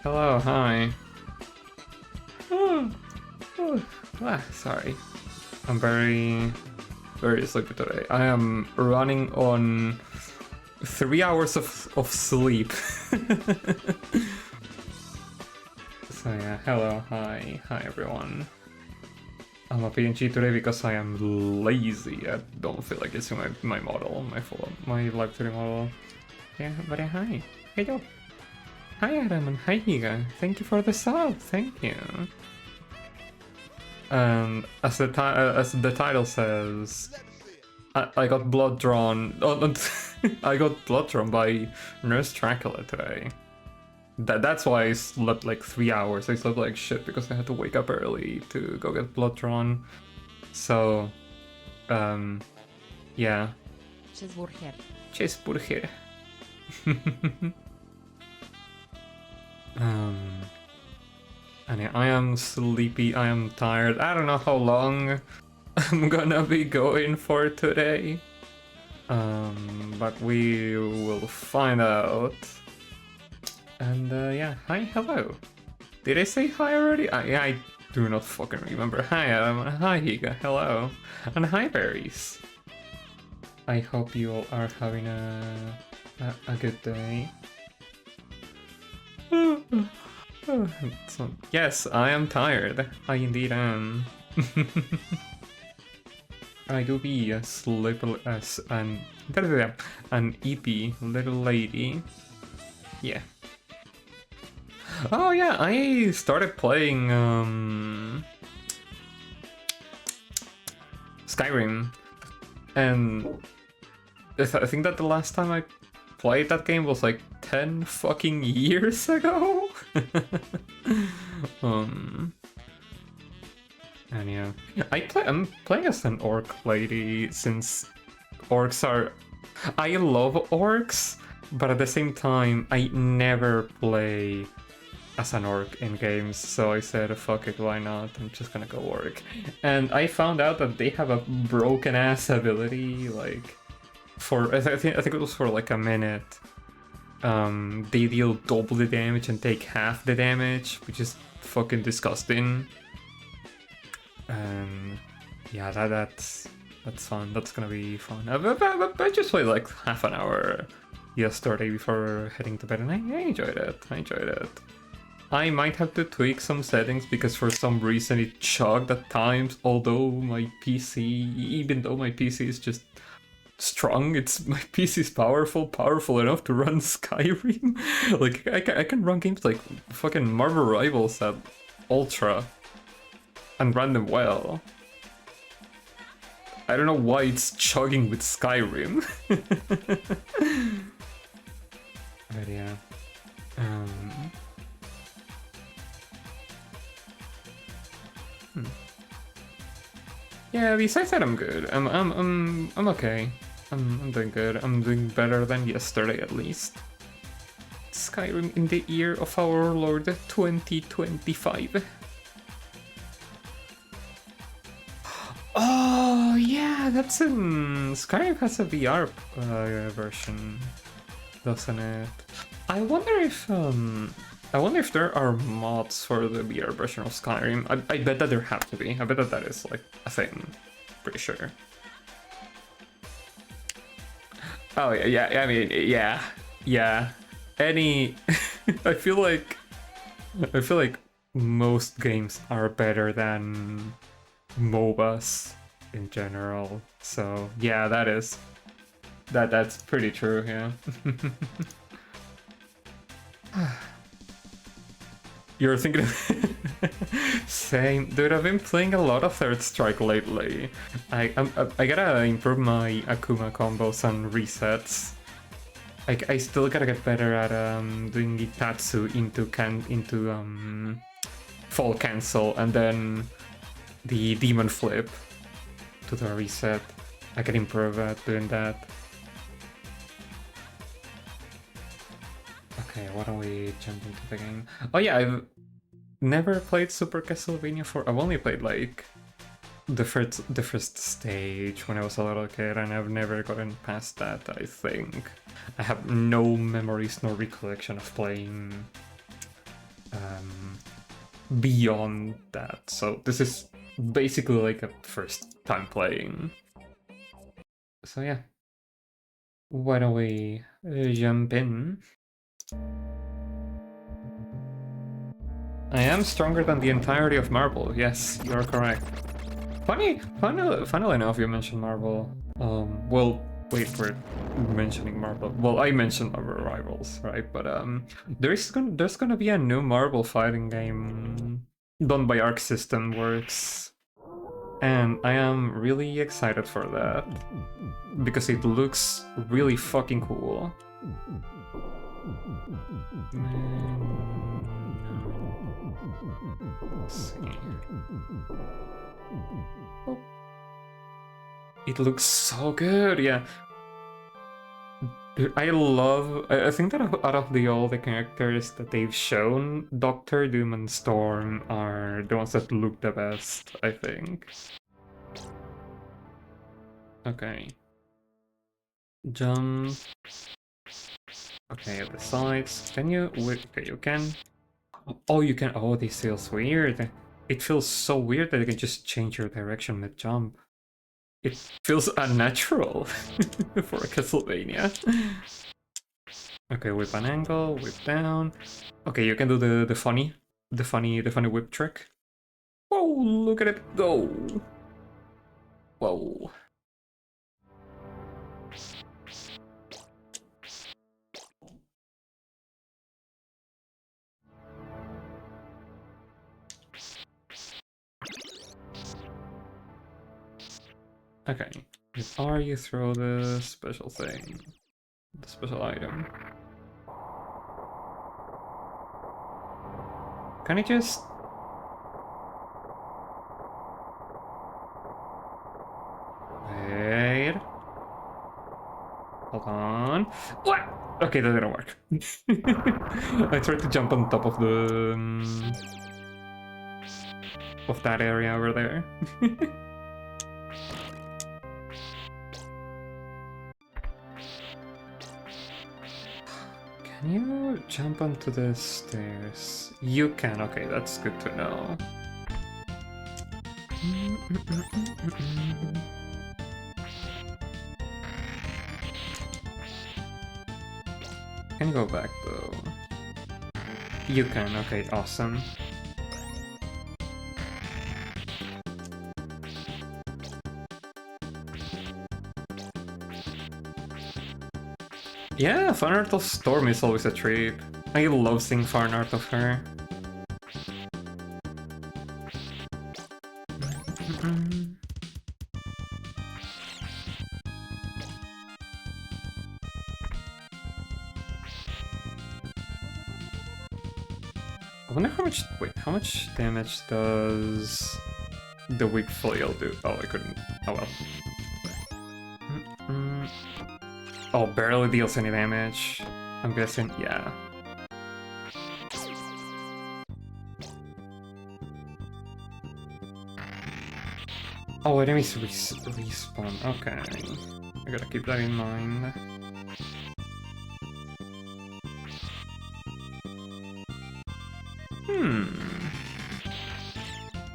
Hello, hi. Oh, sorry. I'm very sleepy today. I am running on 3 hours of sleep. So yeah, hello, hi everyone. I'm a PNG today because I am lazy. I don't feel like using my model, my live stream model. Yeah, but hi. Hello. Hi Adam and hi Heya. Thank you for the sub. Thank you. And as the title says, I got blood drawn. Oh, I got blood drawn by Nurse Dracula today. That's why I slept like 3 hours. I slept like shit because I had to wake up early to go get blood drawn. So, yeah. Cheeseburger. And yeah, I am sleepy, I am tired. I don't know how long I'm gonna be going for today. But we will find out. And yeah, hi, hello. Did I say hi already? I do not fucking remember. Hi, hi, Higa, hello. And hi, berries. I hope you all are having a good day. So, yes, I am tired. I indeed am. I do be a sleepless and an EP little lady. Yeah. Oh yeah, I started playing Skyrim, and I think that the last time I played that game was like 10 fucking years ago. And yeah, I'm playing as an orc lady since orcs are. I love orcs, but at the same time, I never play as an orc in games, so I said, fuck it, why not? I'm just gonna go orc. And I found out that they have a broken ass ability, like, for I think it was for like a minute. They deal double the damage and take half the damage, which is fucking disgusting. And yeah, that's fun. That's gonna be fun. I just played like half an hour yesterday before heading to bed, and I enjoyed it. I might have to tweak some settings because for some reason it chugged at times, although my PC, even though my PC is just strong, my PC is powerful enough to run Skyrim. Like, I can run games like fucking Marvel Rivals at Ultra and run them well. I don't know why it's chugging with Skyrim. But yeah. Yeah, besides that, I'm good. I'm okay. I'm doing good. I'm doing better than yesterday, at least. Skyrim in the year of our Lord 2025. Oh yeah, that's in Skyrim has a VR version, doesn't it? I wonder if there are mods for the VR version of Skyrim. I bet that there have to be. I bet that is like a thing. Pretty sure. Oh yeah. I mean, yeah. Any, I feel like most games are better than MOBAs in general. So yeah, that's pretty true. Yeah. You're thinking of same, dude. I've been playing a lot of Third Strike lately. I gotta improve my Akuma combos and resets. I still gotta get better at doing Itatsu into fall cancel and then the demon flip to the reset. I can improve at doing that. Okay, why don't we jump into the game? Oh yeah, I've never played Super Castlevania 4. I've only played like the first stage when I was a little kid, and I've never gotten past that, I think. I have no memories nor recollection of playing beyond that. So this is basically like a first time playing. So yeah, why don't we jump in? I am stronger than the entirety of Marvel. Yes, you're correct. Funnily enough, you mentioned Marvel. Well, wait, we're mentioning Marvel. Well, I mentioned Marvel Rivals, right? But there's gonna be a new Marvel fighting game done by Arc System Works, and I am really excited for that because it looks really fucking cool. Let's see. Oh. It looks so good, yeah. Dude, I think that out of all the characters that they've shown, Doctor Doom and Storm are the ones that look the best, I think. Okay. Jump. Okay, at the sides. Can you? Wait, okay, you can. Oh, you can. Oh, this feels weird. It feels so weird that you can just change your direction mid jump. It feels unnatural for a Castlevania. Okay, whip an angle, whip down. Okay, you can do the funny whip trick. Whoa, look at it go! Whoa. Okay, with R you throw the special thing, the special item. Can I just... Wait. Hold on. What? Okay, that didn't work. I tried to jump on top of the... of that area over there. Can you jump onto the stairs? You can, okay, that's good to know. Can you go back though? You can, okay, awesome. Yeah, fan art of Storm is always a treat. I love seeing fan art of her. I wonder how much... Wait, how much damage does the weak flail do? Oh, I couldn't... Oh well. Oh, barely deals any damage. I'm guessing, yeah. Oh, enemies respawn. Okay. I gotta keep that in mind.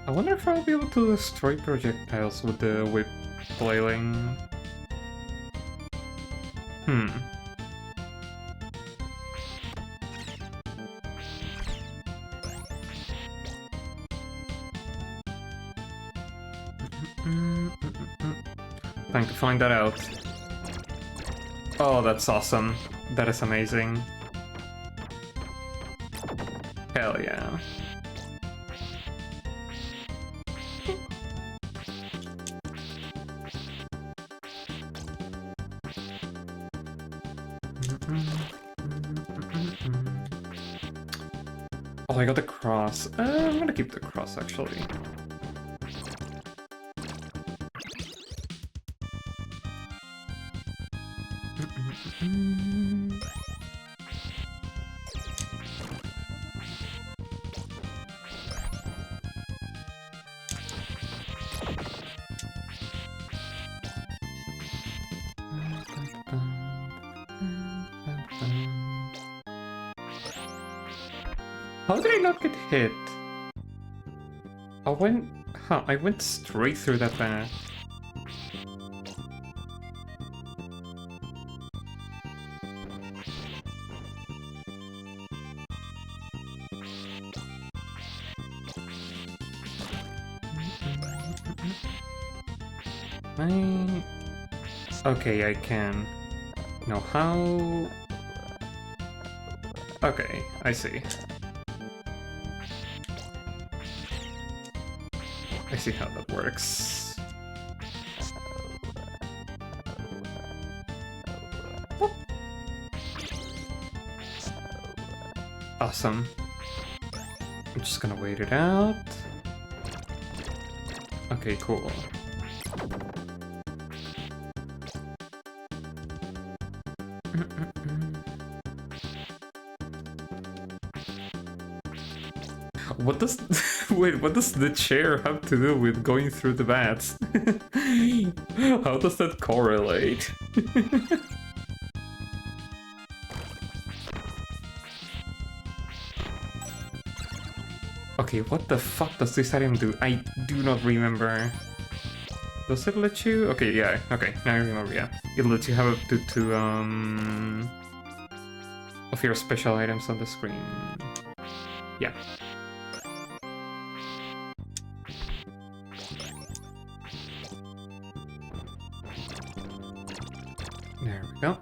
I wonder if I'll be able to destroy projectiles with the whip flailing. Time to find that out. Oh, that's awesome. That is amazing. Hell yeah. Oh, I got the cross. I'm gonna keep the cross, actually. How did I not get hit? I went straight through that bat. Okay, I can. No, how? Okay, I see. I see how that works. Whoop. Awesome. I'm just gonna wait it out. Okay, cool. What does wait? What does the chair have to do with going through the bats? How does that correlate? Okay, what the fuck does this item do? I do not remember. Does it let you? Okay, yeah. Okay, now I remember. Yeah, it lets you have up to two of your special items on the screen. Yeah. There we go.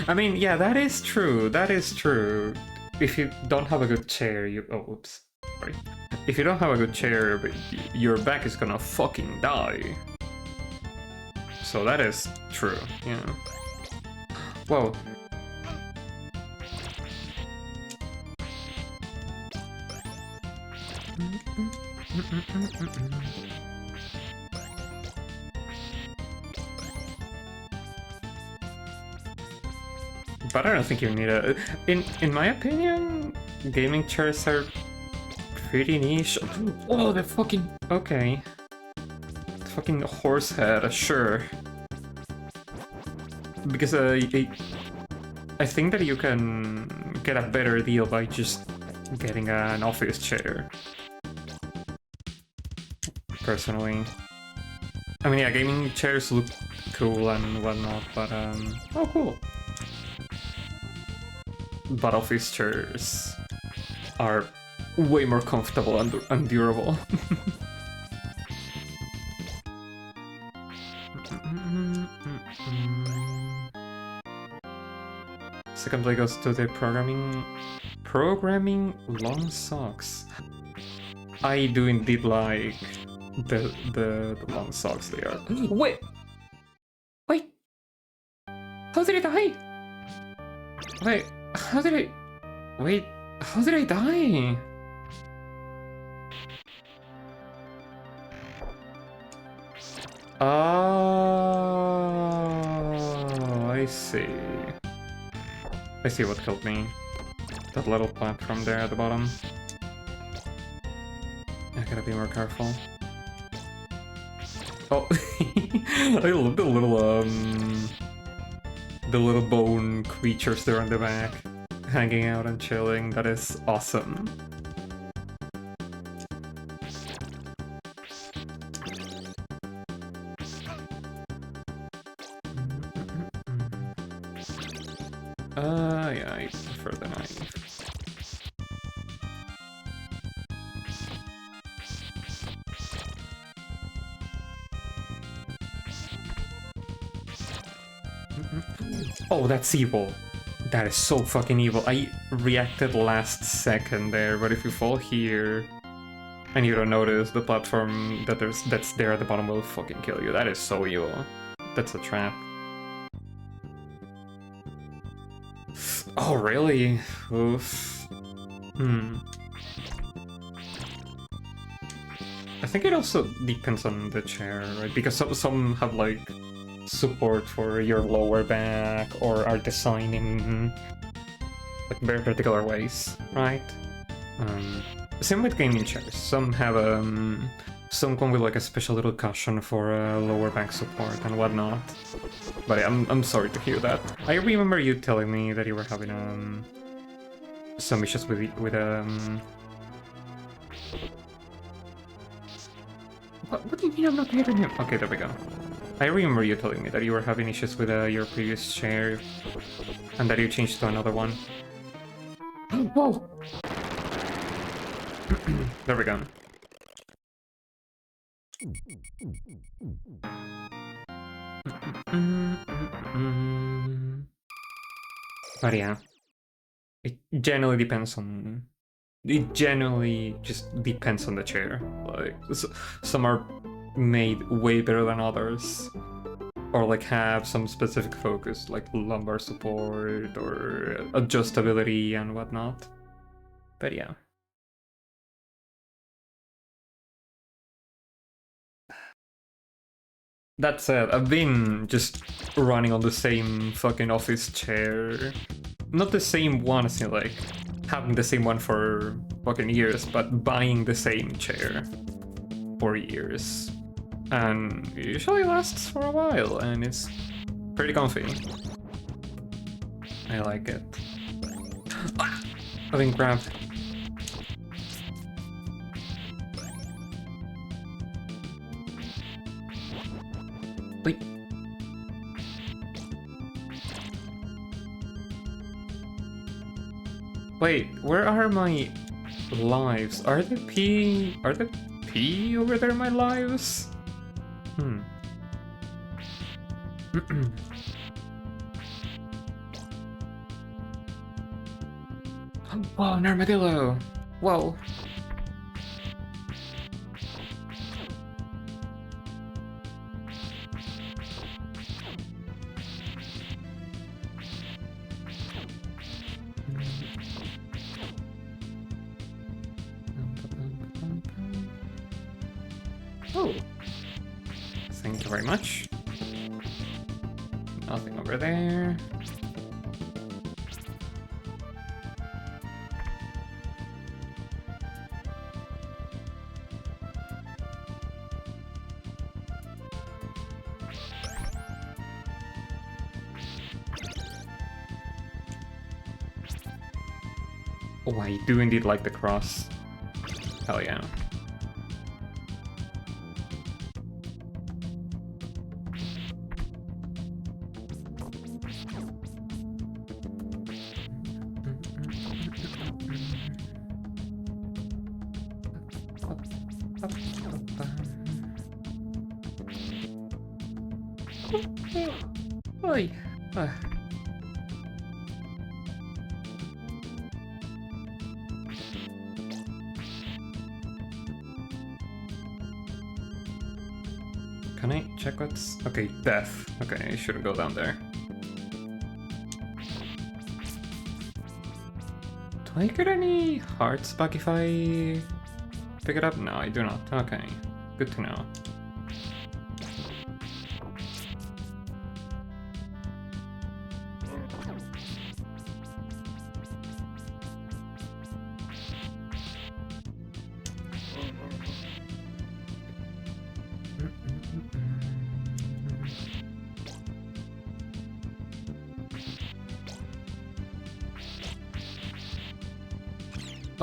I mean, yeah, that is true. That is true. If you don't have a good chair, you... Oh, oops. Sorry. If you don't have a good chair, your back is gonna fucking die. So that is true, yeah. Whoa. But I don't think you need a... In my opinion, gaming chairs are pretty niche. Oh, the fucking... Okay. The fucking horse head, sure. Because I think that you can get a better deal by just getting an office chair. Personally. I mean, yeah, gaming chairs look cool and whatnot, but oh, cool. But office chairs are way more comfortable and durable. Second play goes to the programming long socks. I do indeed like the long socks they are. Wait! How did I die? Wait, how did I... Wait, how did I die? Oh, I see. I see what killed me. That little platform there at the bottom. I gotta be more careful. Oh, I love the little bone creatures there on the back, hanging out and chilling. That is awesome. Yeah, I prefer the knife. Oh, that's evil. That is so fucking evil. I reacted last second there, but if you fall here and you don't notice the platform that's there at the bottom will fucking kill you. That is so evil. That's a trap. Oh, really? Oof. I think it also depends on the chair, right? Because some have like support for your lower back or are designed in like very particular ways, right? Same with gaming chairs. Some have some come with like a special little cushion for lower back support and whatnot. But yeah, I'm sorry to hear that. I remember you telling me that you were having some issues with What do you mean I'm not hearing him? Okay, there we go. I remember you telling me that you were having issues with your previous chair and that you changed to another one. Whoa! There we go. But yeah, it generally depends on. It generally just depends on the chair. Like some are made way better than others, or like have some specific focus, like lumbar support or adjustability and whatnot. But yeah. That said, I've been just running on the same fucking office chair. Not the same one, as in like having the same one for fucking years, but buying the same chair for years. And it usually lasts for a while, and it's pretty comfy. I like it. I've been grabbed. Wait. Wait, where are my lives? Are the P over there my lives? Whoa, an armadillo! Whoa. Oh. Thank you very much. Nothing over there. Oh, I do indeed like the cross. Hell yeah. Oi. Can I check what's... Okay, death. Okay, I shouldn't go down there. Do I get any hearts back if I pick it up? No, I do not. Okay, good to know.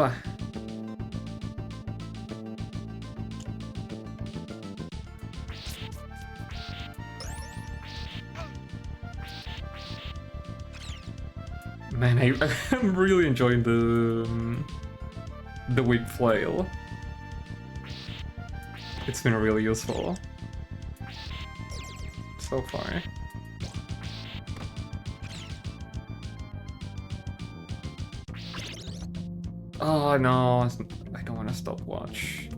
Oh. Man, I'm really enjoying the whip flail. It's been really useful so far. Oh no, I don't want to stopwatch.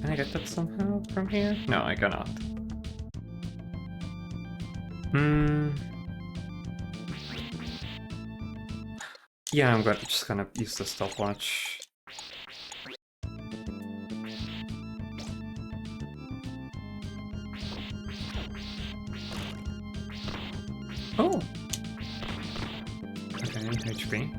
Can I get that somehow from here? No, I cannot. Yeah, I'm just gonna use the stopwatch. Oh. Okay, HP.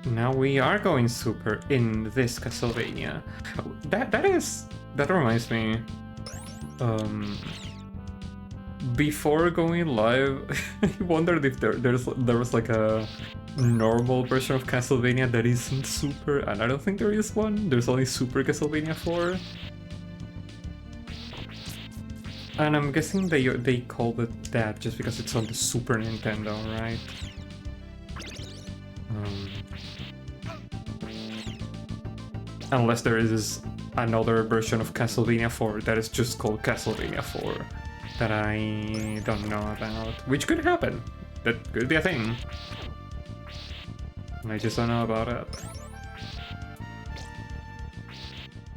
Now we are going super in this Castlevania. That reminds me. Before going live, I wondered if there was like a normal version of Castlevania that isn't super, and I don't think there is one. There's only Super Castlevania 4. And I'm guessing they called it that just because it's on the Super Nintendo, right? Unless there is another version of Castlevania 4 that is just called Castlevania 4 that I don't know about, which could happen. That could be a thing. I just don't know about it.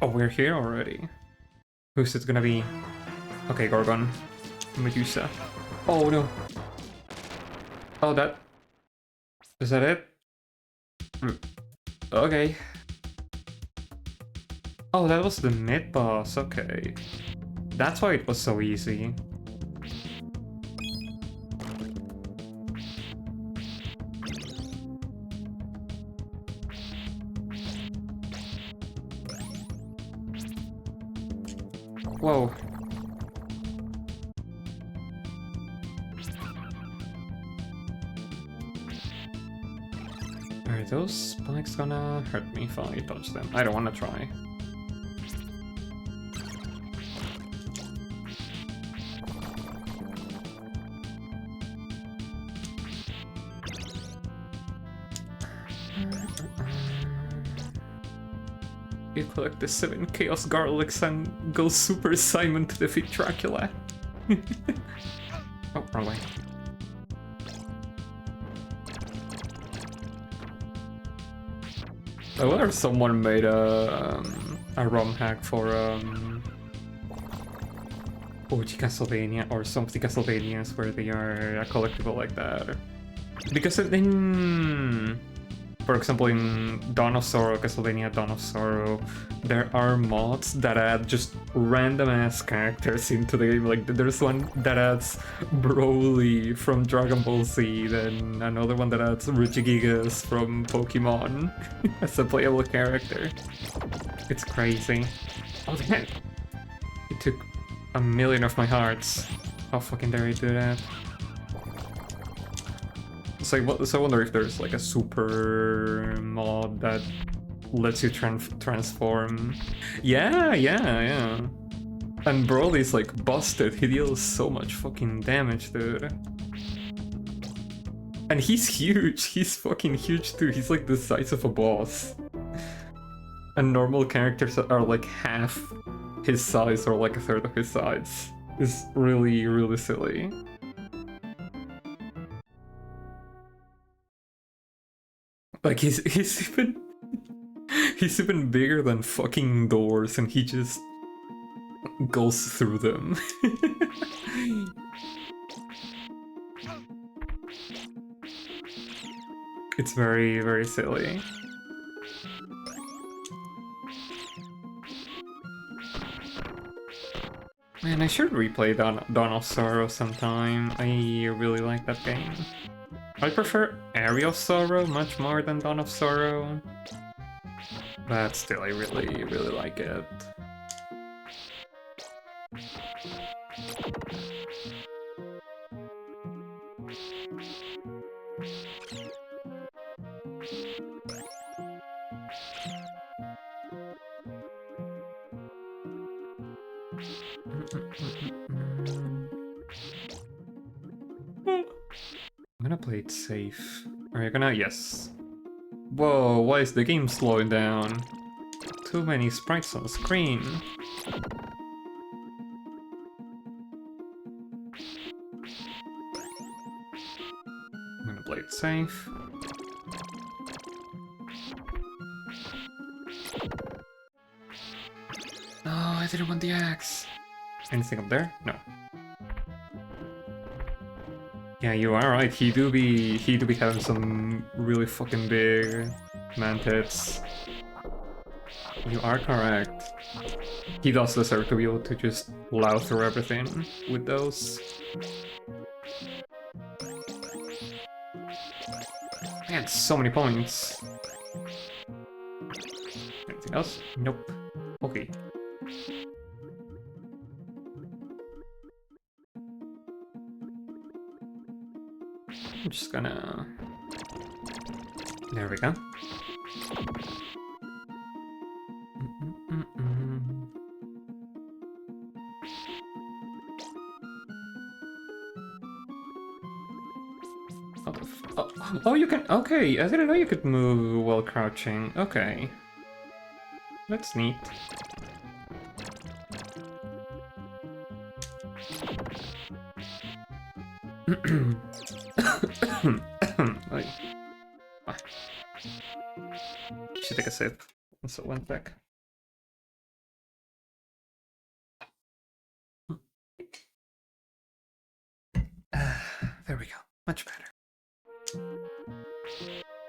Oh, we're here already. Who's it gonna be? Okay, Gorgon. Medusa. Oh no. Oh, that... Is that it? Okay. Oh, that was the mid-boss, okay. That's why it was so easy. Whoa. Are those spikes gonna hurt me if I touch them? I don't wanna try. You collect the 7 Chaos Garlics and go Super Simon to defeat Dracula. Oh, wrong way. I wonder if someone made a ROM hack for OG Castlevania or some of the Castlevanias where they are a collectible like that. Because in... For example, in Dawn of Sorrow, Castlevania Dawn of Sorrow, there are mods that add just random-ass characters into the game. Like, there's one that adds Broly from Dragon Ball Z, then another one that adds Regigigas from Pokemon as a playable character. It's crazy. Oh, damn! It took 1,000,000 of my hearts. How fucking dare you do that? So I wonder if there's like a super mod that lets you transform. Yeah. And Broly's like busted. He deals so much fucking damage, dude. And he's huge. He's fucking huge too. He's like the size of a boss. And normal characters are like half his size or like a third of his size. It's really, really silly. Like he's even bigger than fucking doors, and he just goes through them. It's very, very silly. Man, I should replay Dawn of Sorrow sometime. I really like that game. I prefer Area of Sorrow much more than Dawn of Sorrow, but still I really, really like it. I'm gonna play it safe. Are you gonna? Yes. Whoa, why is the game slowing down? Too many sprites on the screen. I'm gonna play it safe. No, I didn't want the axe. Anything up there? No. Yeah, you are right. He do be having some really fucking big mantids. You are correct. He does deserve to be able to just plow through everything with those. Man, so many points. Anything else? Nope. Okay. I'm just gonna... There we go. Oh, you can... Okay, I didn't know you could move while crouching. Okay. That's neat. Like, should take a sip. And so went back. There we go. Much better.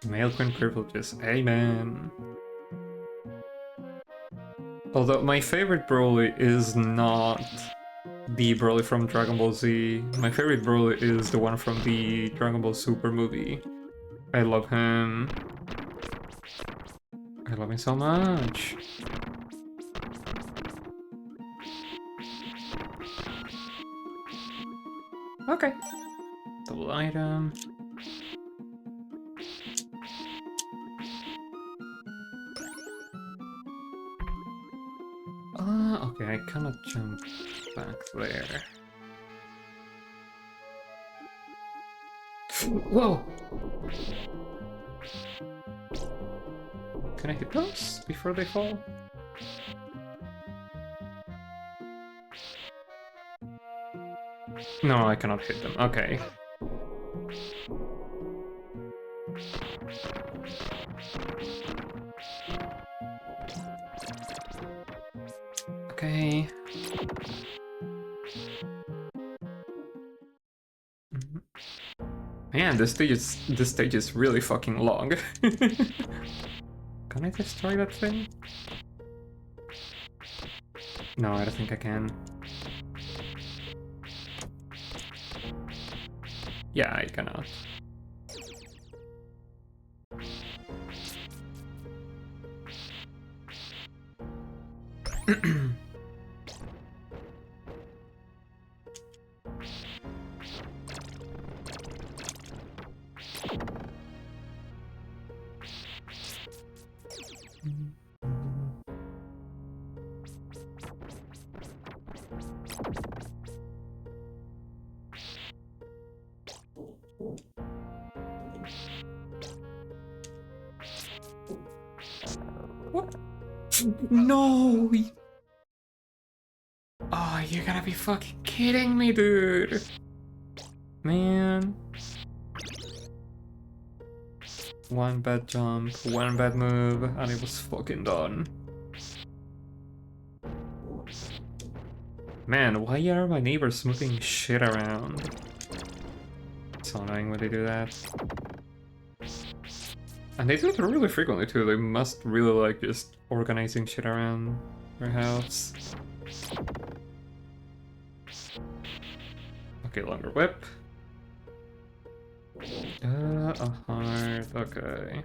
Male queen privileges. Amen. Although my favorite Broly is not the Broly from Dragon Ball Z. My favorite Broly is the one from the Dragon Ball Super movie. I love him. I love him so much. Okay. Double item. Okay, I cannot jump back there. Whoa! Can I hit those before they fall? No, I cannot hit them. Okay. Okay. Man, this stage is really fucking long. Can I destroy that thing? No, I don't think I can. Yeah, I cannot. What? No! Oh, you're gonna be fucking kidding me, dude! Man. One bad jump, one bad move, and it was fucking done. Man, why are my neighbors moving shit around? It's so annoying when they do that. And they do it really frequently too, they must really like just organizing shit around their house. Okay, longer whip. A heart, okay.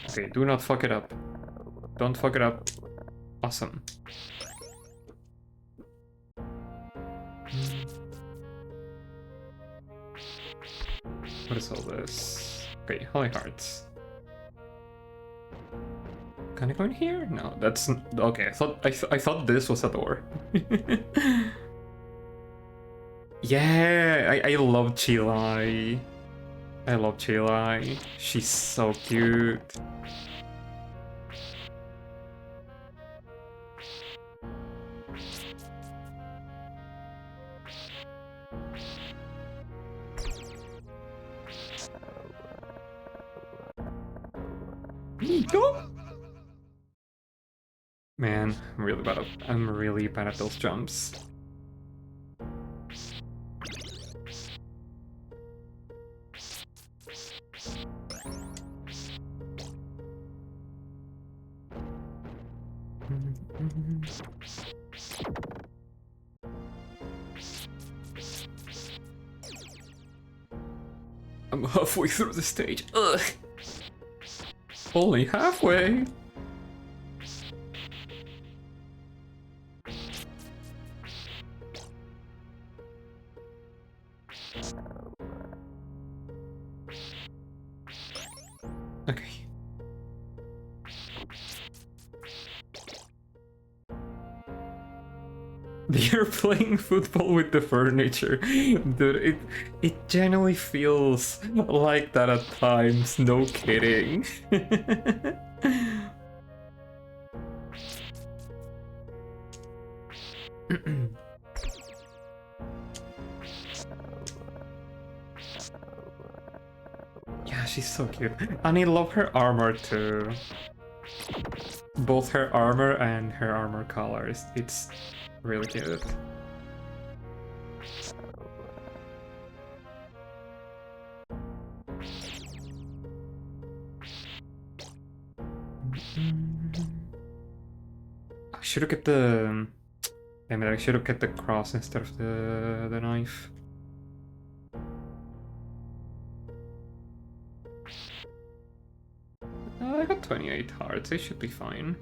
Okay, do not fuck it up. Don't fuck it up. Awesome. What is all this? Okay, holy hearts. Can I go in here? No, that's okay. I thought this was a door. Yeah, I love Chilai. I love Chilai. She's so cute. Man, I'm really bad at those jumps. I'm halfway through the stage. Ugh. Only halfway. Okay. You're playing football with the furniture. Dude, it genuinely feels like that at times, no kidding. Yeah, she's so cute. And I love her armor too. Both her armor and her armor colors. It's really cute. I should have kept the... Damn it, I should have kept the cross instead of the knife. I got 28 hearts, it should be fine.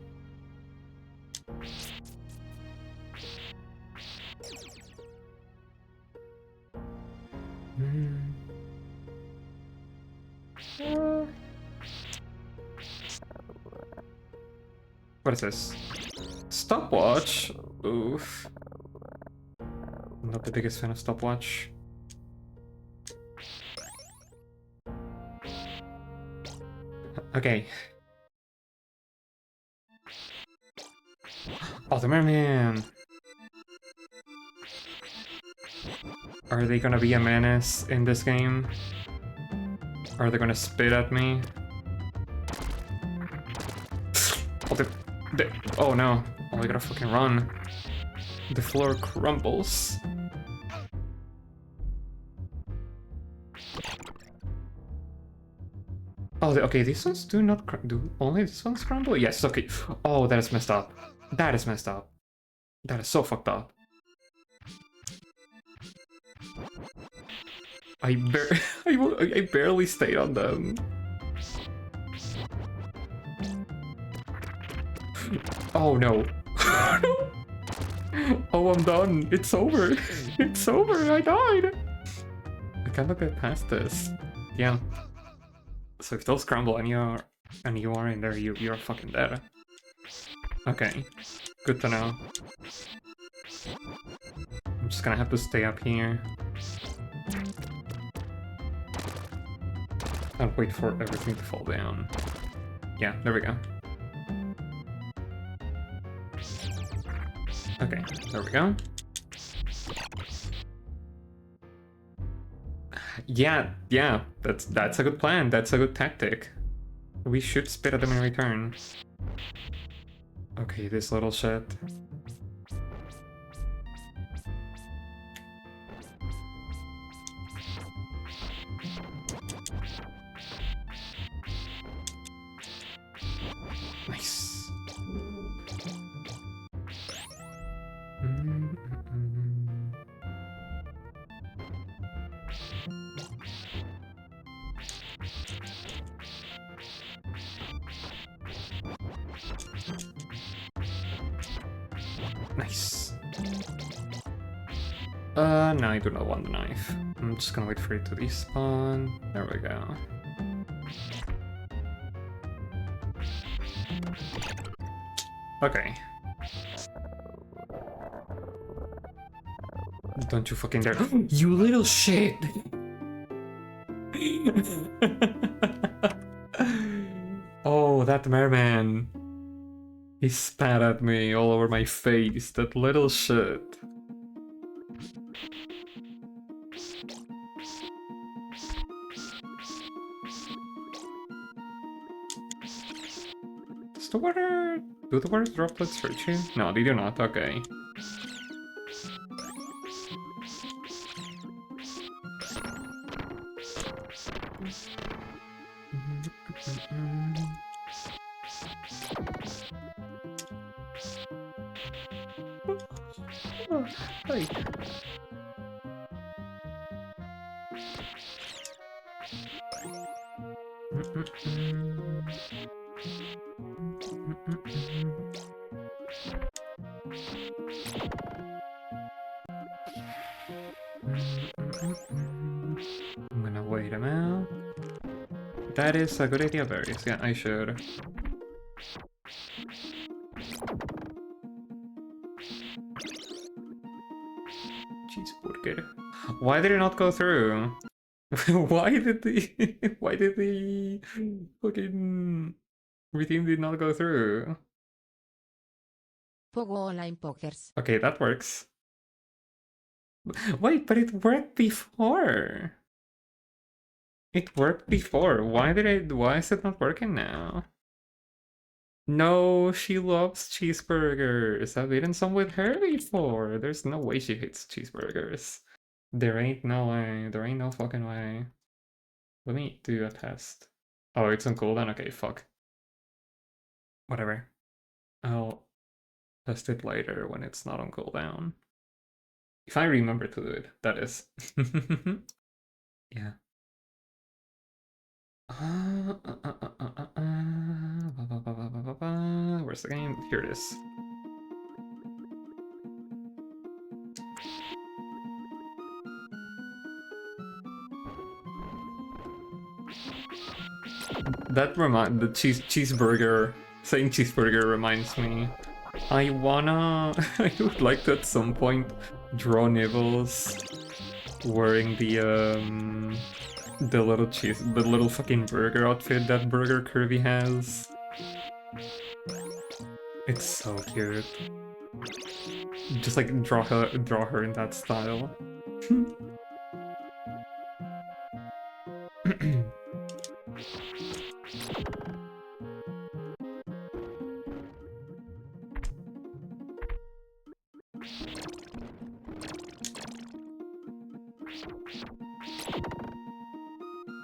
What is this? Stopwatch? Oof. I'm not the biggest fan of stopwatch. Okay. Oh, the merman! Are they gonna be a menace in this game? Are they gonna spit at me? Oh, oh no. Oh, I gotta fucking run. The floor crumbles. Oh, okay, these ones do not do only this ones crumble? Yes, okay. Oh, that is messed up. That is messed up. That is so fucked up. I barely stayed on them. Oh no. Oh, I'm done. It's over. It's over. I died. I cannot get past this. Yeah. So if those crumble and you are in there, you're fucking dead. Okay. Good to know. I'm just gonna have to stay up here. And wait for everything to fall down. Yeah, there we go. Okay, there we go. Yeah, that's a good plan. That's a good tactic. We should spit at them in return. Okay, this little shit. Nice. Nice. No, I do not want the knife. I'm just gonna wait for it to despawn. There we go. Okay. Don't you fucking dare. You little shit! Oh, that merman. He spat at me all over my face, that little shit. Does the water... Do the water droplets hurt you? No, they do not, okay. I'm gonna wait him out. That is a good idea, berries. Yeah, I should. Cheeseburger. Why did it not go through? Why did the fucking redeem did not go through? Pogo Online Pokers. Okay, that works. Wait, but it worked before. It worked before. Why is it not working now? No, she loves cheeseburgers. I've eaten some with her before. There's no way she hates cheeseburgers. There ain't no way. There ain't no fucking way. Let me do a test. Oh, it's on cooldown? Okay, fuck. Whatever. I'll test it later when it's not on cooldown. If I remember to do it, that is. Yeah. Where's the game? Here it is. The cheeseburger, saying cheeseburger reminds me. I would like to at some point draw Nibbles wearing the little fucking burger outfit that Burger Kirby has. It's so cute. Just like draw her in that style.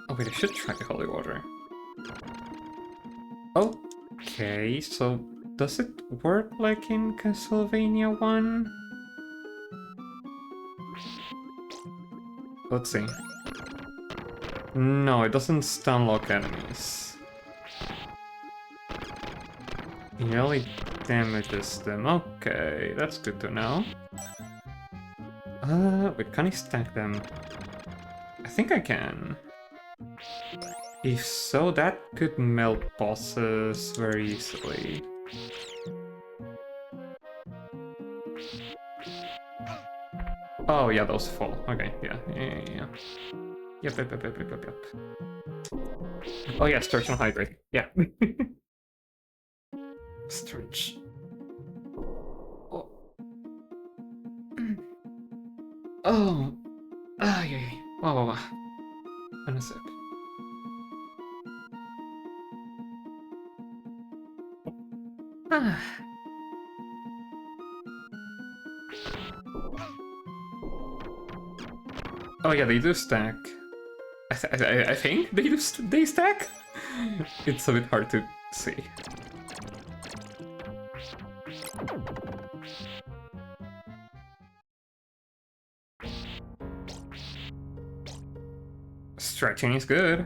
Oh wait, I should try the holy water. Okay, so does it work like in Castlevania 1? Let's see. No, it doesn't stun lock enemies. It only damages them. Okay, that's good to know. Wait, can I stack them? I think I can. If so, that could melt bosses very easily. Oh yeah, those fall. Okay, yeah. Yep. Oh yeah, Starch and Hydrate. Yeah. Starch. Oh. Oh. Ah, yeah. Wow. And a sip. Ah. Oh yeah, they do stack. I think they stack. It's a bit hard to see. Stretching is good.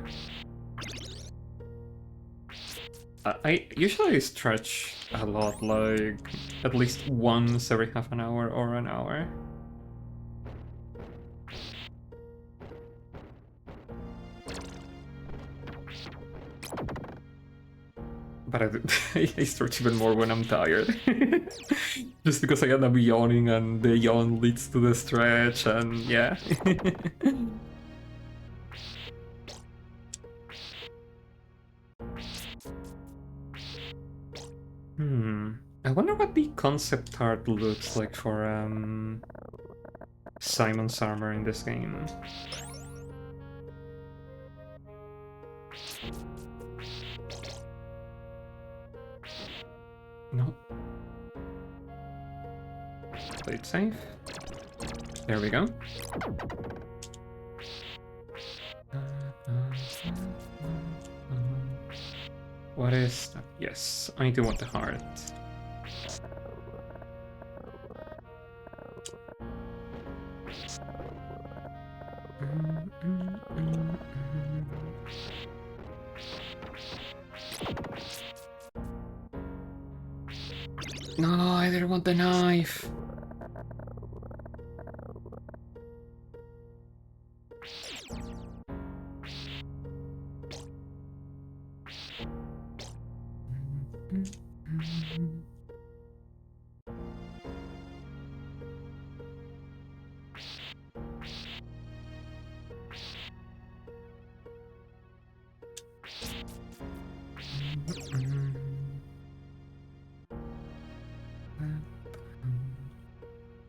I usually stretch a lot, like at least once every half an hour or an hour. But I stretch even more when I'm tired. Just because I end up yawning and the yawn leads to the stretch and yeah. I wonder what the concept art looks like for Simon's armor in this game. No. Play it safe. There we go. What is that? Yes, I do want the heart. No, I didn't want the knife.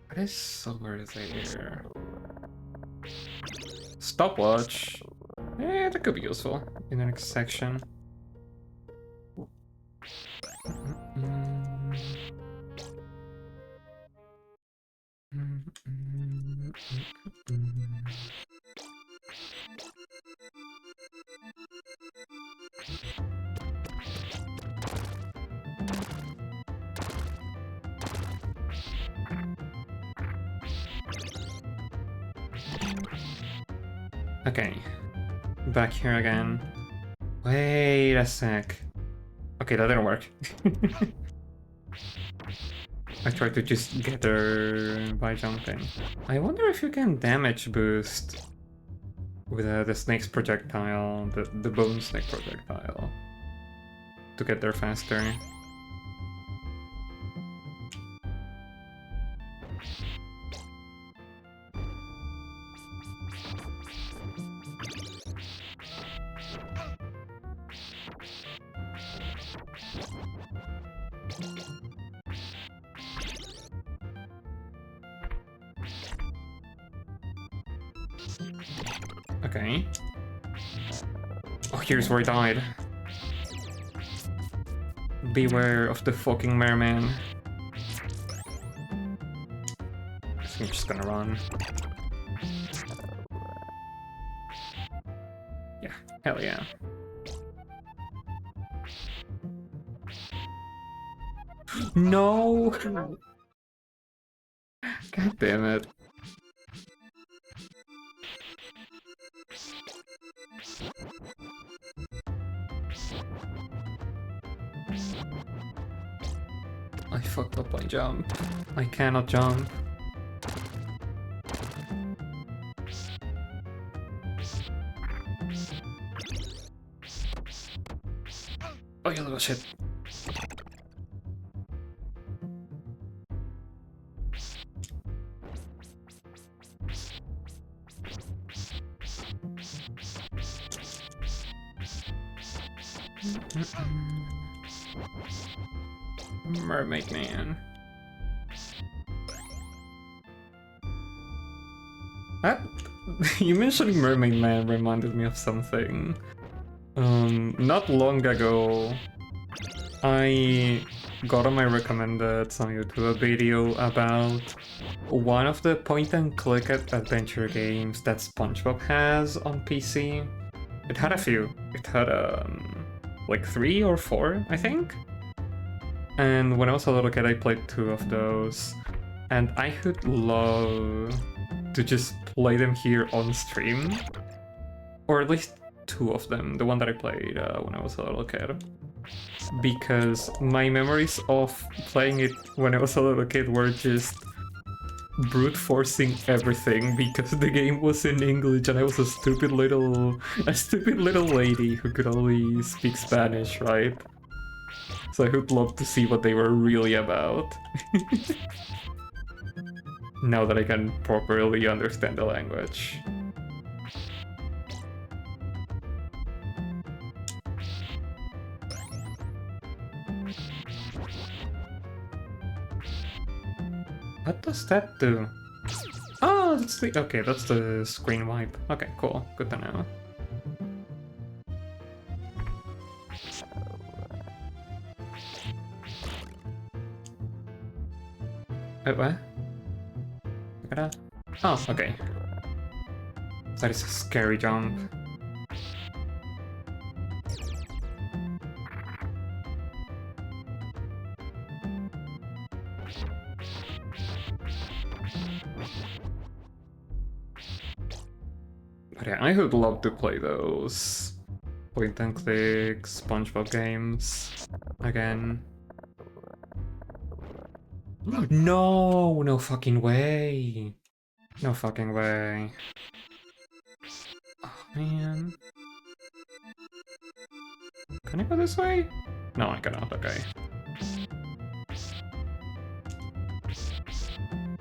What is over there? Stopwatch. Yeah, that could be useful in the next section. Okay, back here again. Wait a sec. Okay, that didn't work. I tried to just get her by jumping. I wonder if you can damage boost with the snake's projectile, the bone snake projectile, to get there faster. Okay. Oh, here's where I died. Beware of the fucking merman. I'm just gonna run. Yeah, hell yeah. No! God damn it. I fucked up my jump. I cannot jump. Oh, you little shit. Mermaid Man. That you mentioning Mermaid Man reminded me of something. Not long ago, I got on my recommended some YouTube video about one of the point-and-click adventure games that SpongeBob has on PC. It had a few. It had like 3 or 4, I think. And when I was a little kid, I played 2 of those. And I would love to just play them here on stream. Or at least 2 of them, the one that I played when I was a little kid. Because my memories of playing it when I was a little kid were just brute forcing everything because the game was in English and I was a stupid little lady who could only speak Spanish, right? So I would love to see what they were really about. Now that I can properly understand the language. What does that do? Oh, that's the... Okay, that's the screen wipe. Okay, cool. Good to know. Wait, what? Look at that. Oh, okay. That is a scary jump. But yeah, I would love to play those point-and-click SpongeBob games again. No, no fucking way. No fucking way. Oh, man. Can I go this way? No, I cannot, okay.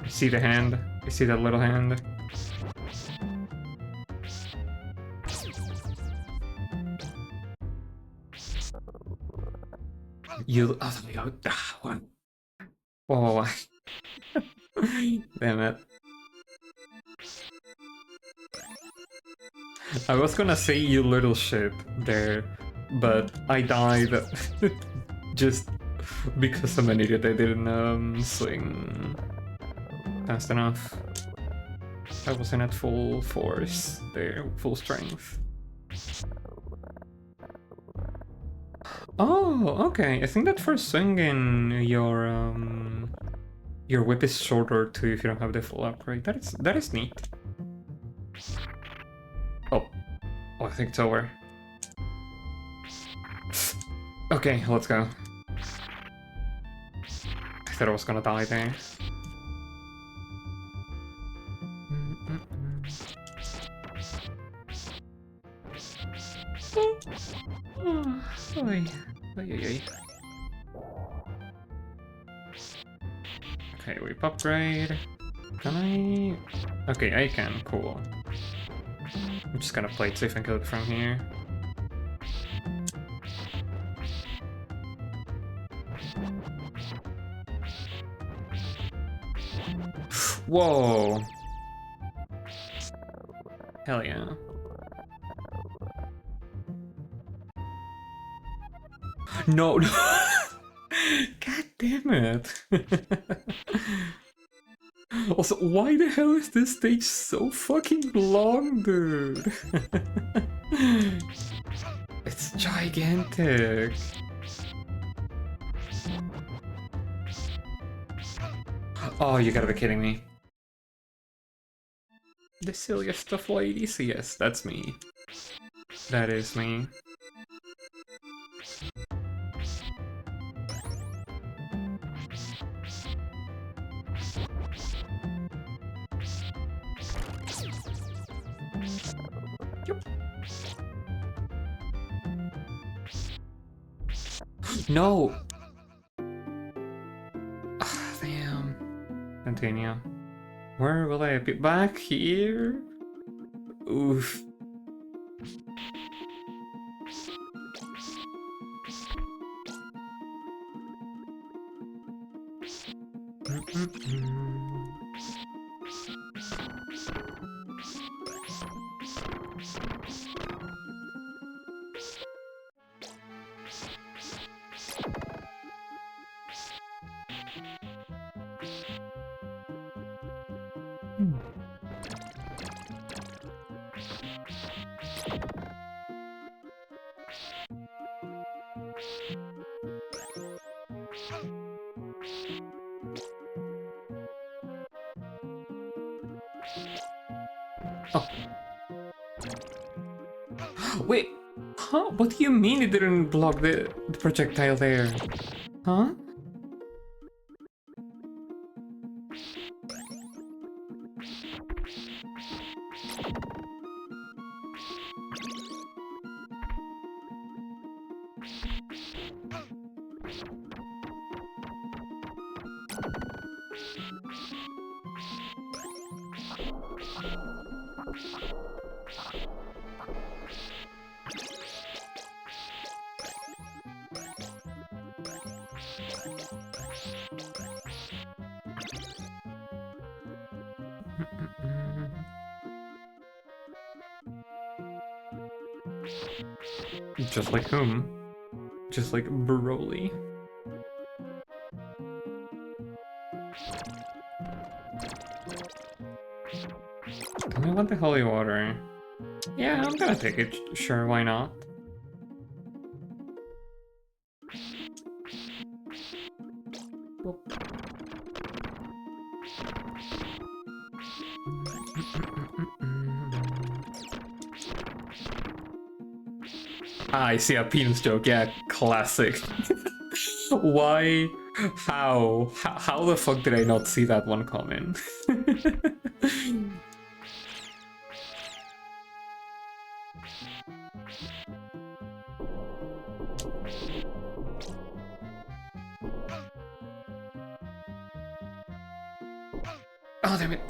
I see the hand. I see that little hand. You... Oh, there we go. Ah, one. Oh, damn it. I was gonna say you little shit there, but I died just because I'm an idiot. I didn't swing fast enough. I wasn't at full force there, full strength. Oh, okay. I think that for swinging your whip is shorter too if you don't have the full upgrade. That is neat. Oh, I think it's over. Okay, let's go. I thought I was gonna die there. Okay, whip upgrade. Can I? Okay, I can. Cool. I'm just gonna play it safe and kill it from here. Whoa! Hell yeah. No, no! God damn it! Also, why the hell is this stage so fucking long, dude? It's gigantic! Oh, you gotta be kidding me. The silliest of ladies? Yes, that's me. That is me. Yep. No! Damn. Continue. Where will I be? Back here? Oof. Oh. Wait, huh? What do you mean it didn't block the projectile there? Huh? Just like whom? Just like Broly. I want the holy water. Yeah, I'm gonna take it. Sure, why not? Ah, I see a penis joke. Yeah, classic. Why How the fuck did I not see that one coming? Oh, damn it.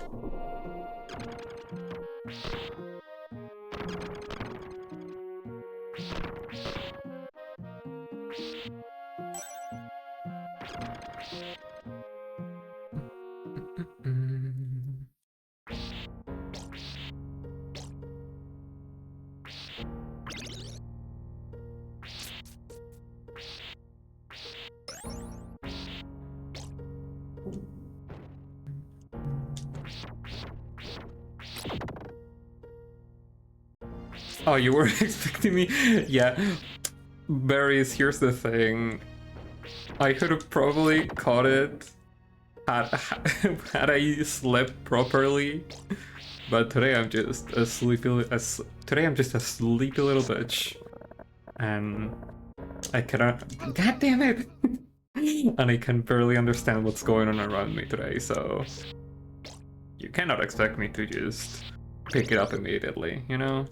Oh, you were expecting me? Yeah. Berries, here's the thing. I could have probably caught it had I slept properly. But today I'm just a sleepy today I'm just a sleepy little bitch. And I cannot, god damn it! And I can barely understand what's going on around me today, so you cannot expect me to just pick it up immediately, you know?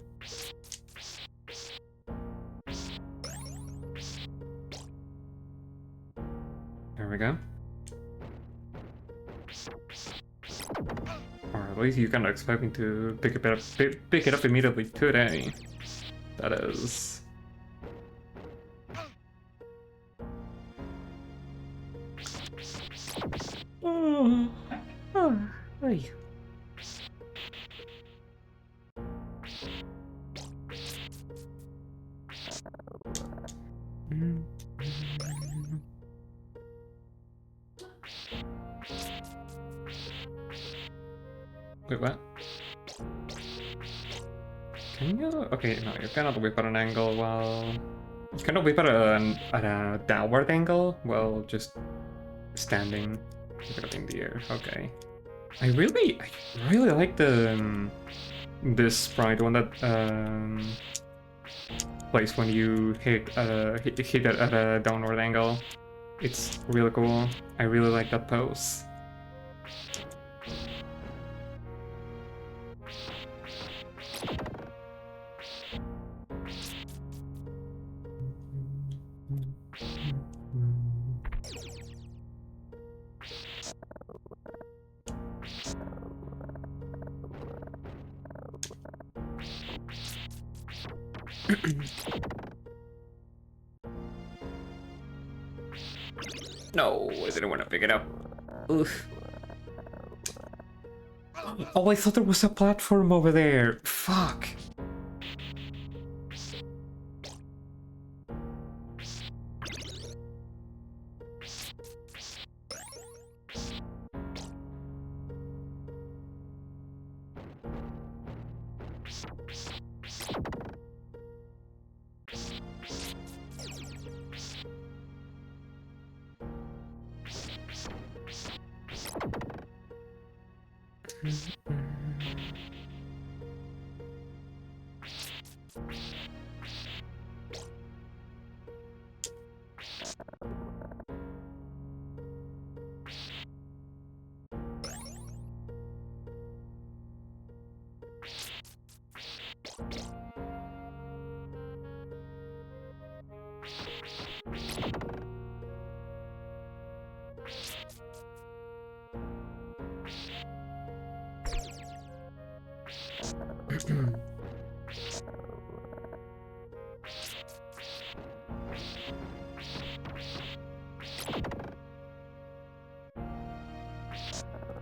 There we go. Or at least you cannot expect me to pick it up immediately today. That is. Oh, hey. Wait, what? Can you? Okay, no, you cannot whip at an angle while. You cannot whip at a downward angle while just standing in the air. Okay. I really like the this sprite, the one that plays when you hit it at a downward angle. It's really cool. I really like that pose. No, I didn't want to pick it up. Oof. Oh, I thought there was a platform over there. Fuck.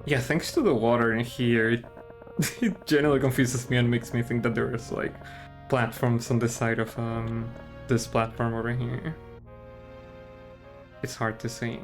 Yeah, thanks to the water in here, it generally confuses me and makes me think that there's like platforms on the side of this platform over here. It's hard to see.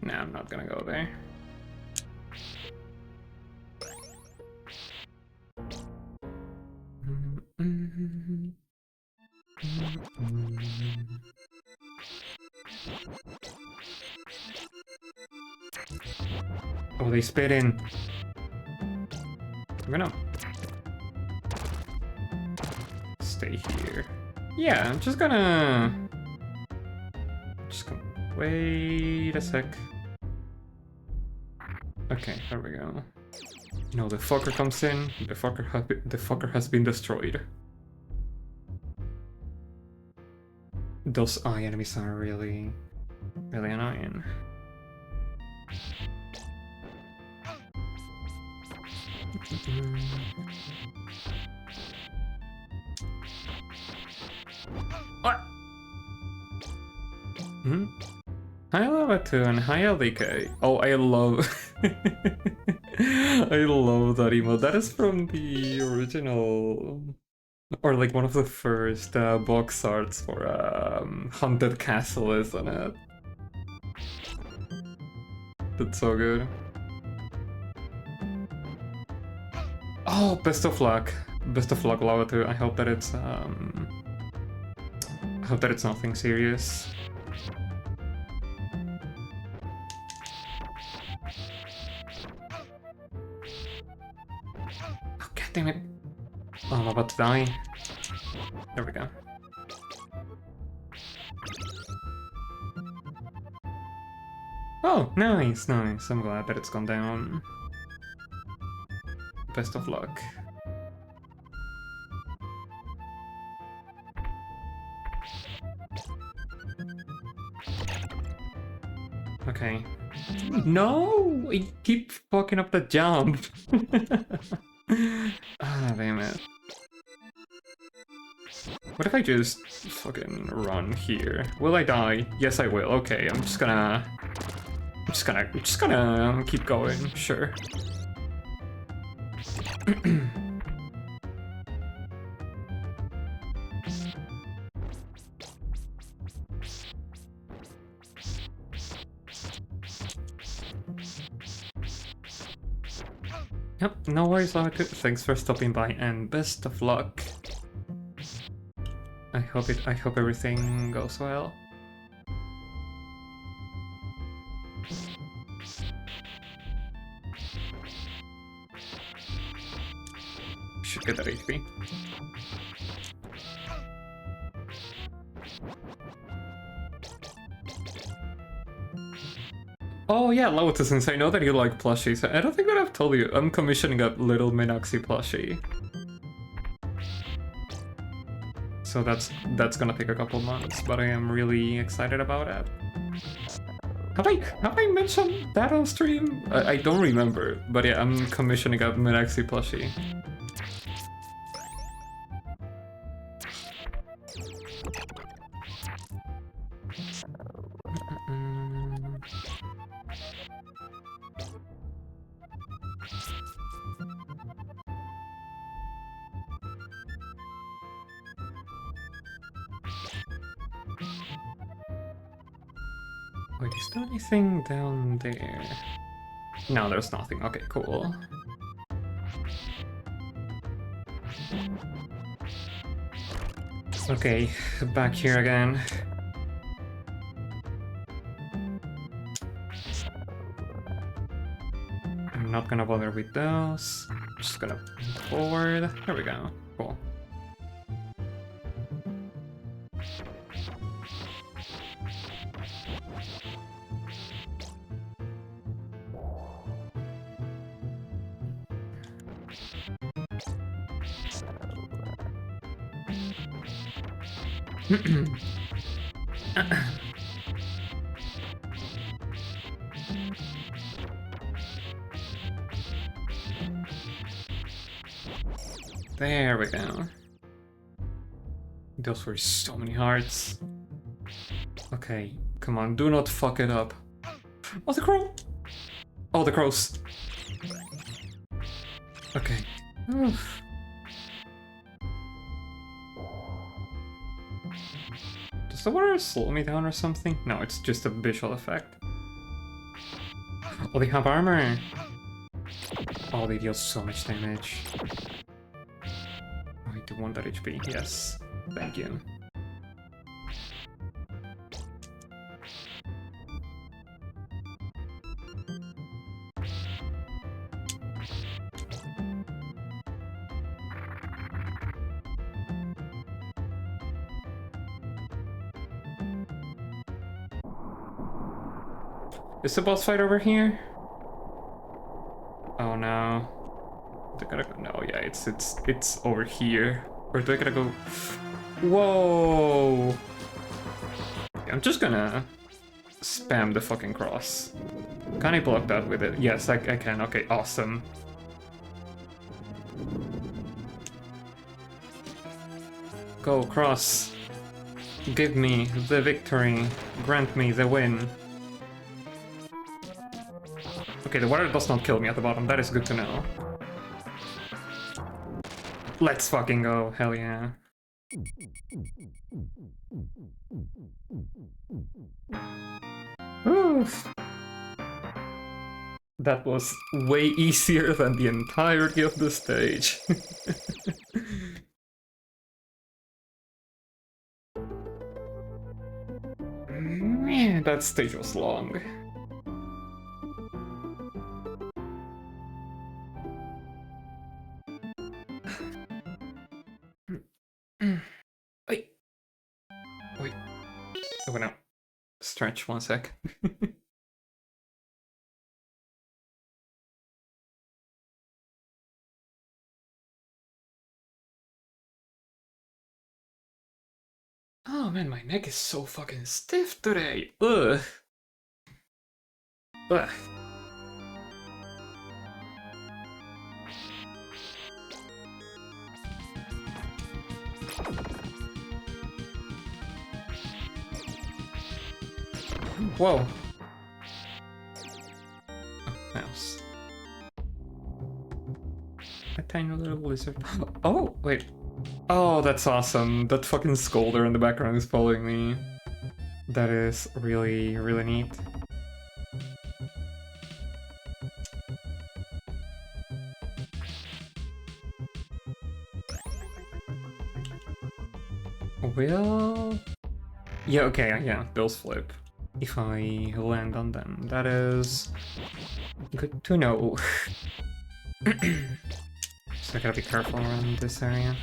Nah, I'm not gonna go there. Oh, they spit in. I'm gonna stay here. Yeah, I'm just gonna wait a sec. Okay, there we go. No, the fucker comes in. The fucker has been destroyed. Those eye enemies are really annoying. What? Hmm? Hi Lava2 and hi LDK. Oh, I love I love that emote. That is from the original, or like one of the first box arts for Haunted Castle, isn't it? That's so good. Oh, best of luck. Best of luck, Lava2. I hope that it's nothing serious. Oh, god damn it. Oh, I'm about to die. There we go. Oh, nice, nice. I'm glad that it's gone down. Best of luck. Okay. No! I keep fucking up the jump. Ah, damn it. What if I just fucking run here? Will I die? Yes, I will. Okay, I'm just gonna keep going. Sure. Yep, no worries, Lava2. Thanks for stopping by and best of luck. I hope everything goes well. Should get that HP. Oh yeah, Lava2, since I know that you like plushies, I don't think that I've told you, I'm commissioning a little menaxi plushie. So that's gonna take a couple months, but I am really excited about it. Have I mentioned that on stream? I don't remember, but yeah, I'm commissioning a menaxi plushie. Wait, is there anything down there? No, there's nothing. Okay, cool. Okay, back here again. I'm not gonna bother with those. I'm just gonna move forward. There we go. Cool. There we go. Those were so many hearts. Okay, come on, do not fuck it up. Oh, the crow! Oh, the crows. Okay. Oof. Does the water slow me down or something? No, it's just a visual effect. Oh, they have armor! Oh, they deal so much damage. Oh, I do want that HP, yes. Thank you. Is the boss fight over here? Oh no. Do I gotta go? No, yeah, it's over here. Or do I gotta go? Whoa! I'm just gonna spam the fucking cross. Can I block that with it? Yes, I can. Okay, awesome. Go, cross. Give me the victory. Grant me the win. Okay, the water does not kill me at the bottom. That is good to know. Let's fucking go. Hell yeah. Oof. That was way easier than the entirety of the stage. Man, that stage was long. Wait. Wait. Oh, no. Stretch 1 sec. Oh man, my neck is so fucking stiff today. Ugh. Ugh. Whoa. Oh, mouse. A tiny little lizard. Oh, wait. Oh, that's awesome. That fucking Scolder in the background is following me. That is really, really neat. Well... Yeah, okay, yeah, those flip. If I land on them. That is... good to know. So I gotta be careful around this area.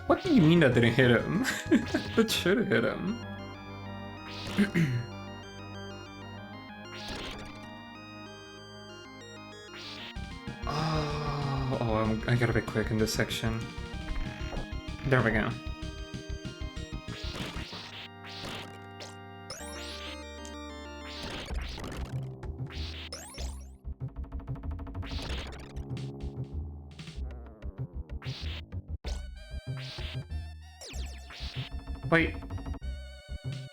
What do you mean that didn't hit him? That should have hit him. I gotta be quick in this section. There we go. Wait.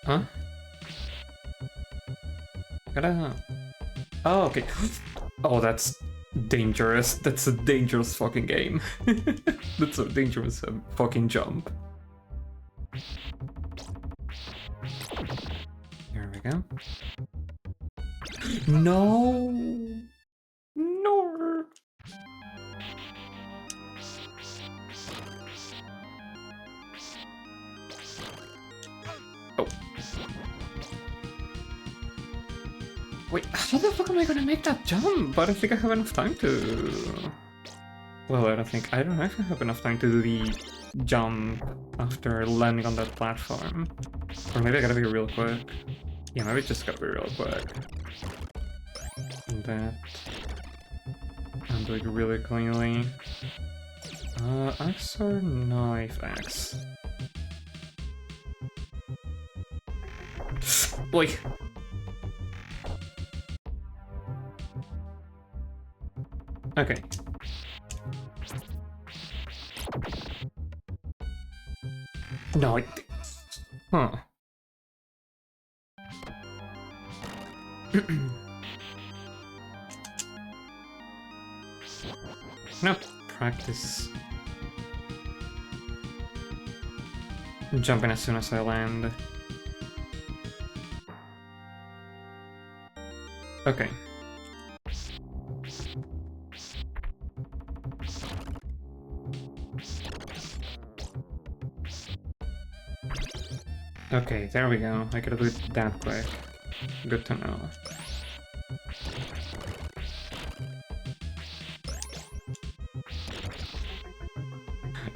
Huh? Gotta... Oh, okay. Oh, that's dangerous. That's a dangerous fucking game. That's a dangerous fucking jump. There we go. No! No! Oh. Wait, how the fuck am I gonna make that jump? I don't think I have enough time to... Well, I don't know if I have enough time to do the jump after landing on that platform. Or maybe I gotta be real quick. Yeah, maybe just gotta be real quick. That. And do it really cleanly. Axe or knife? Axe. Wait. Okay. No, huh. No, practice. Jumping as soon as I land. Okay. Okay, there we go. I gotta do it that quick. Good to know.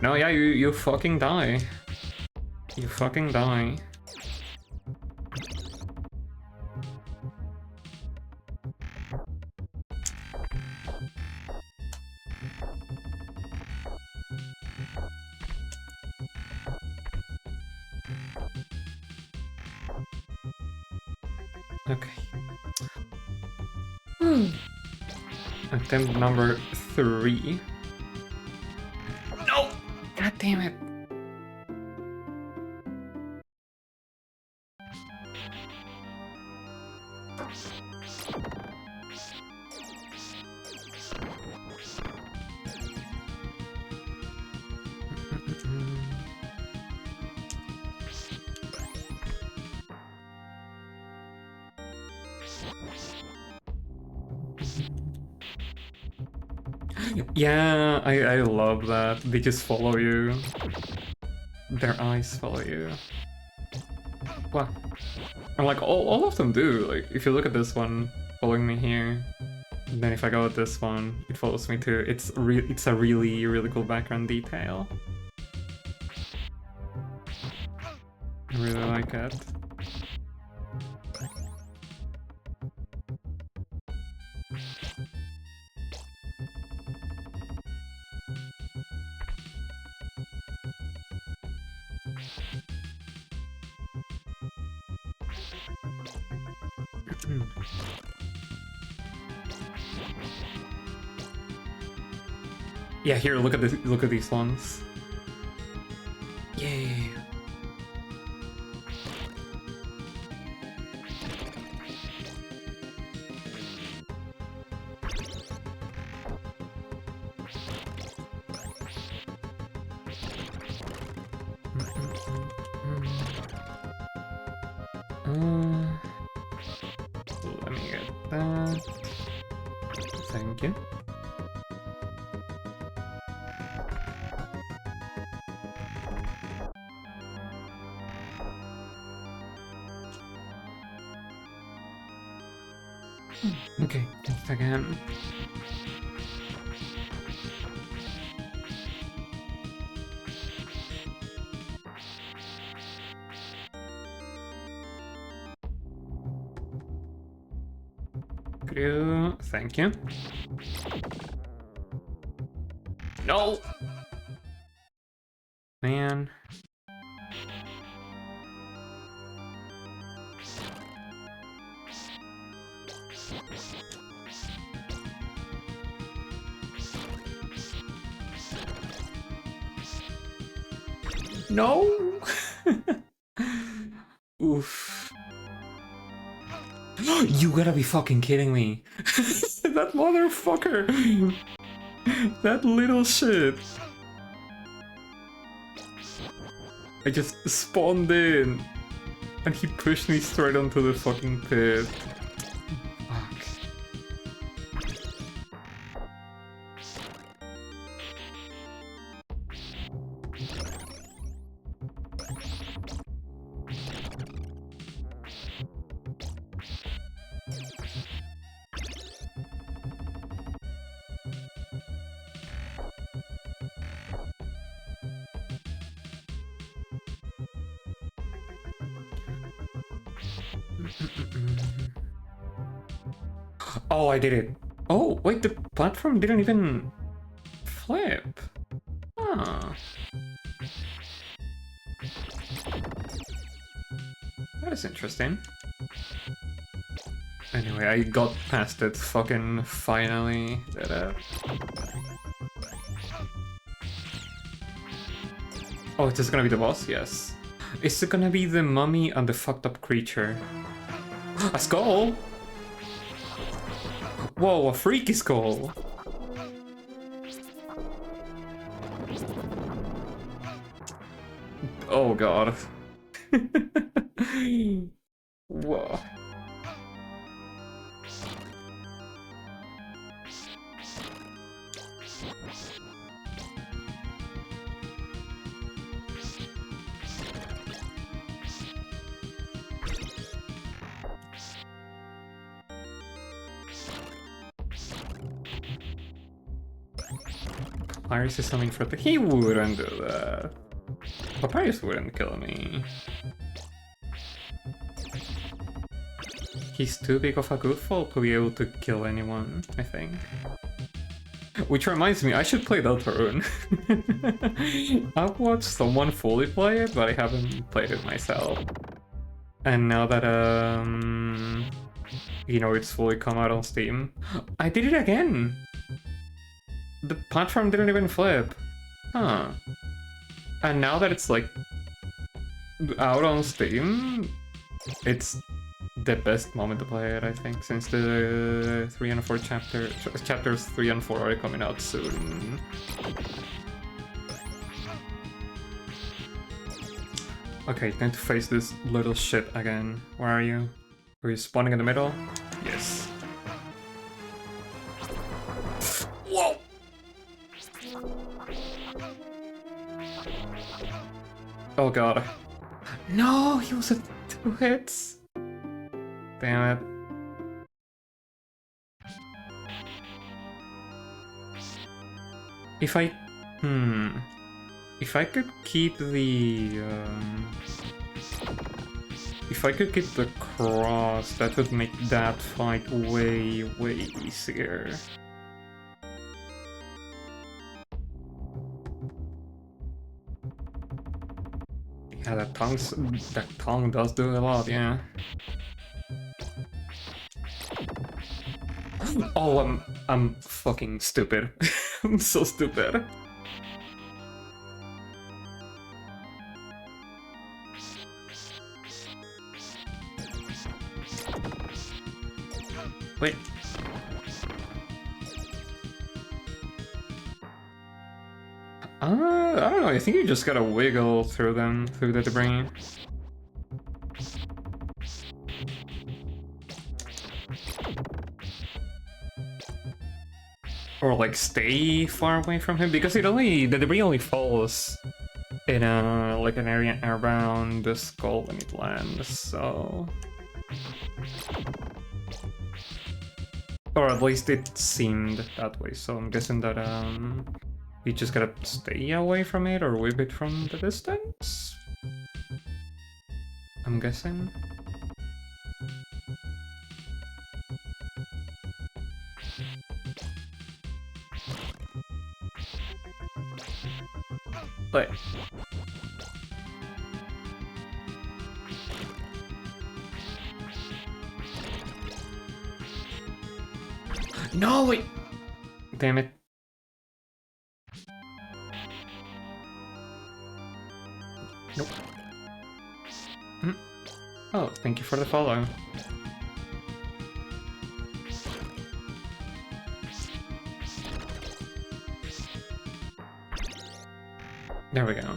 No, yeah, you fucking die. You fucking die. Okay. Attempt number 3. No! God damn it. Yeah, I love that. They just follow you. Their eyes follow you. What? And like all of them do. Like if you look at this one following me here, and then if I go with this one, it follows me too. It's a really cool background detail. I really like it. Yeah, here, look at this. Look at these ones. Yay! Let me get that. Thank you. Okay, just again. Thank you. No! Man. No! Oof. You gotta be fucking kidding me. That motherfucker. That little shit. I just spawned in and he pushed me straight onto the fucking pit. Fuck. Oh, I did it. Oh, wait, the platform didn't even flip. Huh. That is interesting. Anyway, I got past it fucking finally. Oh, is this gonna be the boss? Yes. Is it gonna be the mummy and the fucked up creature? A skull? Whoa, a freaky skull! Oh god. Whoa. Papyrus is something for the— he wouldn't do that. Papyrus wouldn't kill me. He's too big of a goofball to be able to kill anyone, I think. Which reminds me, I should play Deltarune. I've watched someone fully play it, but I haven't played it myself. And now that, you know, it's fully come out on Steam, I did it again! The platform didn't even flip. Huh. And now that it's, like, out on Steam, it's the best moment to play it, I think, since the 3 and 4 chapters 3 and 4 are coming out soon. Okay, time to face this little shit again. Where are you? Are you spawning in the middle? Yes. Whoa! Oh god. No, he was at 2 hits. Damn it. If I... If I could keep the... If I could keep the cross, that would make that fight way, way easier. Yeah, that tongue does do a lot, yeah. Oh, I'm fucking stupid. I'm so stupid. Wait. I don't know, I think you just gotta wiggle through them, through the debris. Or like stay far away from him, because the debris only falls in like an area around the skull when it lands, so... Or at least it seemed that way, so I'm guessing that you just gotta stay away from it or whip it from the distance? I'm guessing. Wait. No, wait! Damn it. Nope. Oh, thank you for the follow. There we go.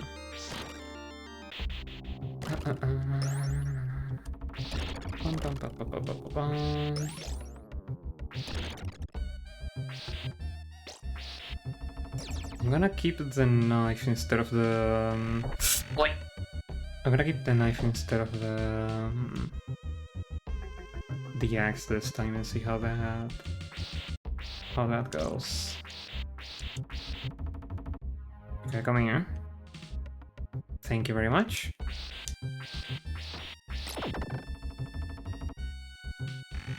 I'm gonna keep the knife instead of the... Wait! I'm gonna keep the knife instead of the axe this time and see how that goes. Okay, come here. Thank you very much.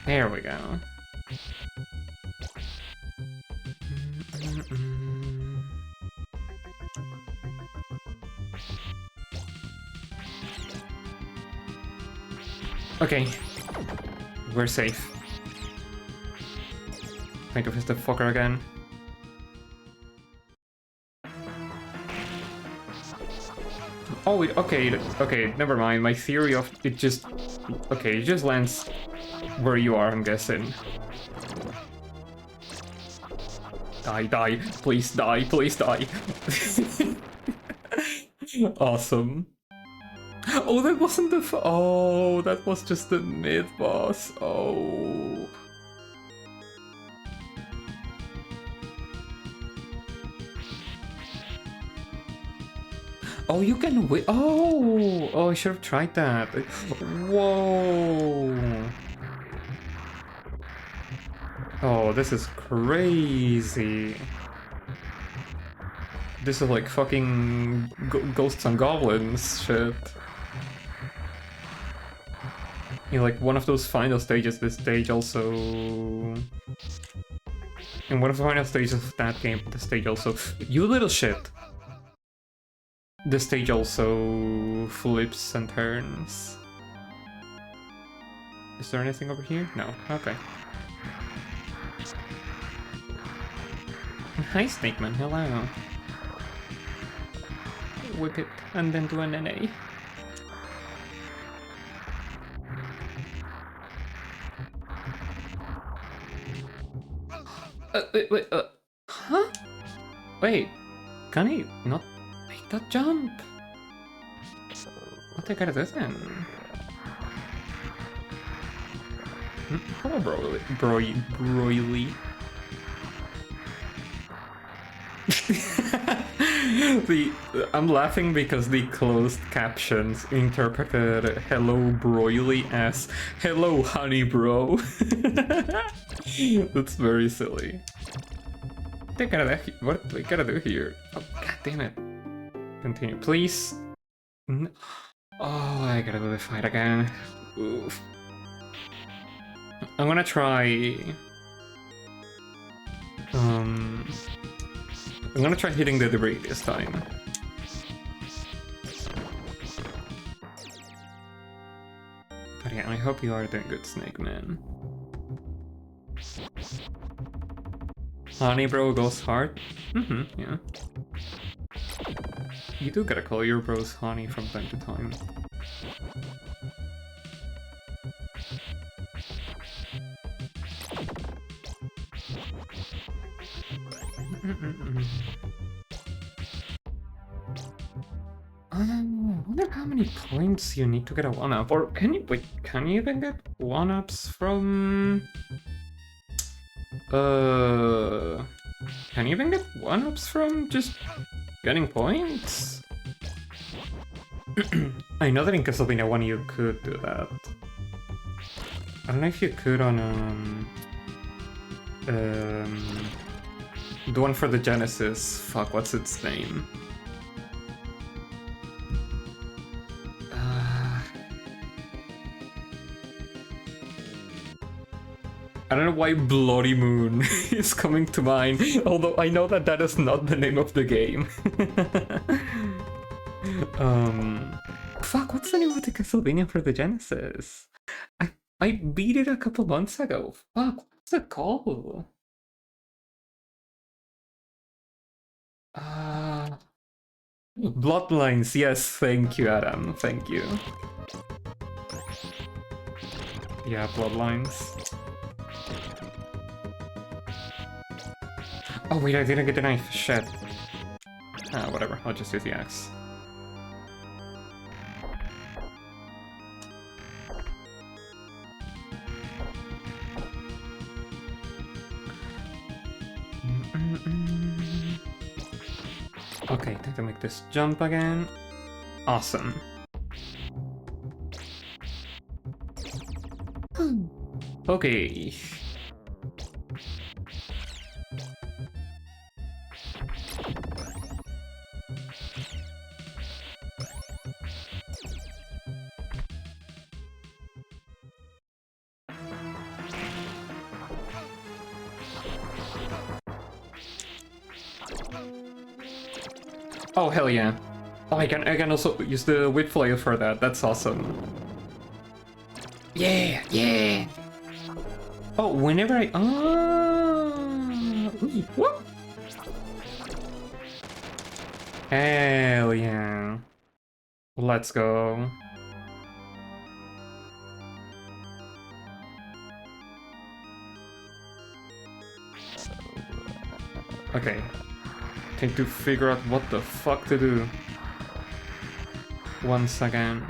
There we go. Okay. We're safe. Trying to fist the fucker again. Oh, wait, okay, never mind. My theory of it just... Okay, it just lands where you are, I'm guessing. Die, please die, please die. Awesome. Oh, that wasn't the oh, that was just the mid-boss. Oh. Oh, you can wait. Oh, I should have tried that. Whoa. Oh, this is crazy. This is like fucking ghosts and goblins shit. In like one of those final stages, this stage also... In one of the final stages of that game, the stage also... You little shit! The stage also flips and turns. Is there anything over here? No. Okay. Hi, Snake Man. Hello. Whip it and then do an NA. Wait, huh? Wait, can he not make that jump? What the gotta do then? Hello, Broily. I'm laughing because the closed captions interpreted "Hello Broily" as "Hello honey bro." That's very silly. What do we gotta do here? Oh, god damn it. Continue, please. Oh, I gotta do the fight again. Oof. I'm gonna try... I'm gonna try hitting the debris this time. But yeah, I hope you are doing good, Snake Man. Honey bro goes hard? Yeah. You do gotta call your bros honey from time to time. I wonder how many points you need to get a 1-up, or can you even get 1-ups from... Can you even get 1-ups from just getting points? I know that in Castlevania 1 you could do that. I don't know if you could on the one for the Genesis. Fuck, what's its name? I don't know why Bloody Moon is coming to mind, although I know that that is not the name of the game. Fuck, what's the name of the Castlevania for the Genesis? I beat it a couple months ago. Fuck, what's it called? Bloodlines, yes, thank you, Adam, thank you. Yeah, Bloodlines. Oh wait, I didn't get the knife, shit. Ah, whatever, I'll just use the axe. Okay, time to make this jump again. Awesome. Okay. Oh, hell yeah. Oh, I can also use the whip flail for that. That's awesome. Yeah, yeah. Oh, whenever I... What? Hell yeah. Let's go. Okay. Need to figure out what the fuck to do. Once again.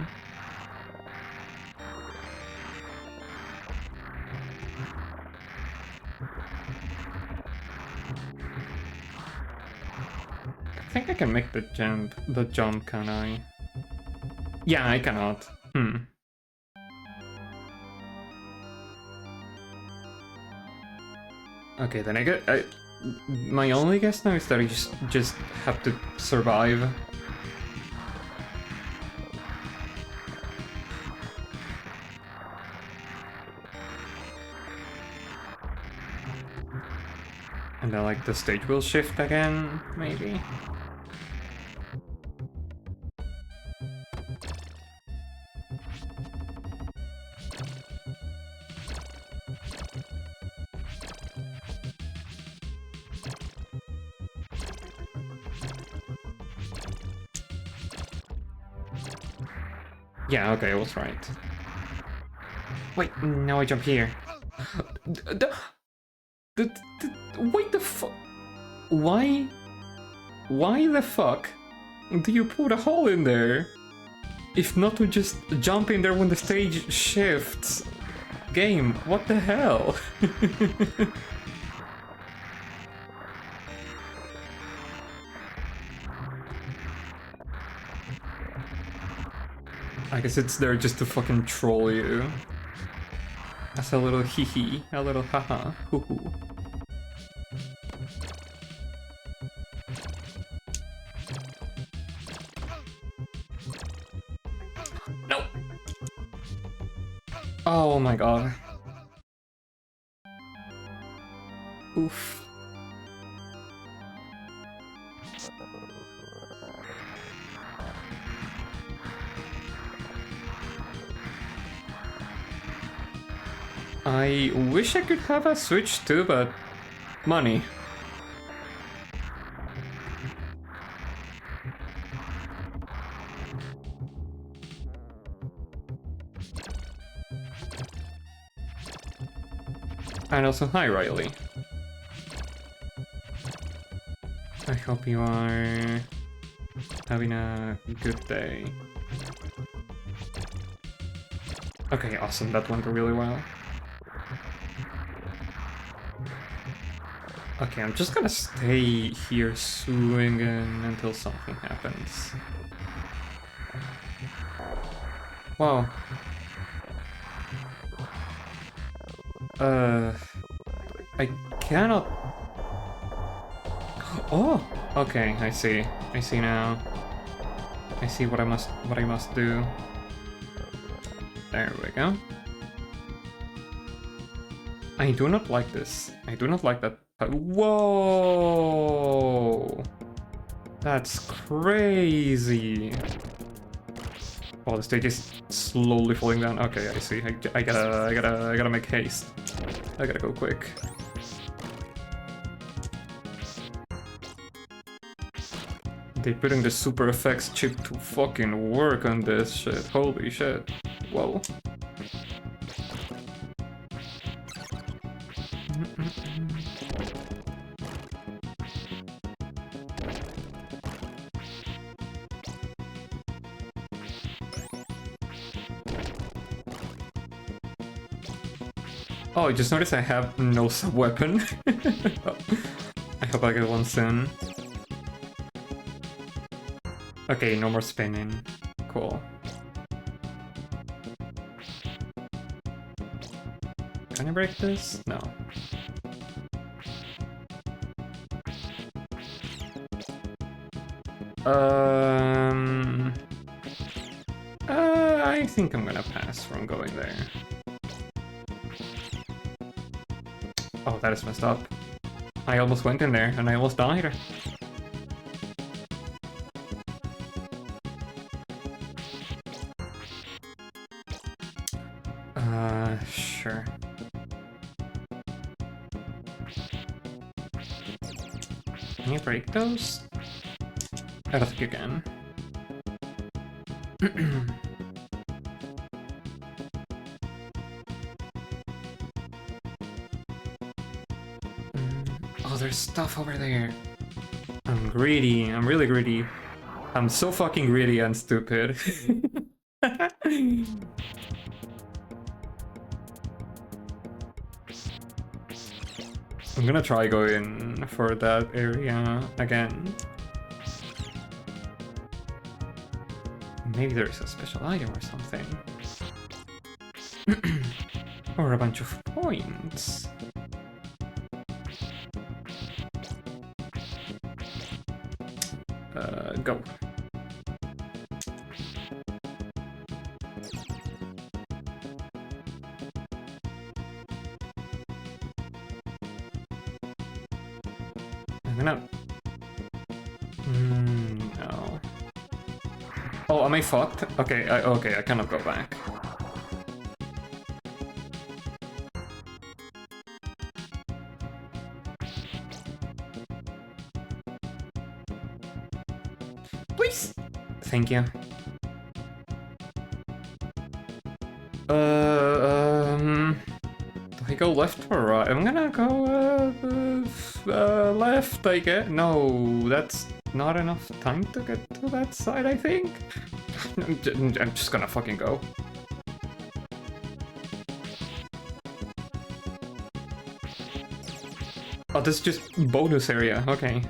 I think I can make the jump, can I? Yeah, I cannot. Okay, then my only guess now is that I just have to survive. And then like the stage will shift again, maybe? Yeah, okay, I was right. Wait, now I jump here. Wait the fuck? Why the fuck do you put a hole in there? If not to just jump in there when the stage shifts? Game, what the hell? I guess it's there just to fucking troll you. As a little hee-hee, a little haha, hoo-hoo. No! Oh my god. Oof. I wish I could have a Switch too, but money. And also, hi Riley. I hope you are having a good day. Okay, awesome, that went really well. Okay, I'm just gonna stay here swinging until something happens. Wow. I cannot... Oh! Okay, I see. I see now. I see what I must do. There we go. I do not like this. I do not like that. Whoa! That's crazy. Oh, the stage is slowly falling down. Okay, I see. I gotta make haste. I gotta go quick. They're putting the super effects chip to fucking work on this shit. Holy shit. Whoa. Oh, I just noticed I have no sub-weapon. I hope I get one soon. Okay, no more spinning. Cool. Can I break this? No. I think I'm gonna pass from going there. Oh, that is messed up. I almost went in there and I almost died. Can you break those? I don't think you can. Oh, there's stuff over there. I'm greedy. I'm really greedy. I'm so fucking greedy and stupid. I'm gonna try going for that area again. Maybe there's a special item or something. Or a bunch of points. Go. I'm gonna... no. Oh, am I fucked? Okay, okay, I cannot go back. Please! Thank you. Do I go left or right? I'm gonna go left, I guess. No, that's not enough time to get to that side, I think. I'm just gonna fucking go. Oh, this is just bonus area, okay.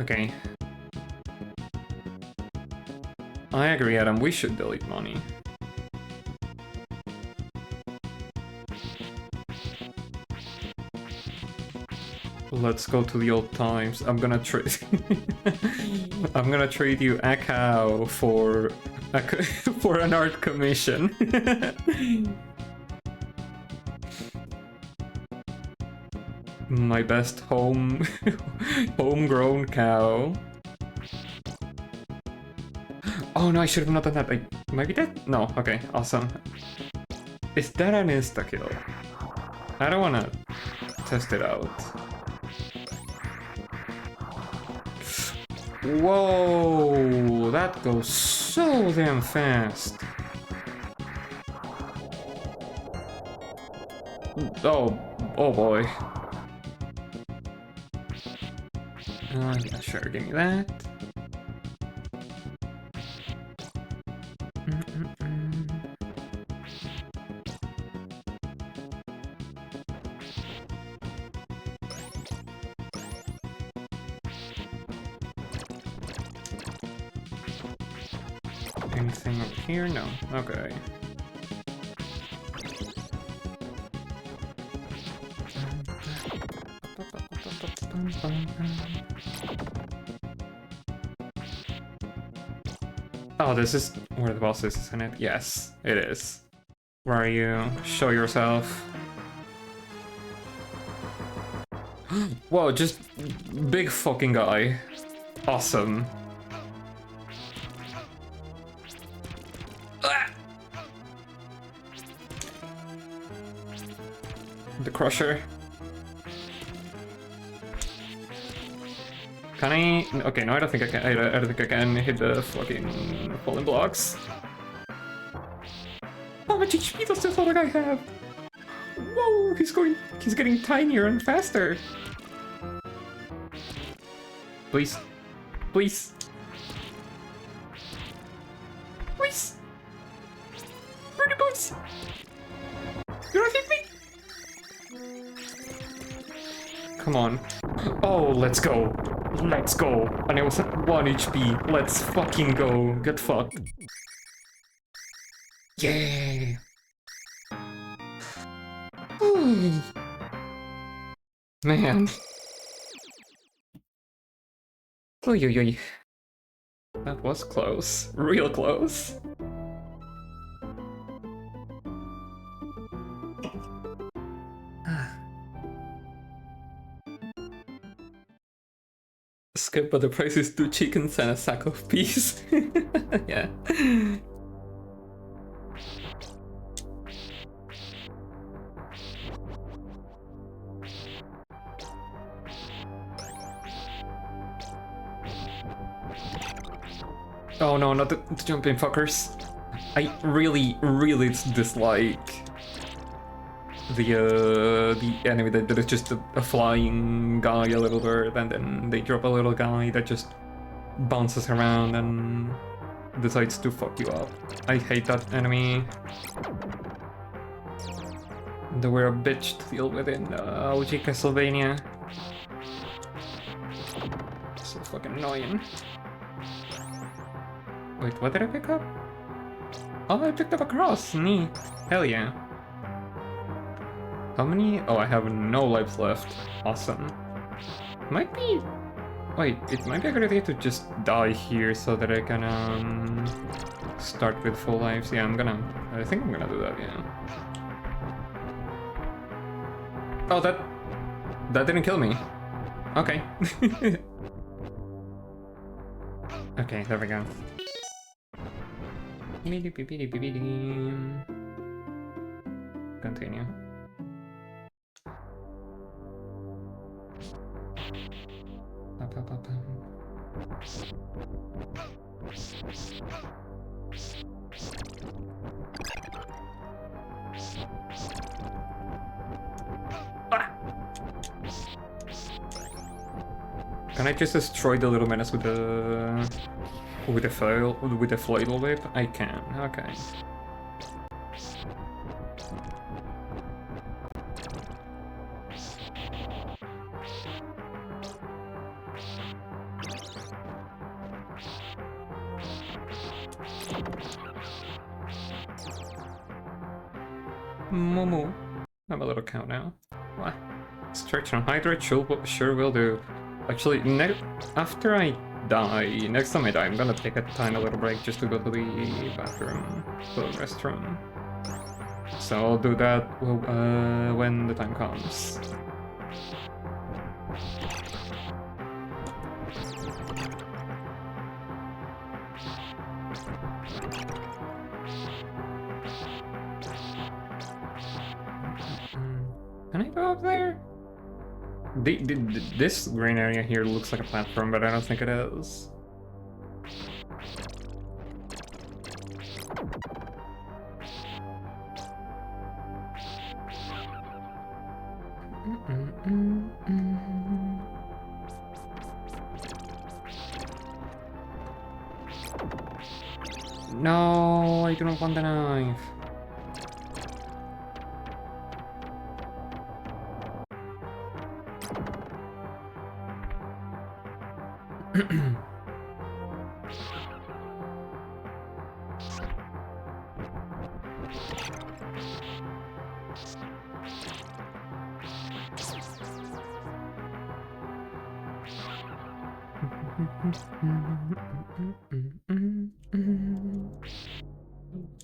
Okay. I agree, Adam, we should delete money. Let's go to the old times. I'm gonna trade... I'm gonna trade you a cow for for an art commission. My best homegrown cow. Oh no, I should have not done that. I might be dead? No, okay, awesome. Is that an insta-kill? I don't wanna test it out. Whoa, that goes so damn fast. Oh boy. Yeah, sure, give me that. Anything over here? No. Okay. Oh, this is where the boss is, isn't it? Yes, it is. Where are you? Show yourself. Whoa, just big fucking guy. Awesome. The crusher. Can I? Okay, no, I don't think I can. I don't think I can hit the fucking falling blocks. How much HP does this other guy have? Whoa, he's getting tinier and faster. Please, please, please. Pretty boys. You don't hit me? Come on. Oh, let's go. Let's go. And I was at 1 HP. Let's fucking go. Get fucked. Yay. Man. Oy, oy, oy. That was close. Real close. Skip, but the price is 2 chickens and a sack of peas. Yeah. No, no, not the jumping fuckers. I really, really dislike the enemy that is just a flying guy, a little bird, and then they drop a little guy that just bounces around and decides to fuck you up. I hate that enemy. They were a bitch to deal with in OG Castlevania. So fucking annoying. Wait, what did I pick up? Oh, I picked up a cross. Neat. Hell yeah. How many? Oh, I have no lives left. Awesome. Might be... Wait, it might be a good idea to just die here so that I can start with full lives. Yeah, I think I'm gonna do that, yeah. Oh, that didn't kill me. Okay. Okay, there we go. Continue. Can I just destroy the little menace with the flail whip? I can. Okay. Momo. I'm a little count now. What? Stretch and hydrate sure will do. Actually, after I die, next time I die, I'm gonna take a tiny little break just to go to the bathroom, to the restroom. So I'll do that when the time comes. Can I go up there? This green area here looks like a platform, but I don't think it is. No, I do not want the knife.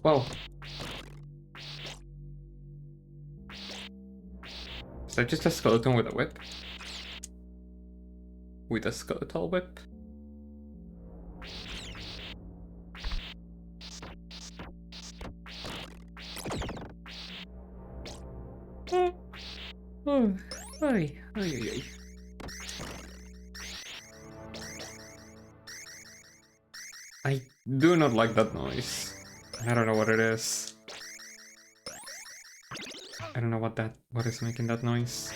Whoa. Is that just a skeleton with a whip? With a skeletal whip? Oh, ay, ay, ay. I do not like that noise. I don't know what it is. I don't know what is making that noise.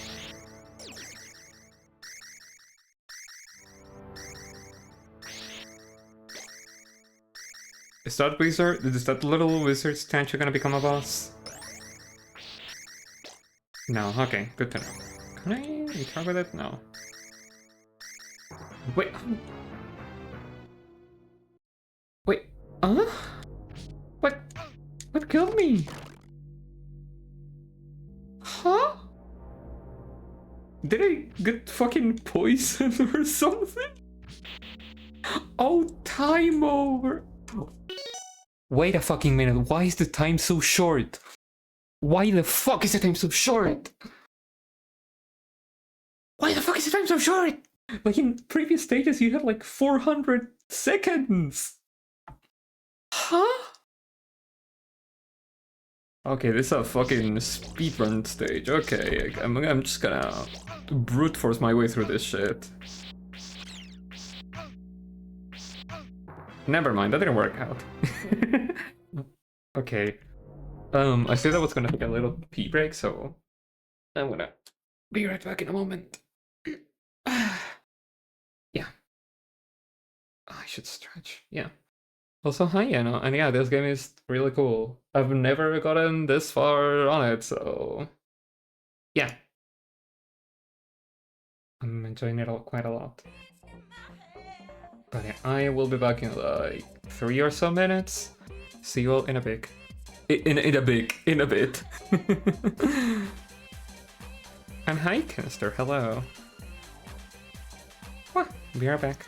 Is that little wizard statue gonna become a boss? No, okay, good to know. Can I interact with it? No. Wait. Wait, What killed me? Huh? Did I get fucking poisoned or something? Oh, time over. Wait a fucking minute, why is the time so short? Why the fuck is the time so short? Why the fuck is the time so short? Like in previous stages you had like 400 seconds. Huh? Okay, this is a fucking speedrun stage. Okay, I'm just gonna brute force my way through this shit. Never mind, that didn't work out. Okay. I said I was gonna take a little pee break, so I'm gonna be right back in a moment. Yeah. I should stretch. Yeah. Also, hi, and yeah, this game is really cool. I've never gotten this far on it, so yeah. I'm enjoying it all quite a lot. But yeah, I will be back in like 3 or so minutes. See you all in a bit. In a bit. And hi, Kester, hello. What? Be right back.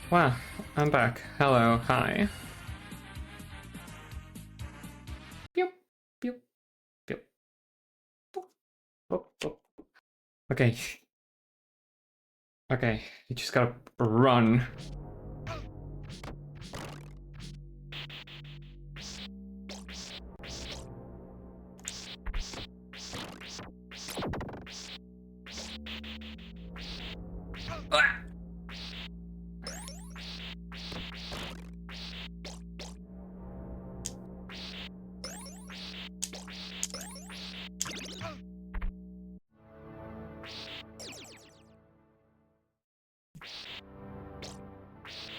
Wow, I'm back. Hello, hi. Pew, pew, pew. Boop, boop, boop. Okay. Okay, you just gotta run. Ah!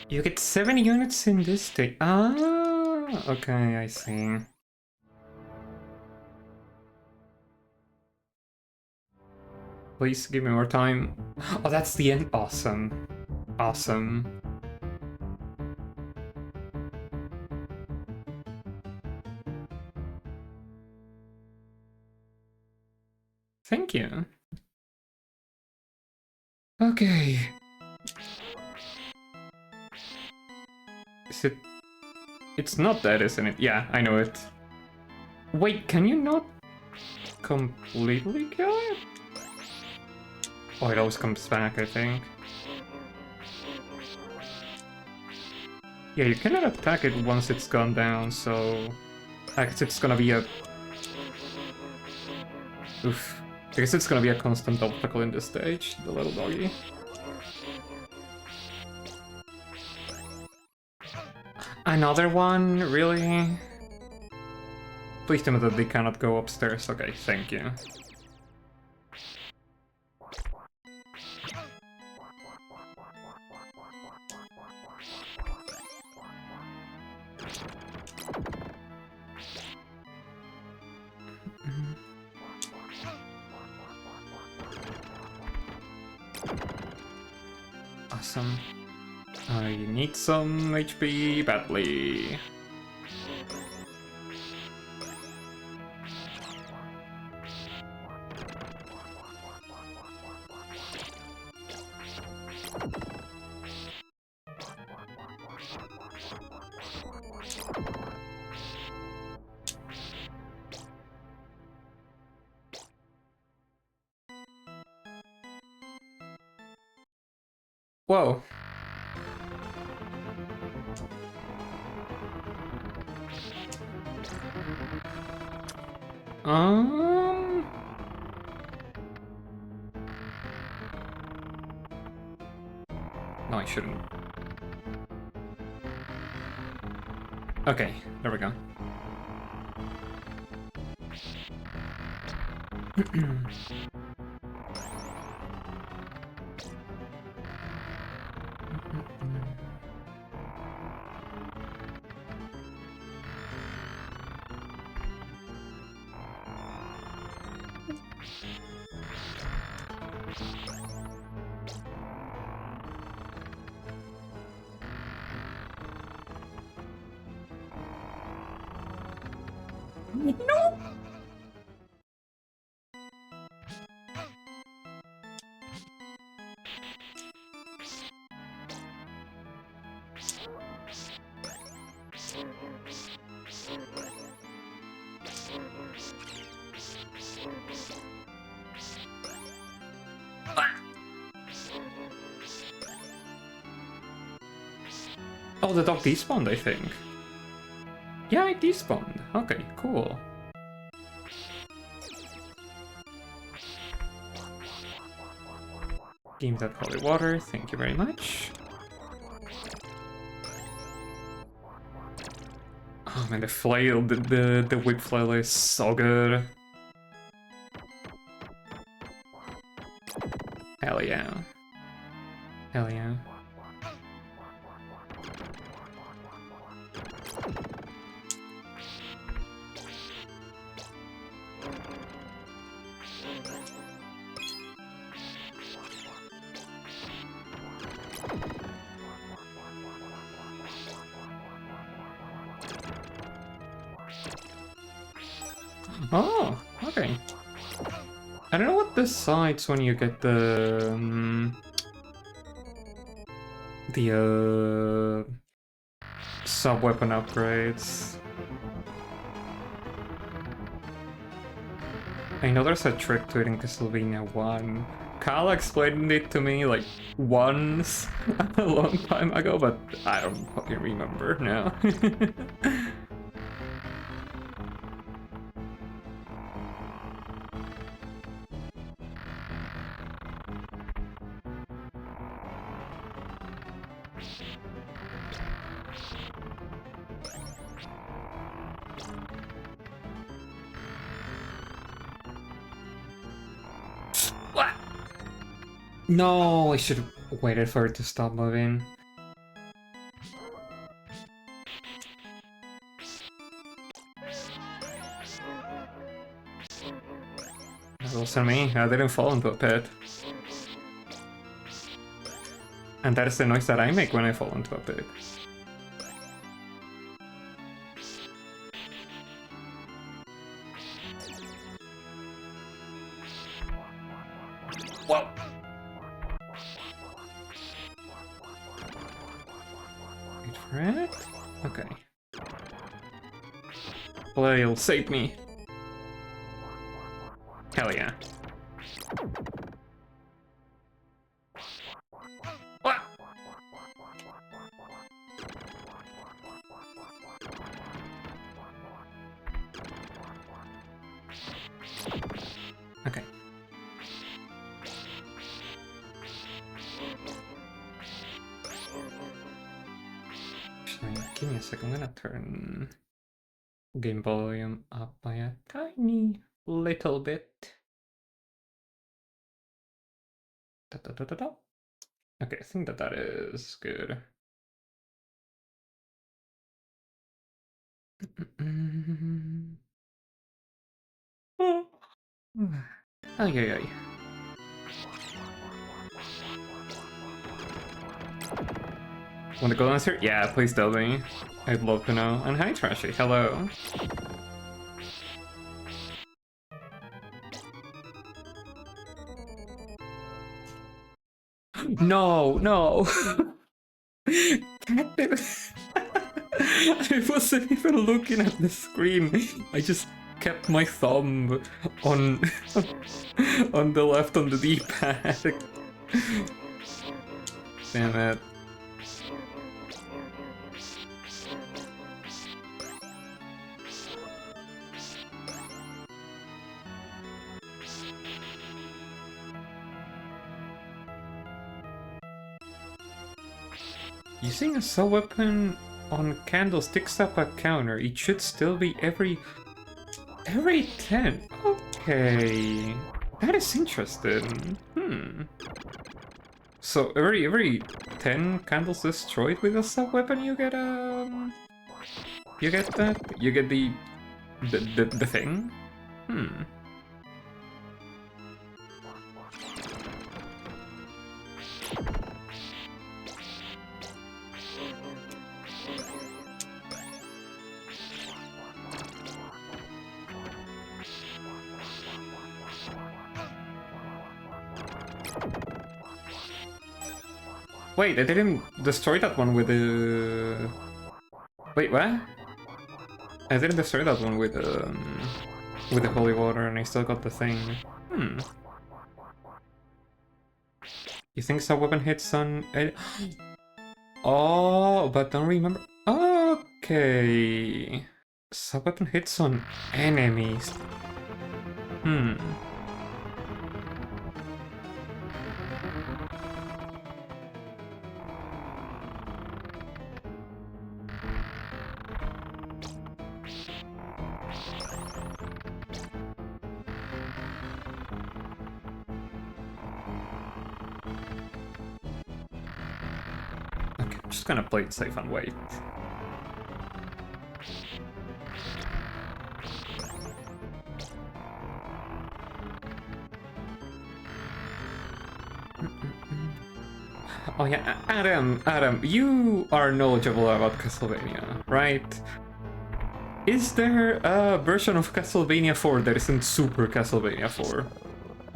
You get 7 units in this state. Ah, okay, I see. Please give me more time. Oh, that's the end. Awesome. Awesome. Thank you. Okay. Is it... It's not that, isn't it? Yeah, I know it. Wait, can you not completely kill it? Oh, it always comes back, I think. Yeah, you cannot attack it once it's gone down, so... I guess it's gonna be a... Oof. I guess it's gonna be a constant obstacle in this stage, the little doggy. Another one? Really? Please tell me that they cannot go upstairs. Okay, thank you. Awesome. I need some HP badly. Whoa. No, I shouldn't. Okay, there we go. No! Oh, the dog despawned, I think. Yeah, it despawned. Okay, cool. Give me that holy water, thank you very much. Oh man, the flail, the whip flail is so good. Hell yeah. Hell yeah. Oh, okay. I don't know what decides when you get the the sub-weapon upgrades. I know there's a trick to it in Castlevania 1. Kyle explained it to me like once a long time ago, but I don't fucking remember now. What? No, I should have waited for it to stop moving. That wasn't me. I didn't fall into a pit. And that is the noise that I make when I fall into a pit. Whoa! Wait for it? Okay. Play'll save me. Hell yeah. What? Okay. Actually, give me a second. I'm gonna turn game volume up by a tiny little bit. Da, da, da, da, da. Okay, I think that is good. Oh, ay, ay. Want to go downstairs? Yeah, please tell me. I'd love to know. And hi, Trashy. Hello. No, no. I wasn't even looking at the screen. I just kept my thumb on on the left on the D-pad. Damn it. Using a sub weapon on candlesticks up a counter. It should still be every 10. Okay, that is interesting. So every 10 candles destroyed with a sub weapon, you get that. You get the thing. Wait, I didn't destroy that one with the... Wait, what? I didn't destroy that one with the holy water, and I still got the thing. You think sub weapon hits on... Oh, but don't remember... Okay... Sub weapon hits on enemies. Just gonna play it safe and wait. Oh yeah, Adam, you are knowledgeable about Castlevania, right? Is there a version of Castlevania 4 that isn't Super Castlevania 4?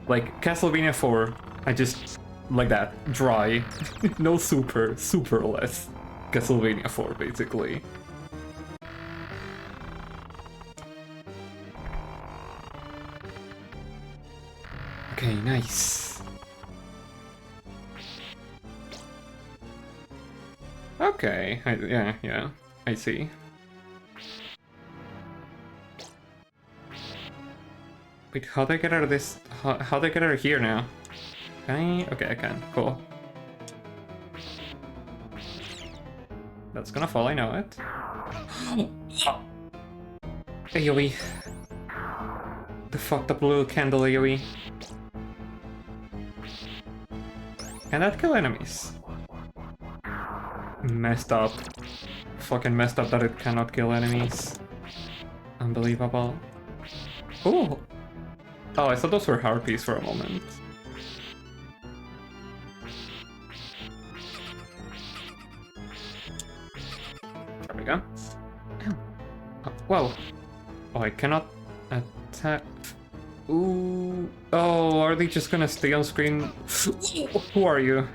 Like, Castlevania 4, I just like that, dry. No super less. Castlevania 4, basically. Okay, nice. Okay, yeah, I see. Wait, how do I get out of this? How do I get out of here now? Can I? Okay, I can. Cool. That's gonna fall, I know it. AoE. The fucked up little candle AoE. Can that kill enemies? Messed up. Fucking messed up that it cannot kill enemies. Unbelievable. Ooh! Oh, I thought those were harpies for a moment. There we go. Oh, whoa. Oh, I cannot attack. Ooh. Oh, are they just gonna stay on screen? Who are you?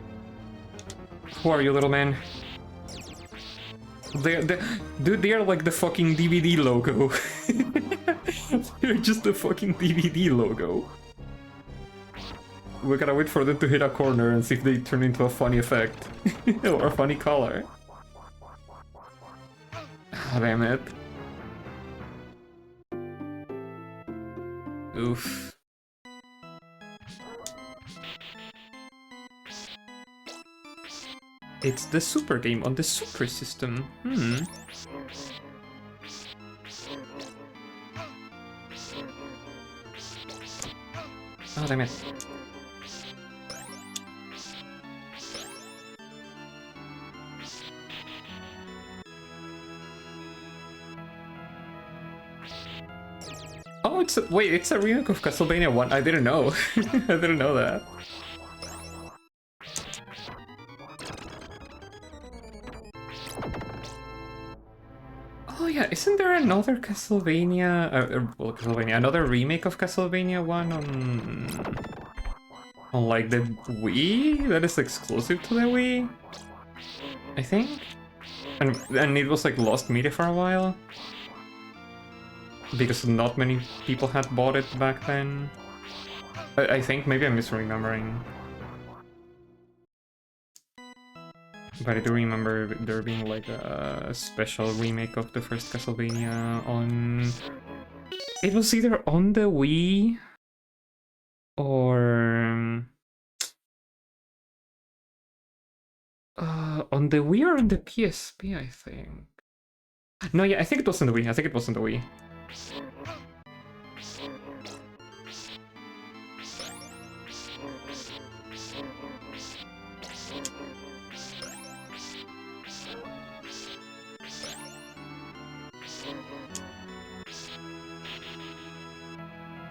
Who are you, little man? Dude, they are like the fucking DVD logo. They're just the fucking DVD logo. We gotta wait for them to hit a corner and see if they turn into a funny effect. Or a funny color. Ah, damn it. Oof. It's the super game on the super system. Oh, damn it. Oh, wait, it's a remake of Castlevania 1. I didn't know. I didn't know that. Oh yeah, isn't there another Castlevania, well, Castlevania, another remake of Castlevania 1 on like the Wii that is exclusive to the Wii? I think? And it was like lost media for a while? Because not many people had bought it back then. I think, maybe I'm misremembering. But I do remember there being like a special remake of the first Castlevania on... It was either on the Wii or... on the Wii or on the PSP, I think. No, yeah, I think it was on the Wii. I think it was on the Wii.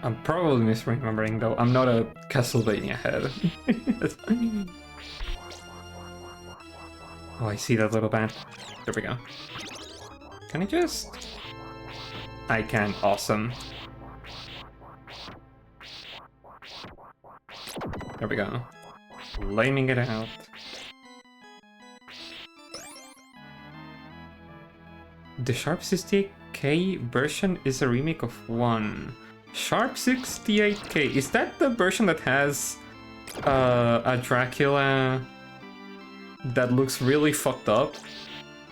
I'm probably misremembering though. I'm not a Castlevania head. Oh, I see that little bat. There we go. Can I just... I can. Awesome. There we go. Flaming it out. The Sharp 68K version is a remake of 1. Sharp 68K. Is that the version that has a Dracula that looks really fucked up?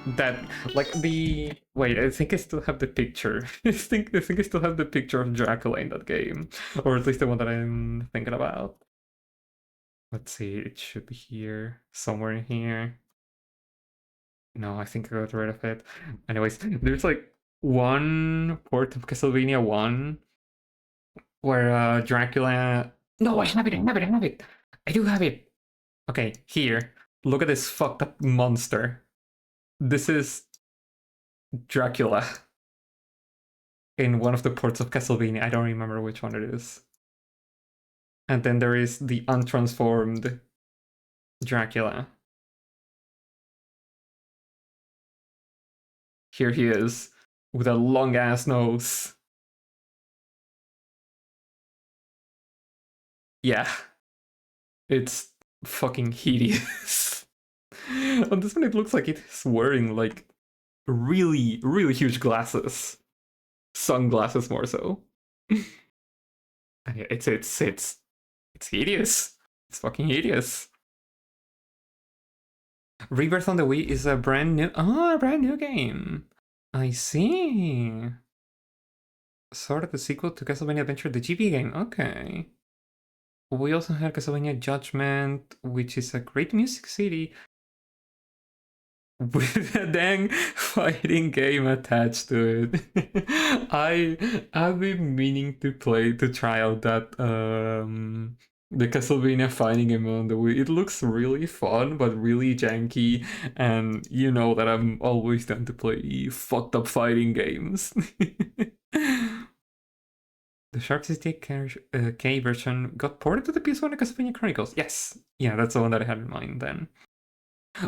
That, like, the... Wait, I think I still have the picture. I think I still have the picture of Dracula in that game. Or at least the one that I'm thinking about. Let's see, it should be here. Somewhere in here. No, I think I got rid of it. Anyways, there's like one port of Castlevania 1 where Dracula... No, I have it. I do have it. Okay, here. Look at this fucked up monster. This is Dracula in one of the ports of Castlevania. I don't remember which one it is. And then there is the untransformed Dracula. Here he is, with a long-ass nose. Yeah. It's fucking hideous. On this one, it looks like it's wearing like really, really huge glasses, sunglasses more so. And yeah, it's hideous. It's fucking hideous. Rebirth on the Wii is a brand new game. I see. Sort of the sequel to Castlevania Adventure, the GB game. Okay. We also had Castlevania Judgment, which is a great music CD with a dang fighting game attached to it. I've been meaning to try out that the Castlevania fighting game on the Wii. It looks really fun but really janky, and you know that I'm always down to play fucked up fighting games. The Shark City K version got ported to the PS1 Castlevania Chronicles. Yes, yeah, that's the one that I had in mind then.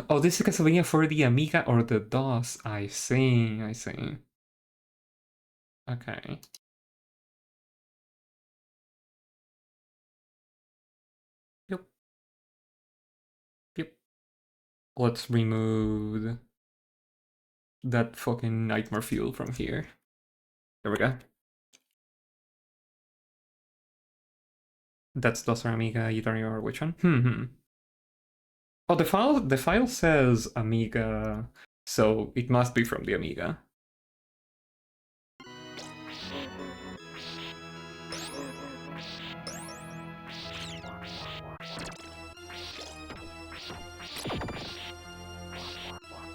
Oh, this is Castlevania for the Amiga or the DOS. I see, I see. Okay. Yep. Yep. Let's remove that fucking nightmare fuel from here. There we go. That's DOS or Amiga, you don't remember which one? Oh, the file says Amiga, so it must be from the Amiga.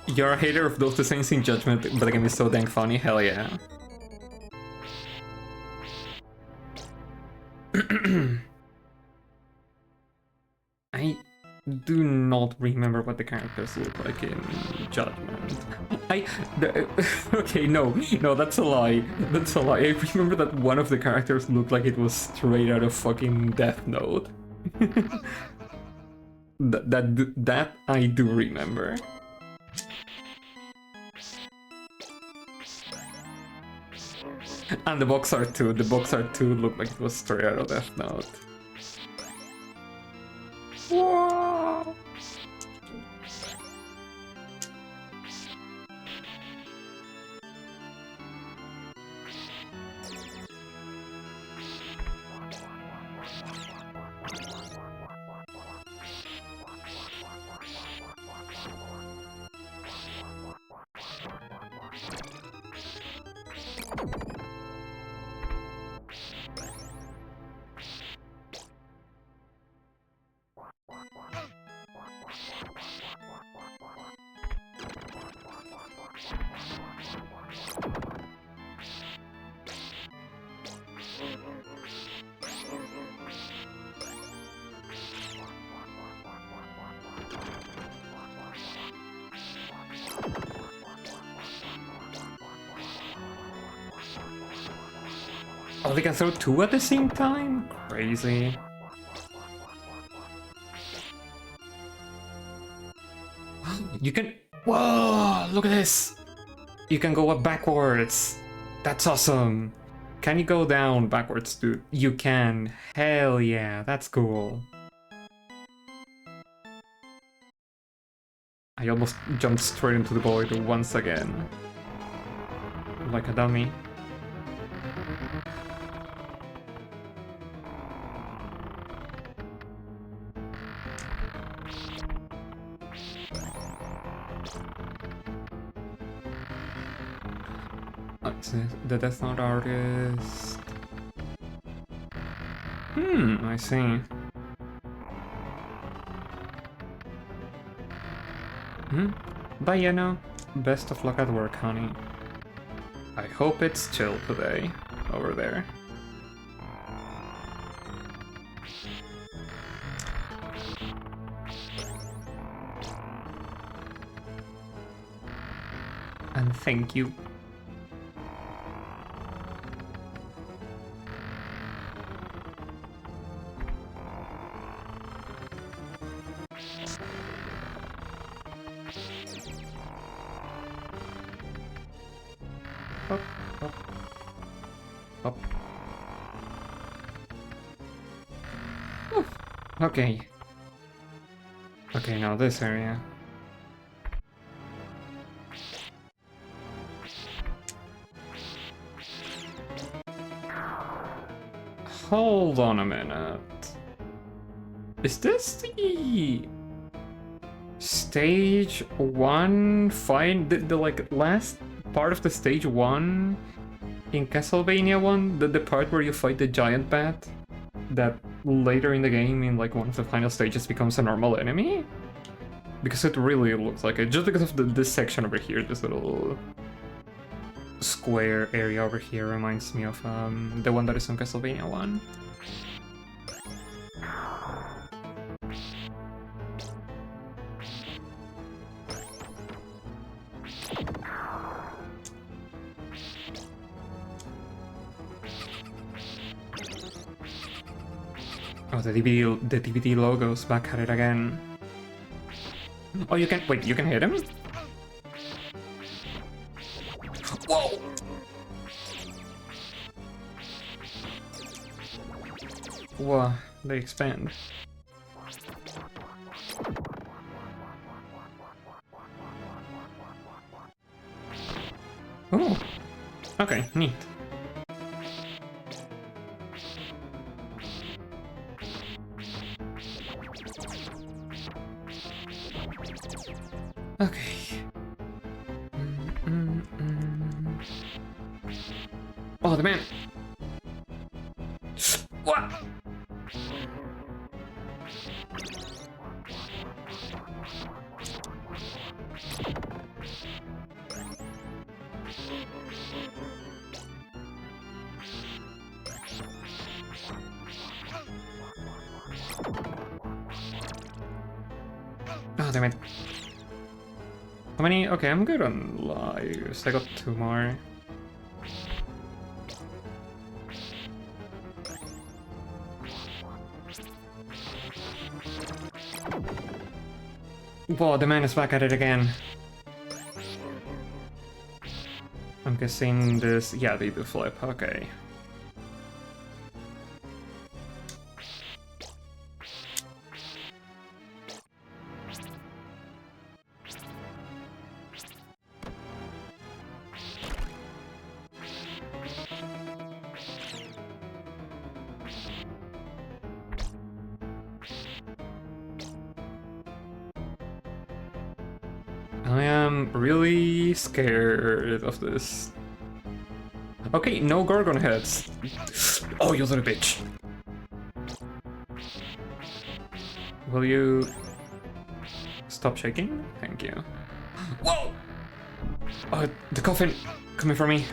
You're a hater of those designs in Judgment, but the game is so dang funny, hell yeah. I do not remember what the characters look like in Judgment. Okay, no, that's a lie. That's a lie. I remember that one of the characters looked like it was straight out of fucking Death Note. that I do remember. And the box art too. The box art too looked like it was straight out of Death Note. Whoa! Oh, they can throw two at the same time? Crazy. You can... Whoa! Look at this! You can go up backwards! That's awesome! Can you go down backwards, dude? You can. Hell yeah, that's cool. I almost jumped straight into the void once again. Like a dummy. The Death Note artist. I see. Bye, Yeno. Best of luck at work, honey. I hope it's chill today, over there. And thank you. Up, up, up. Oof. Okay. Okay, now this area. Hold on a minute. Is this the stage 1 fight? The like last part of the stage 1 in Castlevania 1? The part where you fight the giant bat? That later in the game, in like one of the final stages, becomes a normal enemy? Because it really looks like it, just because of this section over here, this little square area over here reminds me of the one that is on Castlevania 1. Oh, the DVD logo's back at it again. Oh, you can, wait, you can hit him? Whoa! Whoa, they expand. Oh, okay, neat. Okay. Oh, the man. What? Oh, damn it. How many? Okay, I'm good on lives. I got 2 more. Whoa, the man is back at it again. I'm guessing this... Yeah, they do flip. Okay. I am really scared of this. Okay, no Gorgon heads. Oh, you little bitch. Will you stop shaking? Thank you. Whoa! Oh, the coffin coming for me.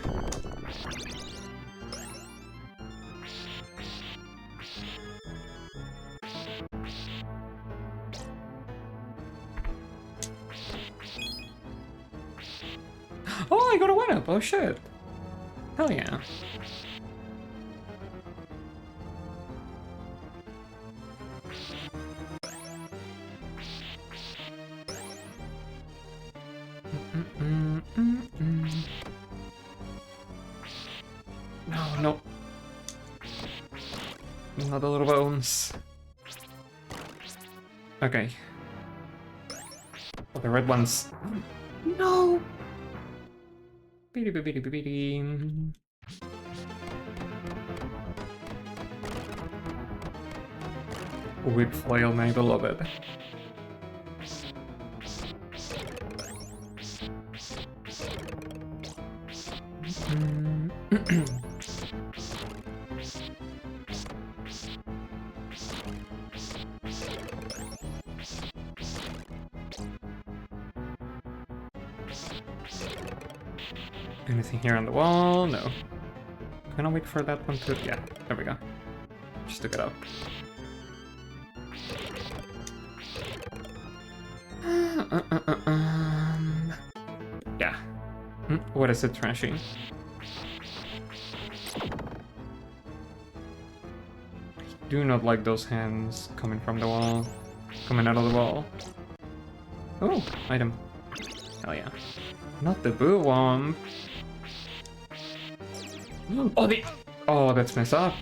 Oh, I got a 1-up. Oh shit. Hell yeah. No, no. Not the little bones. Okay. Oh, the red ones. No! Beady beady beady beady. Whip flail, my beloved. Anything here on the wall? No. Can I wait for that one to... Yeah, there we go. Just took it up. Yeah. What is it trashing? I do not like those hands coming from the wall. Coming out of the wall. Oh, item. Hell yeah. Not the boo womp. Oh, the... Oh, that's messed up.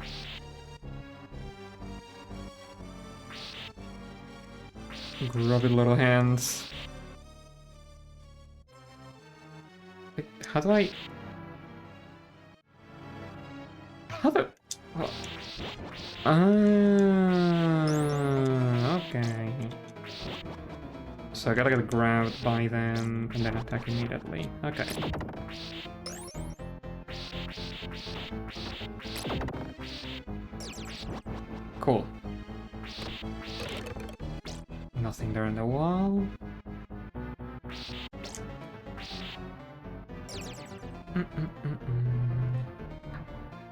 Grubby little hands. Wait, how do I... How do... Oh. Okay. So I gotta get grabbed by them and then attack immediately. Okay. Cool. Nothing there in the wall.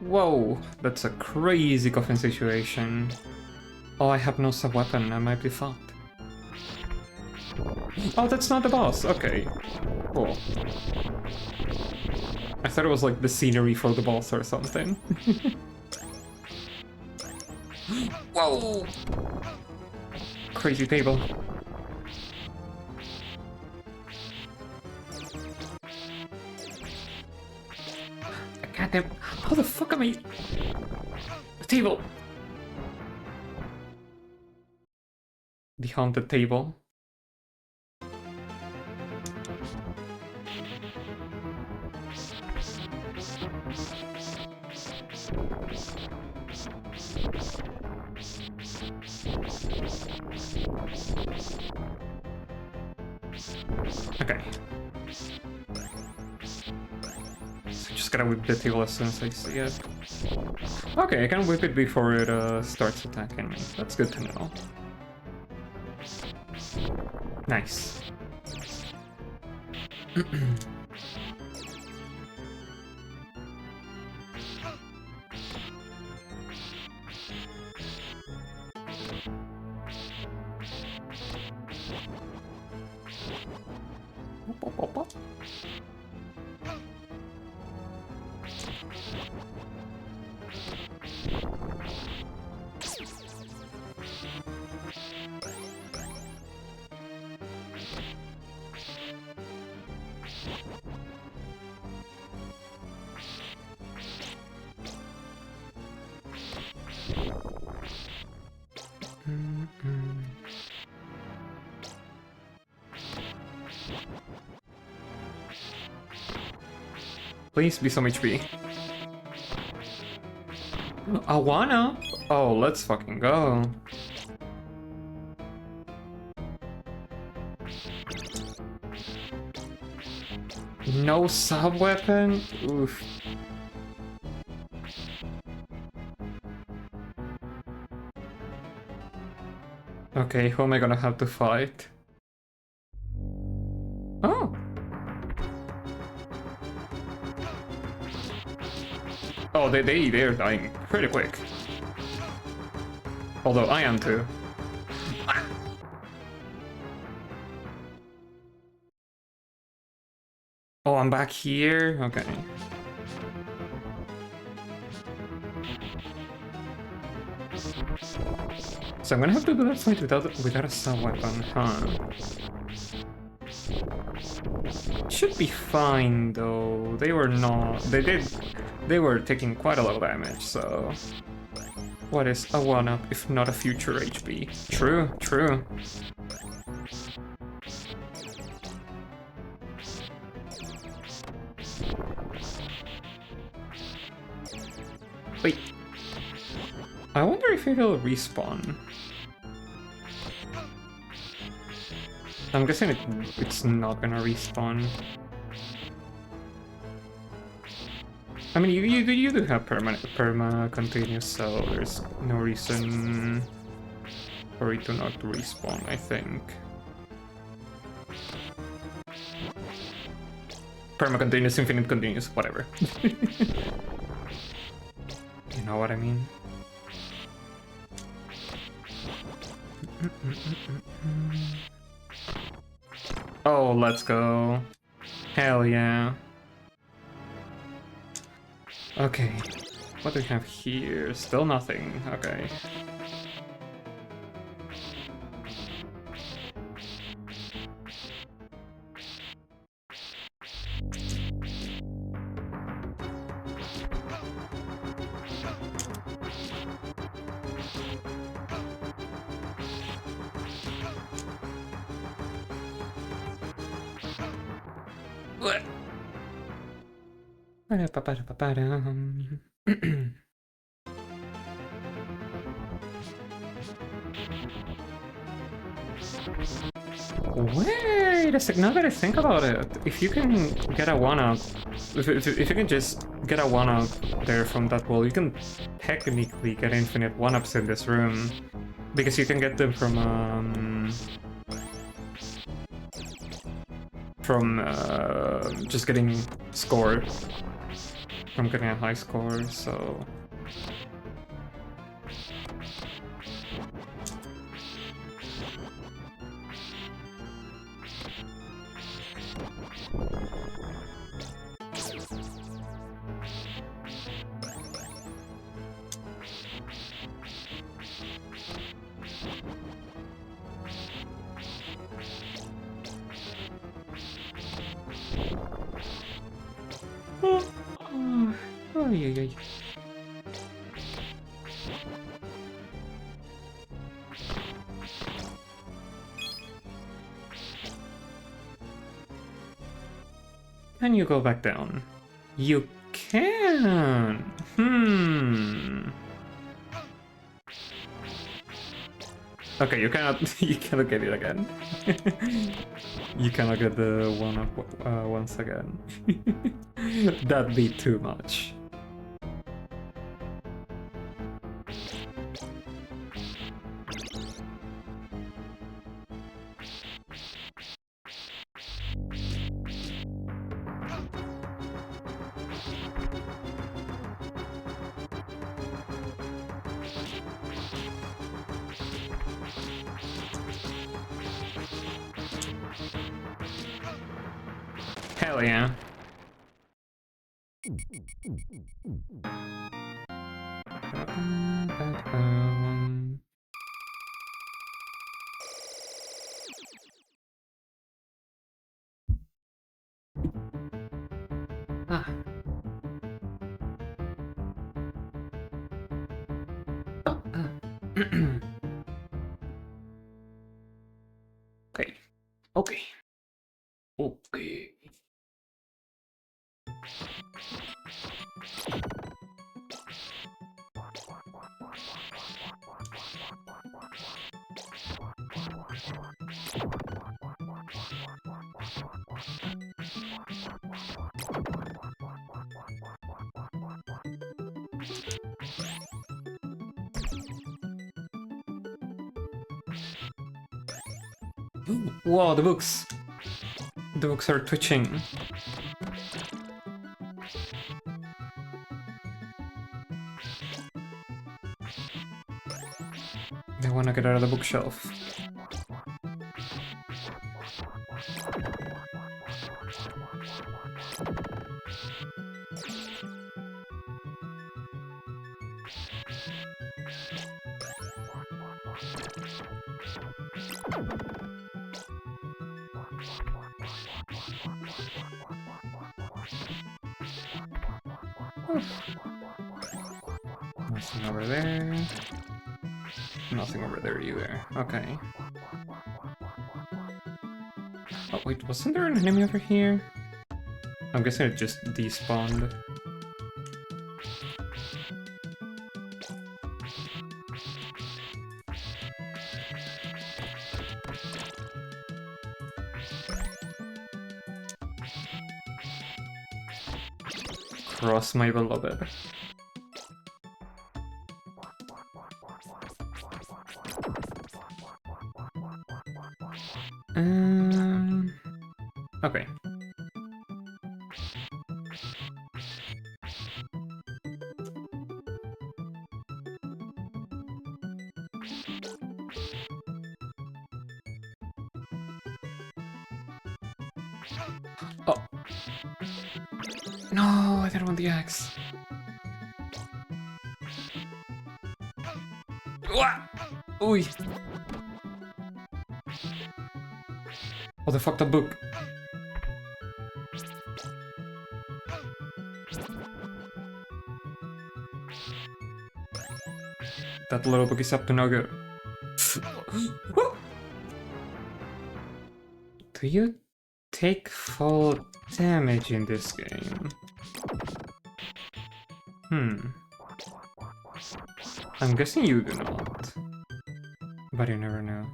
Whoa, that's a crazy coffin situation. Oh, I have no sub-weapon, I might be fucked. Oh, that's not the boss, okay. Cool. I thought it was like the scenery for the boss or something. Whoa! Crazy table. Goddamn, how the fuck am I... The table! The haunted table. Okay. So just gotta whip the table as soon as I see it. Okay, I can whip it before it starts attacking me. That's good to know. Nice. Please be some HP. I wanna. Oh, let's fucking go. No sub-weapon? Oof. Okay, who am I gonna have to fight? Oh! Oh, they're dying pretty quick. Although I am too. Oh, I'm back here? Okay. So I'm gonna have to do that fight without a sub-weapon, huh? Should be fine though. They were not. They were taking quite a lot of damage, so. What is a 1-up if not a future HP? True, true. Wait. I wonder if it'll respawn. I'm guessing it's not gonna respawn. I mean, you do have perma continuous, so there's no reason for it to not respawn, I think. Perma continuous, infinite continuous, whatever. You know what I mean? Oh, let's go. Hell yeah. Okay. What do we have here? Still nothing. Okay. Wait a sec, now that I think about it, if you can get a 1-up, if you can just get a 1-up there from that wall, you can technically get infinite 1-ups in this room. Because you can get them from just getting score, from getting a high score, so... Ay. Can you go back down? You can! Okay, you cannot get it again. You cannot get the 1-up once again. That'd be too much. Hell yeah. Okay. Whoa, the books! The books are twitching. They wanna get out of the bookshelf. Nothing over there. Nothing over there either. Okay. Oh wait, wasn't there an enemy over here? I'm guessing it just despawned. Cross my beloved. Okay. Oh. No, I didn't want the axe. Ooh. Oh, the fucked up book. That little book is up to no good. Do you take full damage in this game? I'm guessing you do not. But you never know.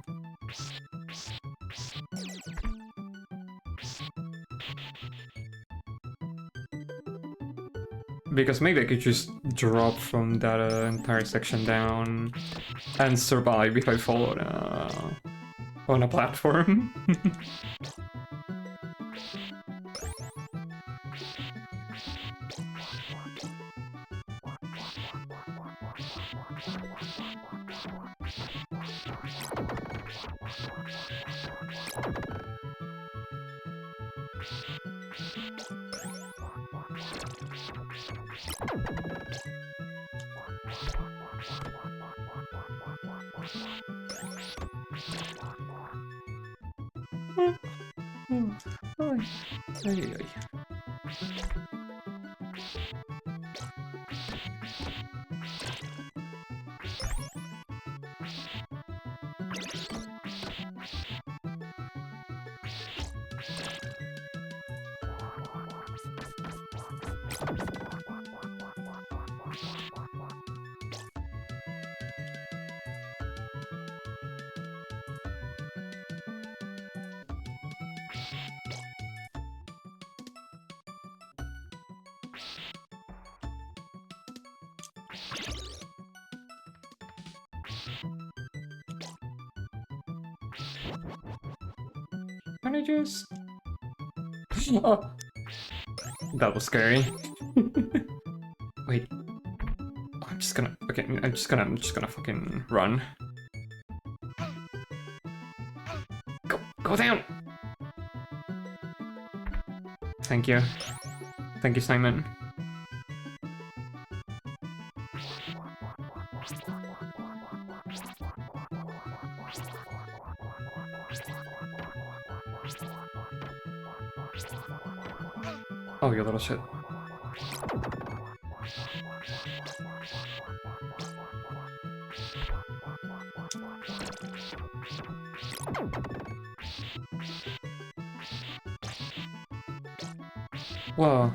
Because maybe I could just drop from that entire section down and survive if I fall on a platform. Can I just... Oh! That was scary. Wait. I'm just gonna... Okay, I'm just gonna fucking run. Go down! Thank you. Thank you, Simon. Oh, you little shit. Whoa.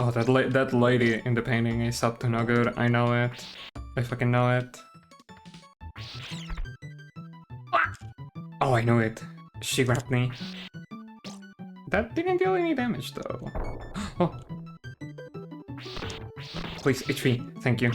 Oh, that lady in the painting is up to no good. I know it. I fucking know it. Oh, I know it. She grabbed me. That didn't deal any damage, though. Oh. Please, HP. Thank you.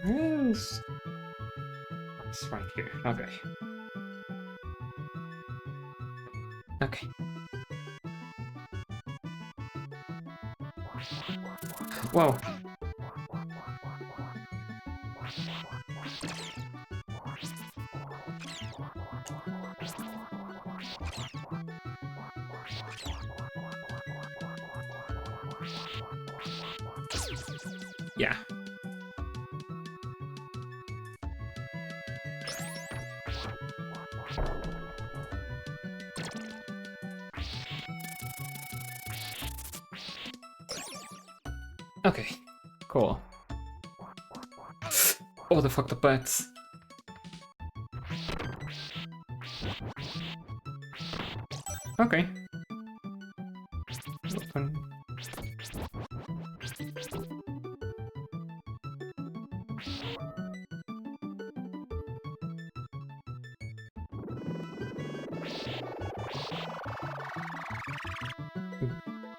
Yes. It's right here. Okay. Okay. Whoa. Yeah. Okay, cool. Oh, the fucked up bats. Okay. Open.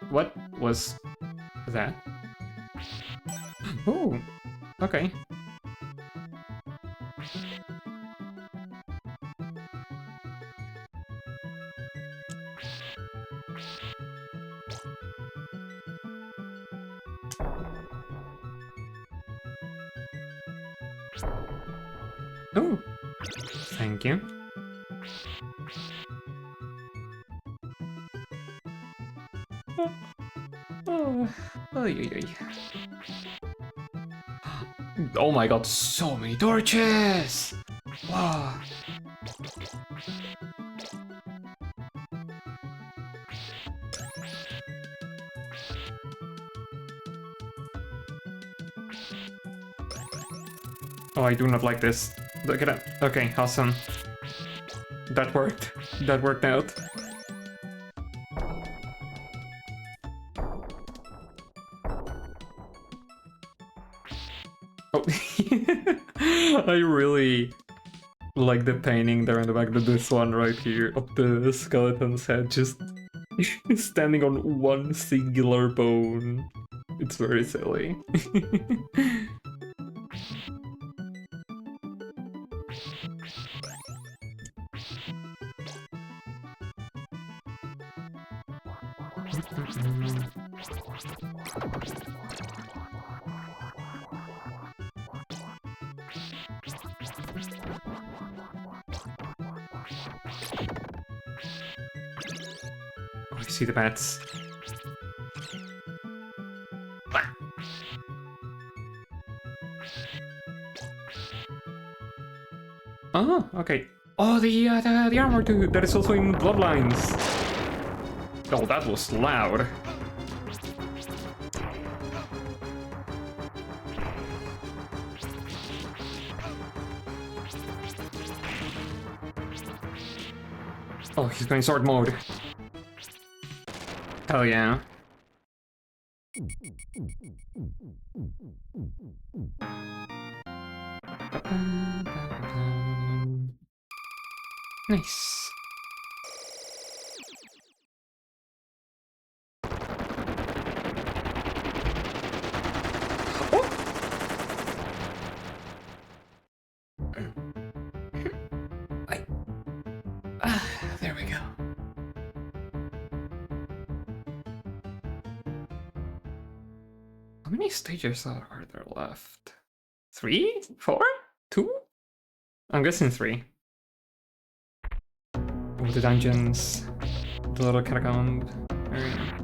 What was that? Oh, okay. Oh, thank you. Oh, oy, oy, oy. Oh my god, so many torches! Wow. Oh, I do not like this. Look at that. Okay, awesome. That worked. That worked out. Oh, I really like the painting there in the back of this one right here of the skeleton's head just standing on one singular bone. It's very silly. Oh, I see the bats. Oh, okay. Oh, the armor too. That is also in Bloodlines. Oh, that was loud. Oh, he's going sword mode. Hell yeah. Nice. Oh! There we go. How many stages are there left? 3? 4? 2? I'm guessing 3. With the dungeons, the little catacomb area.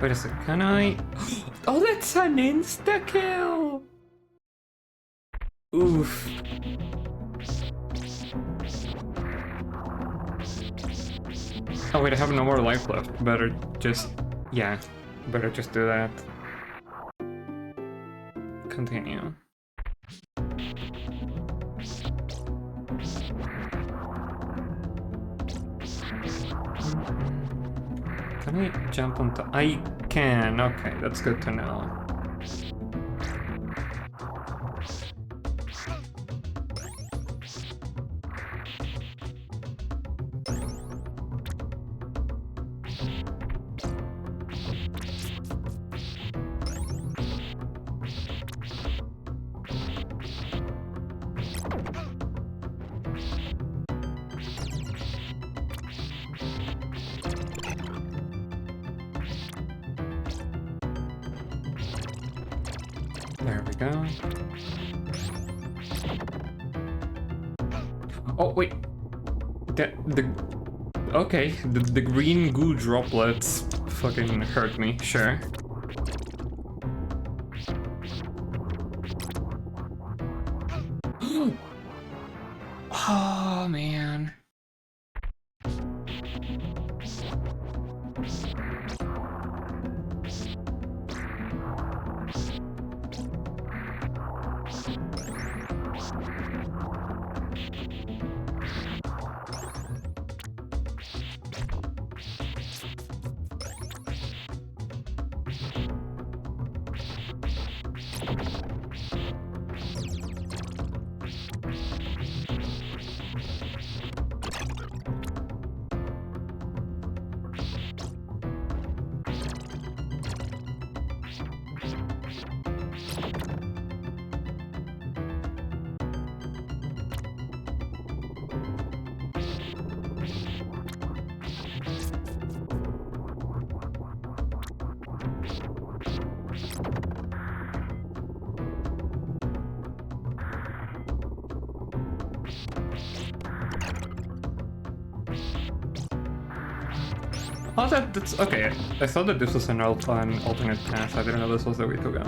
Wait a sec, can I? Oh, that's an insta-kill! Oof. Oh wait, I have no more life left. Better just... yeah, better just do that. Continue. Can I jump on top? I can, okay, that's good to know. There we go. Oh, wait. Okay, the green goo droplets fucking hurt me, sure. Oh, man. Oh, that's okay. I thought that this was an alternate path. I didn't know this was the way to go.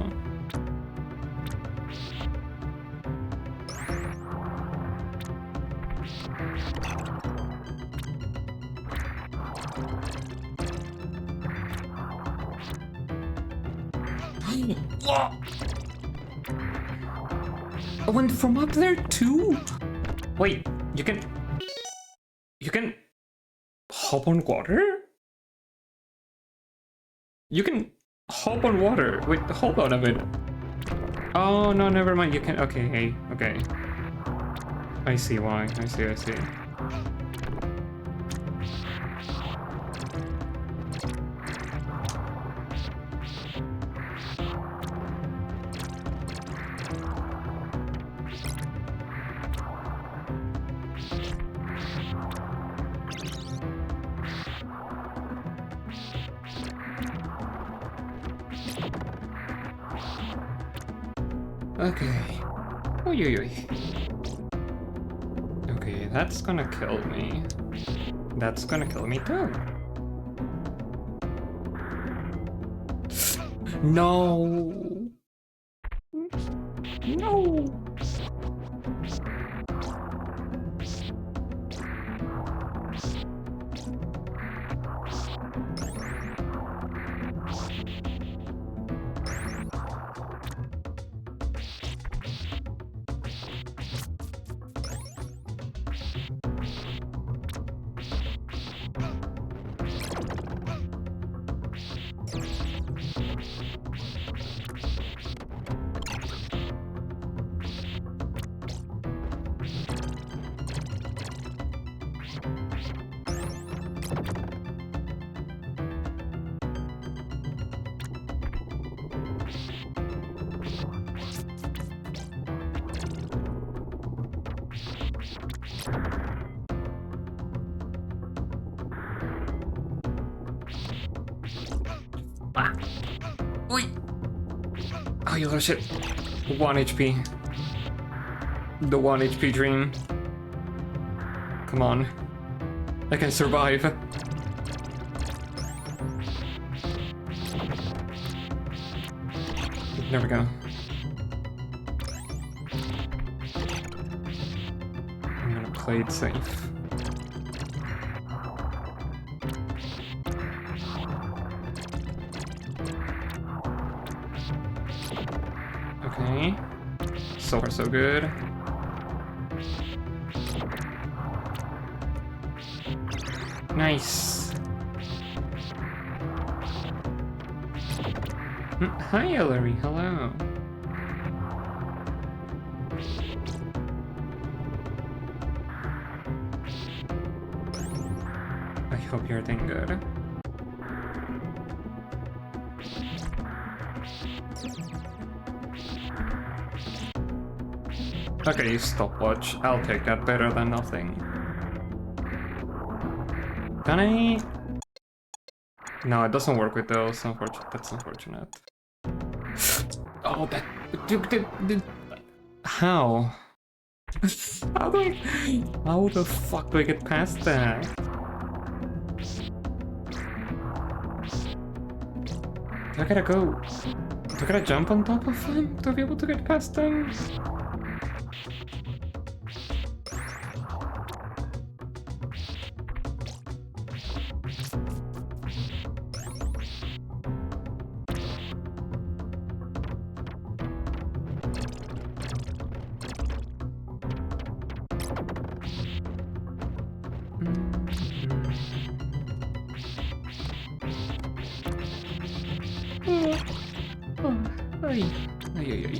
I went from up there too? Wait, you can hop on water? You can hop on water. Wait, hold on a minute. Oh no, never mind. You can. Okay, okay. I see why. I see. Okay. Oy. Okay, that's gonna kill me. That's gonna kill me too. No. No. Ah. Oi. Oh, you little shit. 1 HP. The 1 HP dream. Come on. I can survive. There we go. I'm gonna play it safe. Okay. So far, so good. Nice. Hi, Ellery. Hello. I hope you're doing good. Okay, stopwatch. I'll take that better than nothing. Can I? No, it doesn't work with those. That's unfortunate. Oh, How? How the fuck do I get past that? Do I gotta go? Do I gotta jump on top of them to be able to get past them? Ay, ay, ay, ay.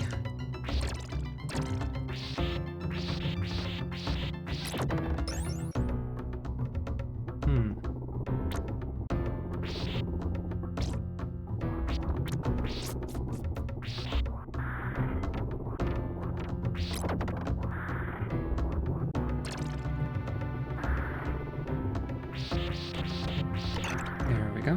There we go.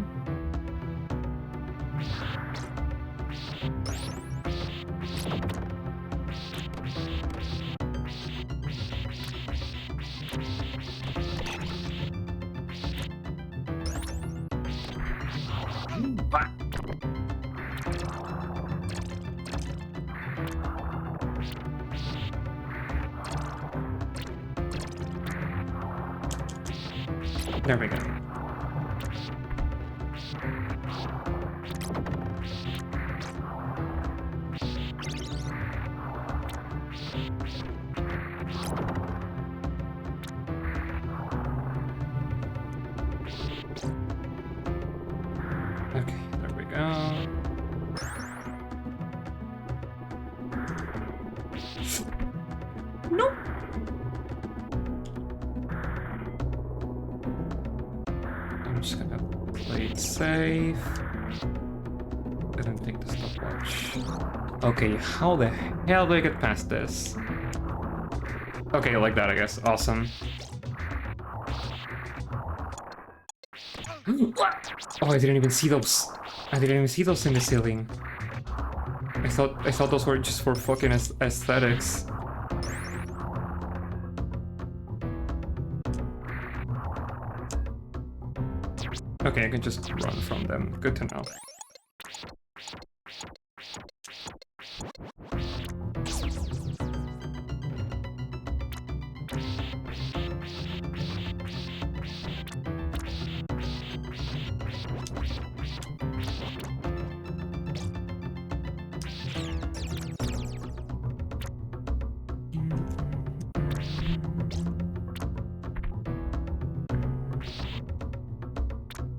There we go. Okay, there we go. No. I'm just gonna play it safe. Didn't take the stopwatch. Okay, how the hell do I get past this? Okay, like that, I guess. Awesome. Oh, I didn't even see those. I didn't even see those in the ceiling. I thought those were just for fucking aesthetics. Okay, I can just run from them. Good to know.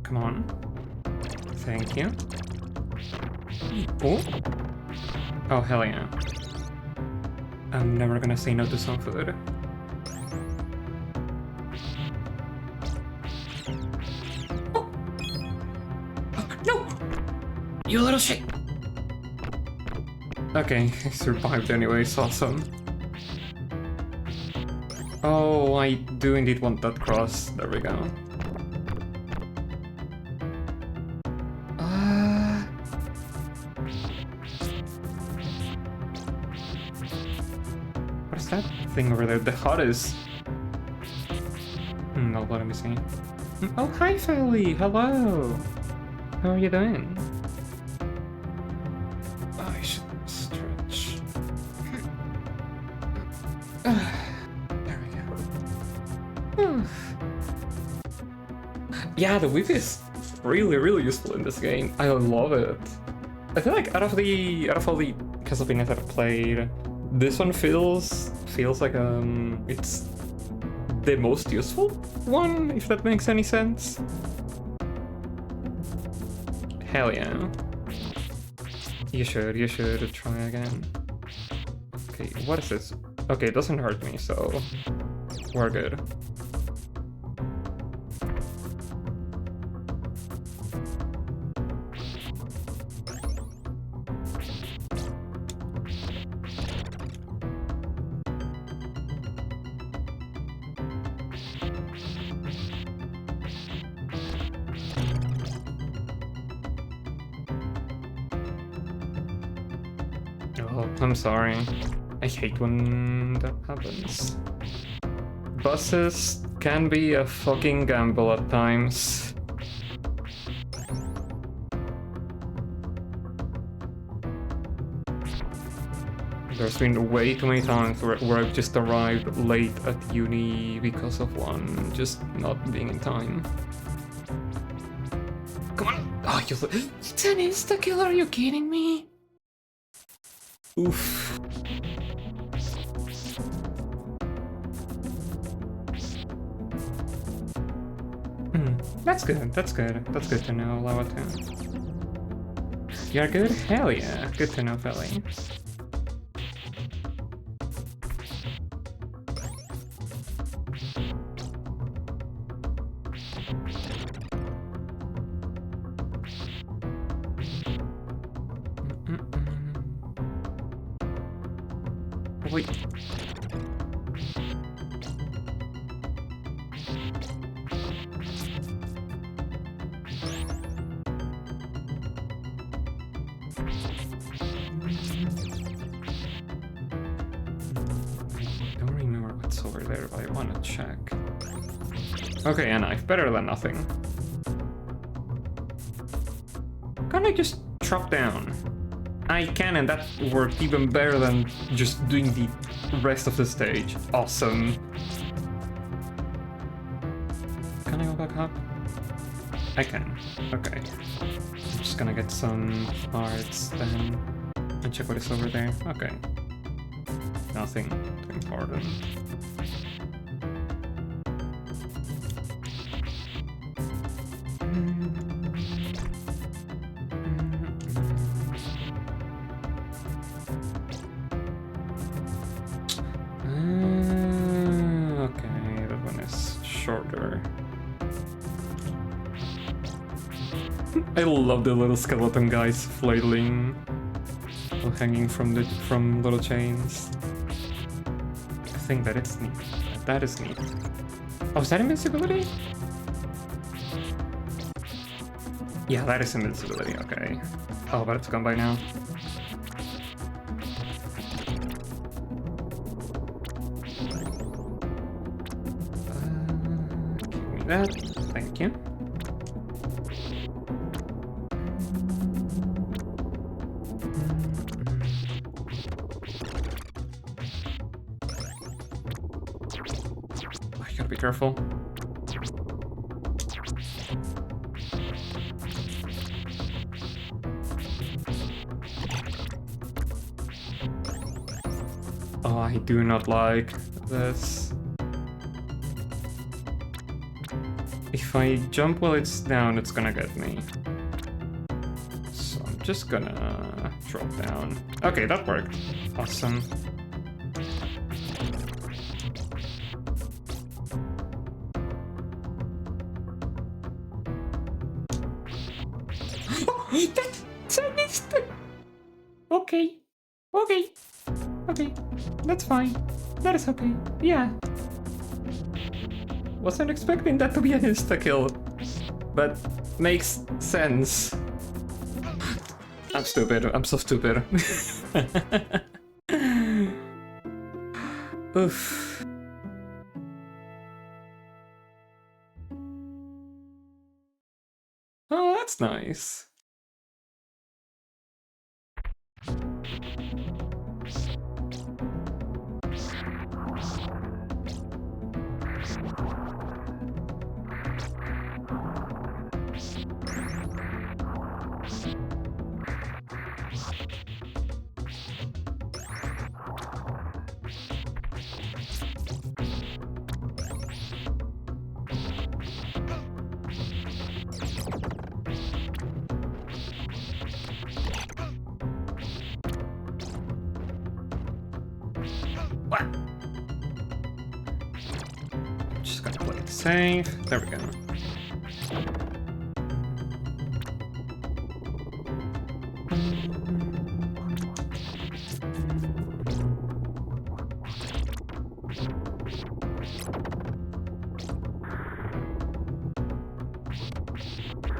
Come on. Thank you. Oh. Oh, hell yeah. I'm never gonna say no to some food. Oh. No! You little shit! Okay, I survived anyway, it's awesome. Oh, I do indeed want that cross. There we go. What's that thing over there? The hut is... no, let me see. Oh, hi, Felly! Hello! How are you doing? Oh, I should stretch. There we go. Yeah, the whip is really, really useful in this game. I love it. I feel like out of all the Castlevania that I've played, this one feels like it's the most useful one, if that makes any sense. Hell yeah. You should try again. Okay, what is this? Okay, it doesn't hurt me, so we're good. Oh, I'm sorry. I hate when that happens. Buses can be a fucking gamble at times. There's been way too many times where I've just arrived late at uni because of one just not being in time. Come on! Oh, it's an insta-kill, are you kidding me? Oof. That's good, that's good. That's good to know, Lava 2. You're good? Hell yeah. Good to know, Philly. Wait. Don't remember what's over there, but I want to check. Okay, a knife. Better than nothing. Can't I just drop down? I can, and that worked even better than just doing the rest of the stage. Awesome. Can I go back up? I can. Okay. I'm just gonna get some parts then and check what is over there. Okay. Nothing too important. Okay, that one is shorter. I love the little skeleton guys flailing or hanging from little chains. I think that is neat. That is neat. Oh, is that invincibility? Yeah, that is invincibility, okay. Oh, but it's gone by now. Give me that. Thank you. I gotta be careful. Oh, I do not like this. If I jump while it's down, it's gonna get me. So I'm just gonna drop down. Okay, that worked. Awesome. That's a mistake. Okay. Okay. Okay. That's fine. That is okay. Yeah. Wasn't expecting that to be an insta-kill, but makes sense. I'm stupid. I'm so stupid. Oof. Oh, that's nice. What? I'm just gonna play it safe. There we go.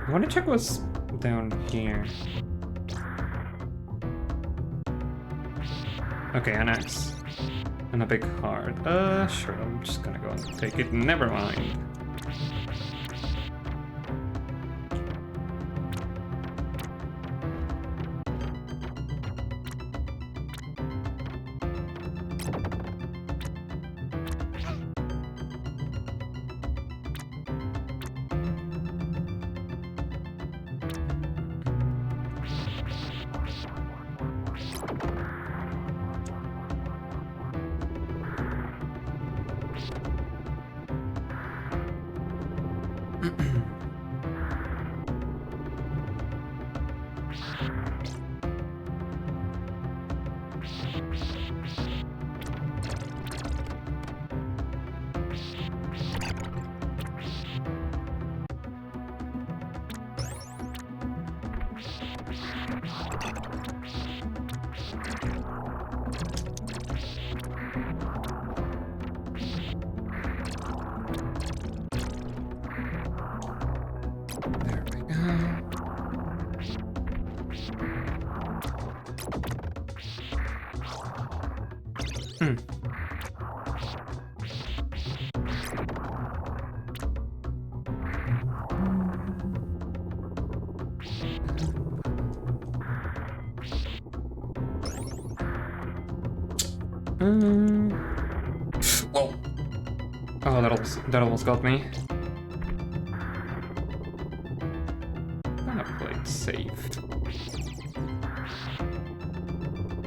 I want to check what's down here. Okay, an axe. And a big heart. Sure, I'm just gonna go and take it. Never mind. There we go. Whoa! Oh, that almost got me. I played safe.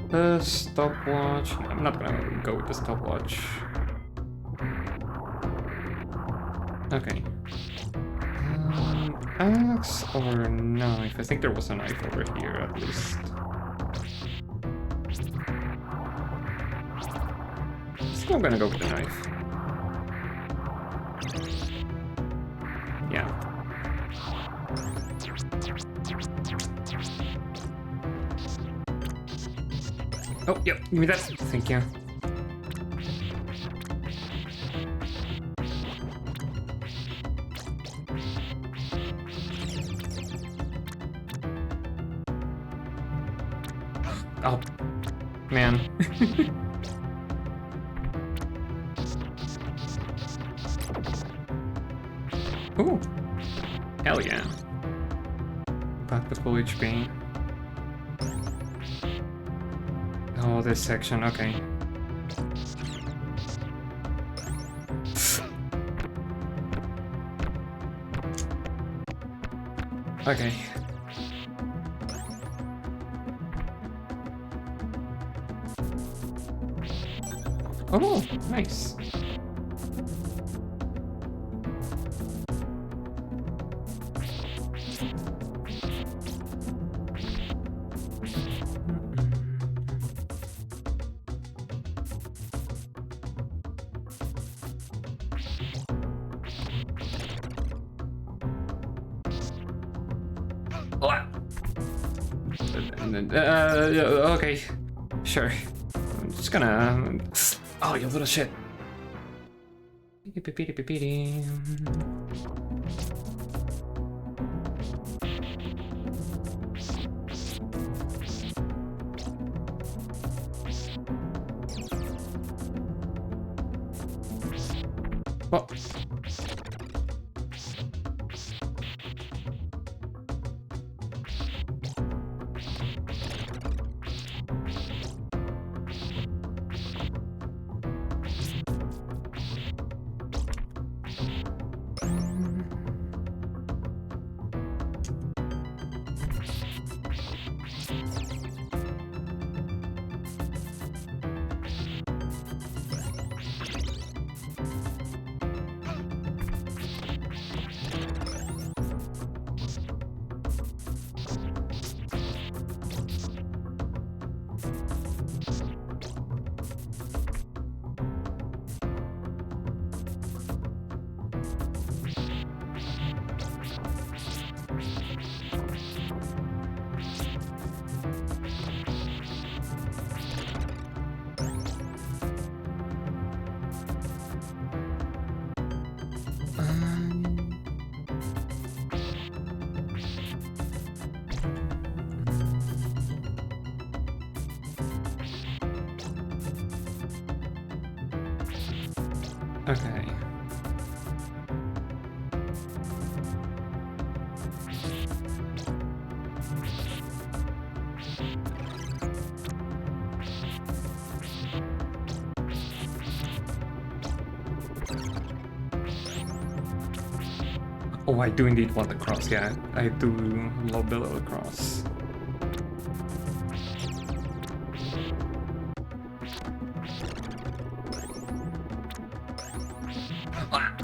The stopwatch. I'm not gonna go with the stopwatch. Okay. Axe or knife? I think there was a knife over here at least. So I'm gonna go with the knife. Yeah. Oh, yep, give me that. Thank you. Oh, man. Ooh, hell yeah. Back with full HP. Oh, this section, okay. Okay. Oh, nice. Okay, sure. I'm just gonna. Oh, you little shit. Well. Okay. Oh, I do indeed want the cross, yeah. I do love the little cross. Ah.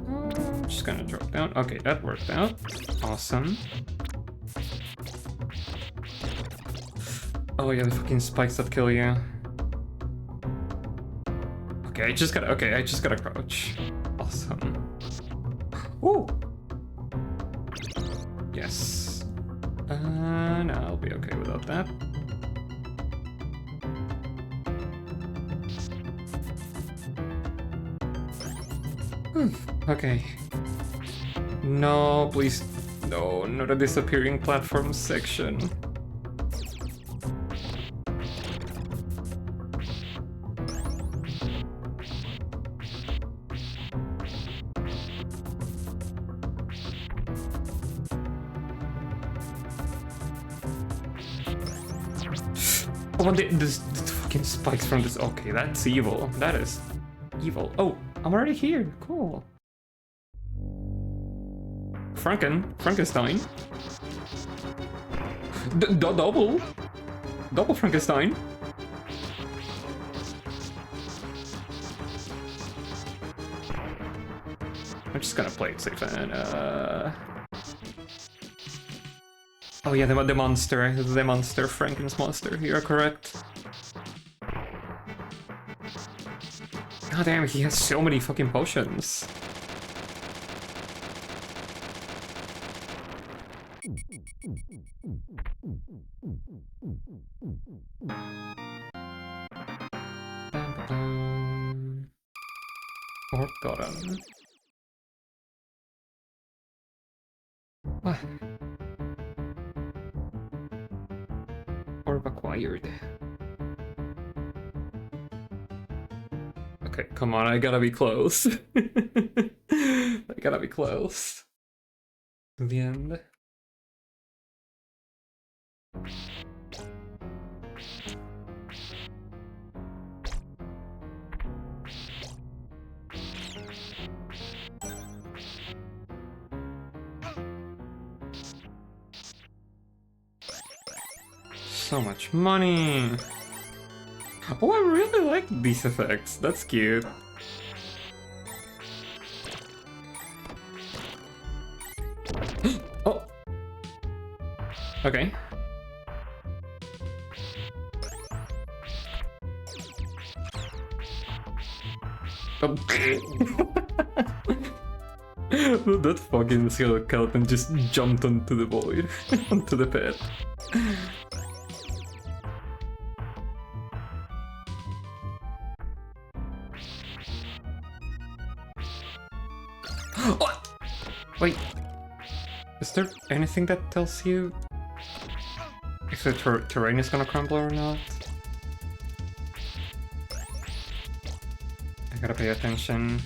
I'm just gonna drop down. Okay, that worked out. Awesome. Oh yeah, the fucking spikes that kill you. Okay, I just gotta crouch. Awesome. Ooh! Yes. No, I'll be okay without that. Okay. No, please. No, not a disappearing platform section. Oh, this fucking spikes from this. Okay, that's evil. That is evil. Oh, I'm already here. Cool. Frankenstein. Double Frankenstein. I'm just gonna play it safe and oh yeah, the monster, Franken's monster. You're correct. God damn, he has so many fucking potions. Or gotten. What? Orb acquired. Okay, come on, I gotta be close. I gotta be close. To the end. So much money. Oh, I really like these effects. That's cute. Oh. Okay. Oh. That fucking skeleton just jumped onto the void, onto the pit. Oh! Wait, is there anything that tells you if the terrain is gonna crumble or not? I gotta pay attention.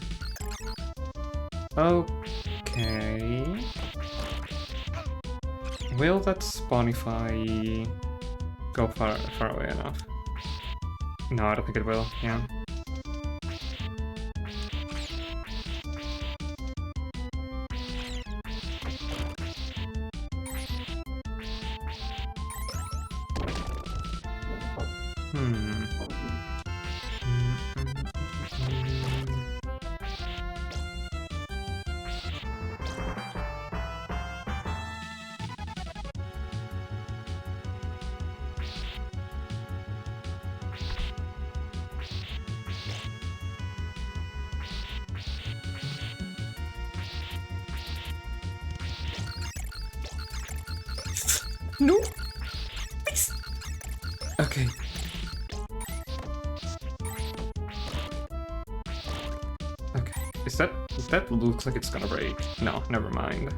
Okay. Will that Spotify go far away enough? No, I don't think it will, yeah. No! Please! Okay. Okay. Is that That looks like it's gonna break. No, never mind.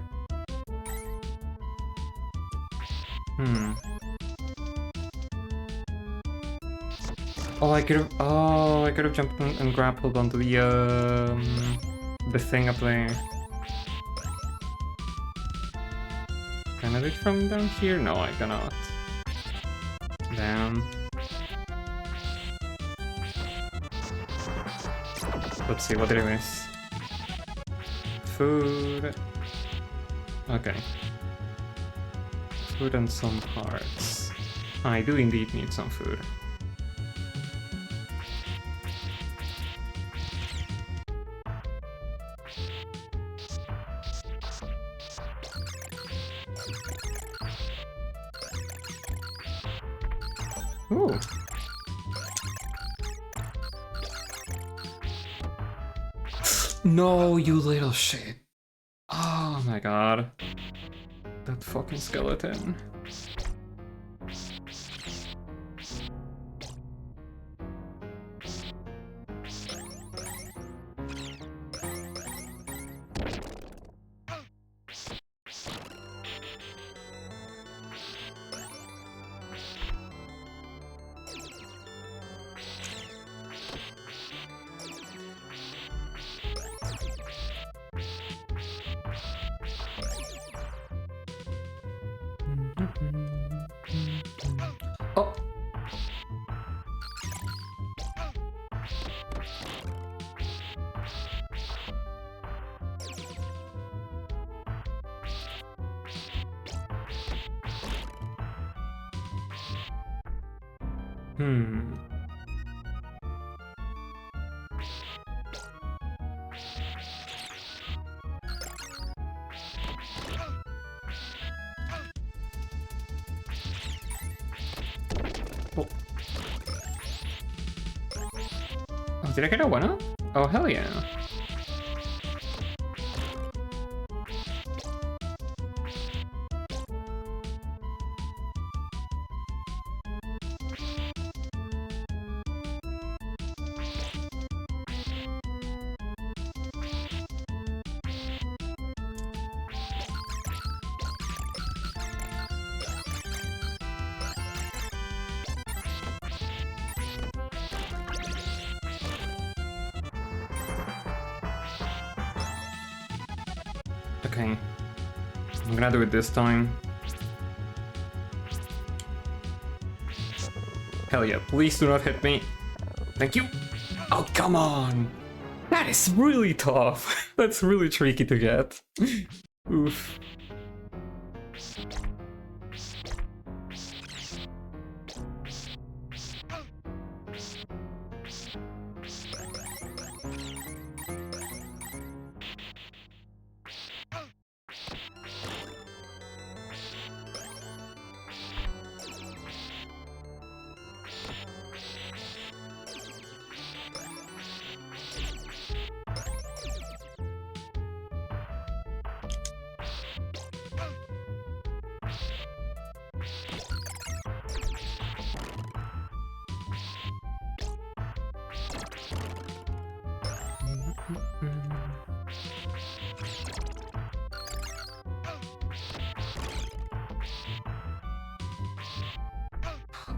Oh, I could have jumped and grappled onto the thing up there. Can I do it from down here? No, I cannot. Damn. Let's see, what did I miss? Food. Okay. Food and some hearts. I do indeed need some food. Ooh. No, you little shit. Oh my god. That fucking skeleton. Oh. Oh, did I get a one-up? Oh, hell yeah. Okay. I'm gonna do it this time. Hell yeah, please do not hit me. Thank you. Oh, come on. That is really tough. That's really tricky to get. Oof.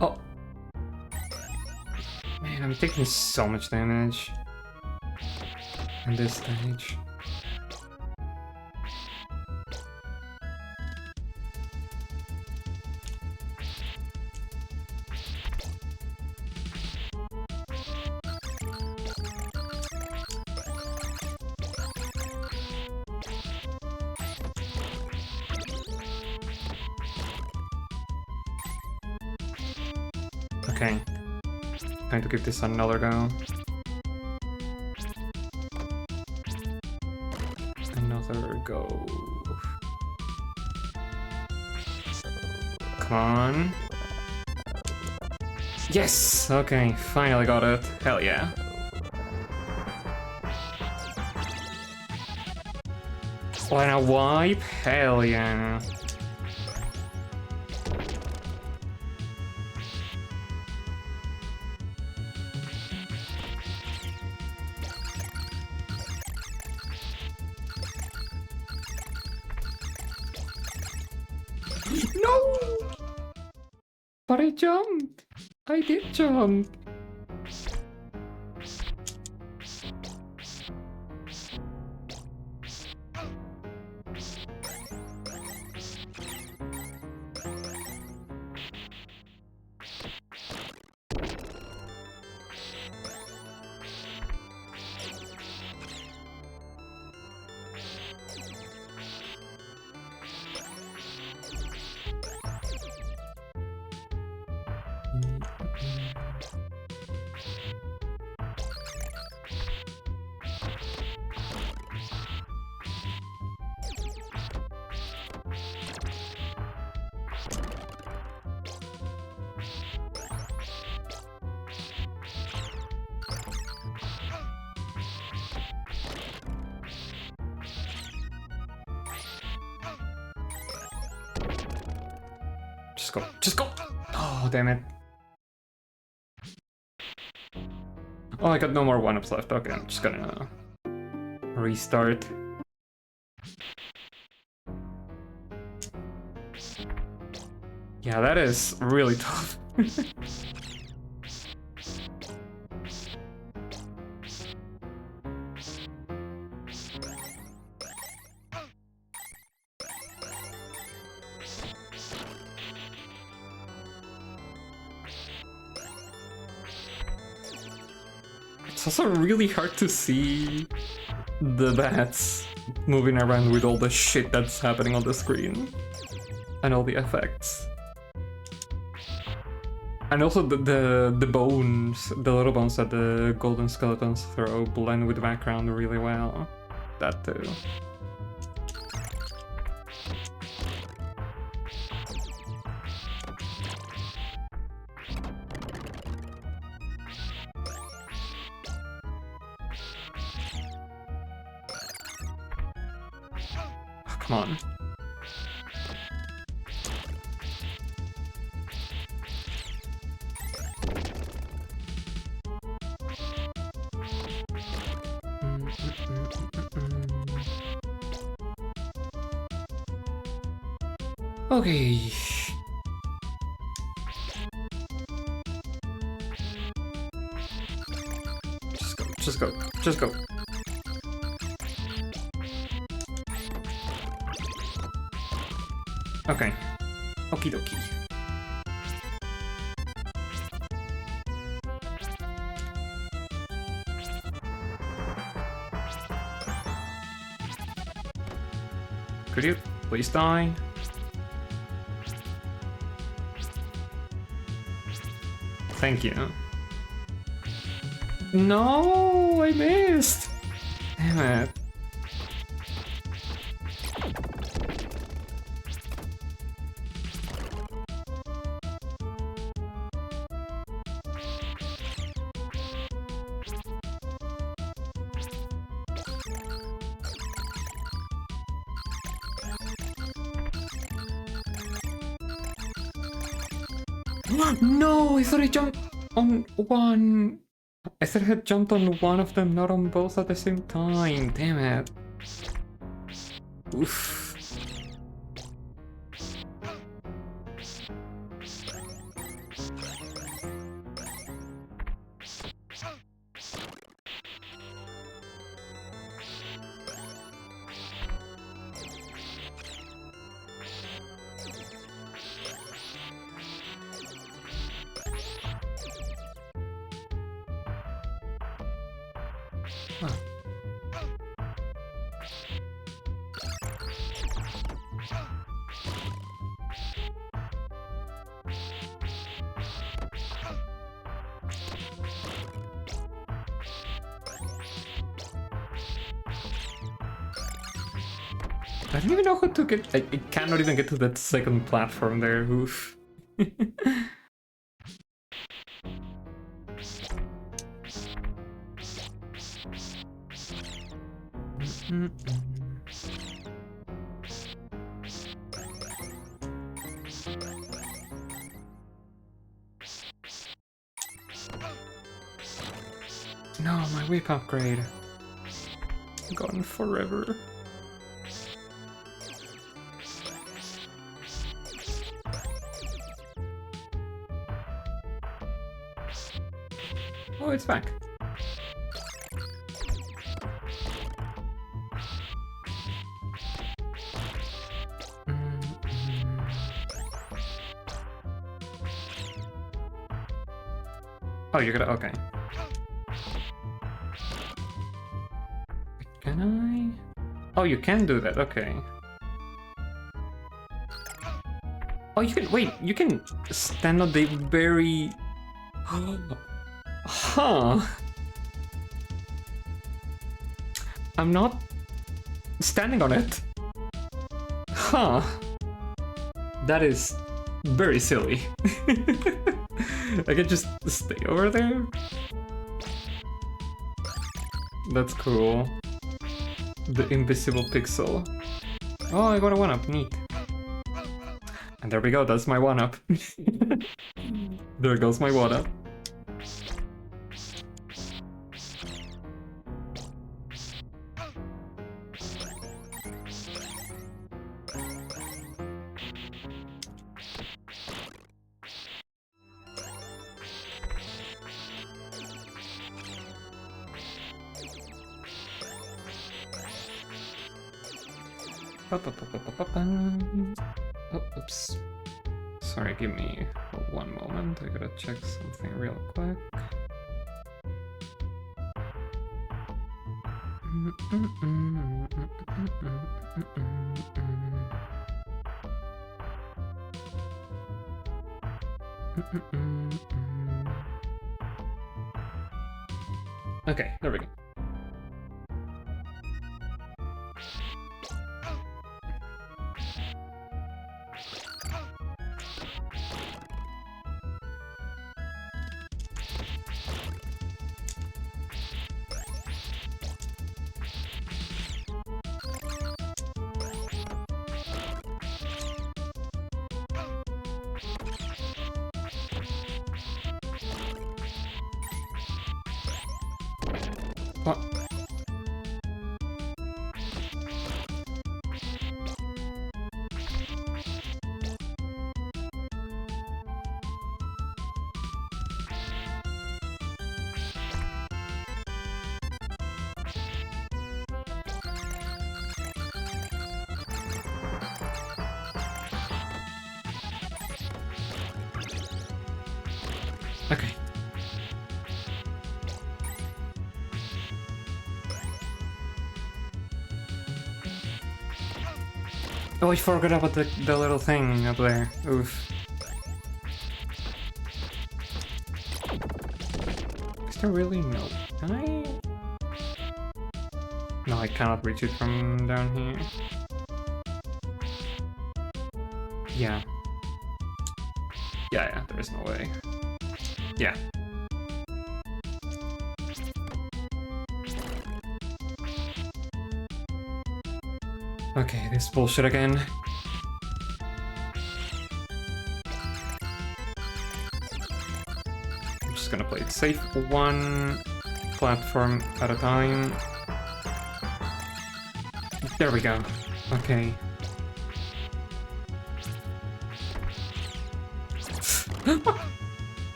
Oh. Man, I'm taking so much damage in this stage. Okay, time to give this another go. Another go. Come on. Yes! Okay, finally got it. Hell yeah. Oh, and a wipe? Hell yeah. No! But I jumped! I did jump! Just go. Just go! Oh, damn it. Oh, I got no more 1-ups left. Okay, I'm just gonna restart. Yeah, that is really tough. It's also really hard to see the bats moving around with all the shit that's happening on the screen. And all the effects. And also the bones, the little bones that the golden skeletons throw blend with the background really well. That too. Oh, come on. Okay. Just go, just go. Okay. Okie dokie. Could you please die? Thank you. No, I missed. Damn it. No, I thought I jumped on one. I thought I had jumped on one of them, not on both at the same time. Damn it. Oof. I don't even know how to get. I cannot even get to that second platform there. Oof. No, my whip upgrade. Gone forever. Oh, it's back. Oh, you're gonna... okay. Can I? Oh, you can do that, okay. Oh, you can... wait, you can stand on the very... huh. I'm not standing on it. Huh. That is very silly. I can just stay over there? That's cool. The invisible pixel. Oh, I got a 1-up, neat. And there we go, that's my 1-up. There goes my 1-up. Oh, oops. Sorry, give me 1 moment. I gotta check something real quick. Okay, there we go. What? Okay. Oh, I forgot about the little thing up there. Oof. Is there really no... Can I? No, I cannot reach it from down here. Yeah. Yeah, there is no way. Yeah. Okay, this bullshit again. I'm just gonna play it safe, 1 platform at a time. There we go. Okay.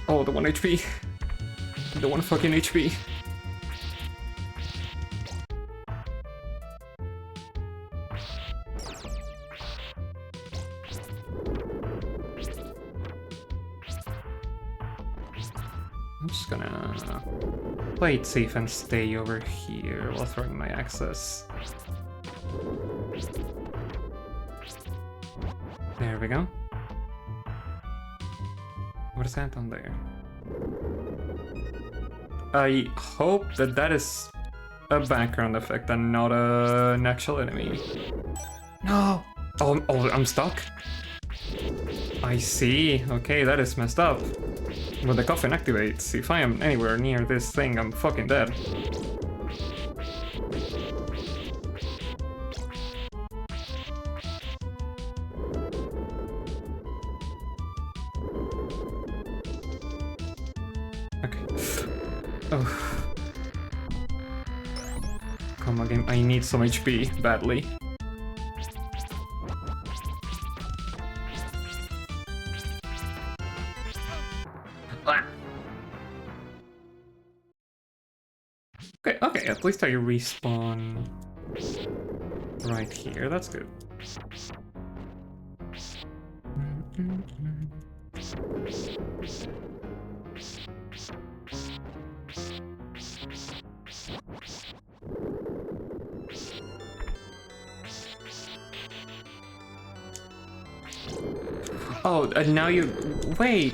Oh, the 1 HP. The 1 fucking HP. I'm just gonna play it safe and stay over here while throwing my access. There we go. What is that on there? I hope that that is a background effect and not an actual enemy. No! Oh, I'm stuck? I see. Okay, that is messed up. When the coffin activates, if I am anywhere near this thing, I'm fucking dead. Okay. Oh. Come on, game. I need some HP badly. Okay, okay, at least I respawn right here. That's good. Oh, and now you... Wait!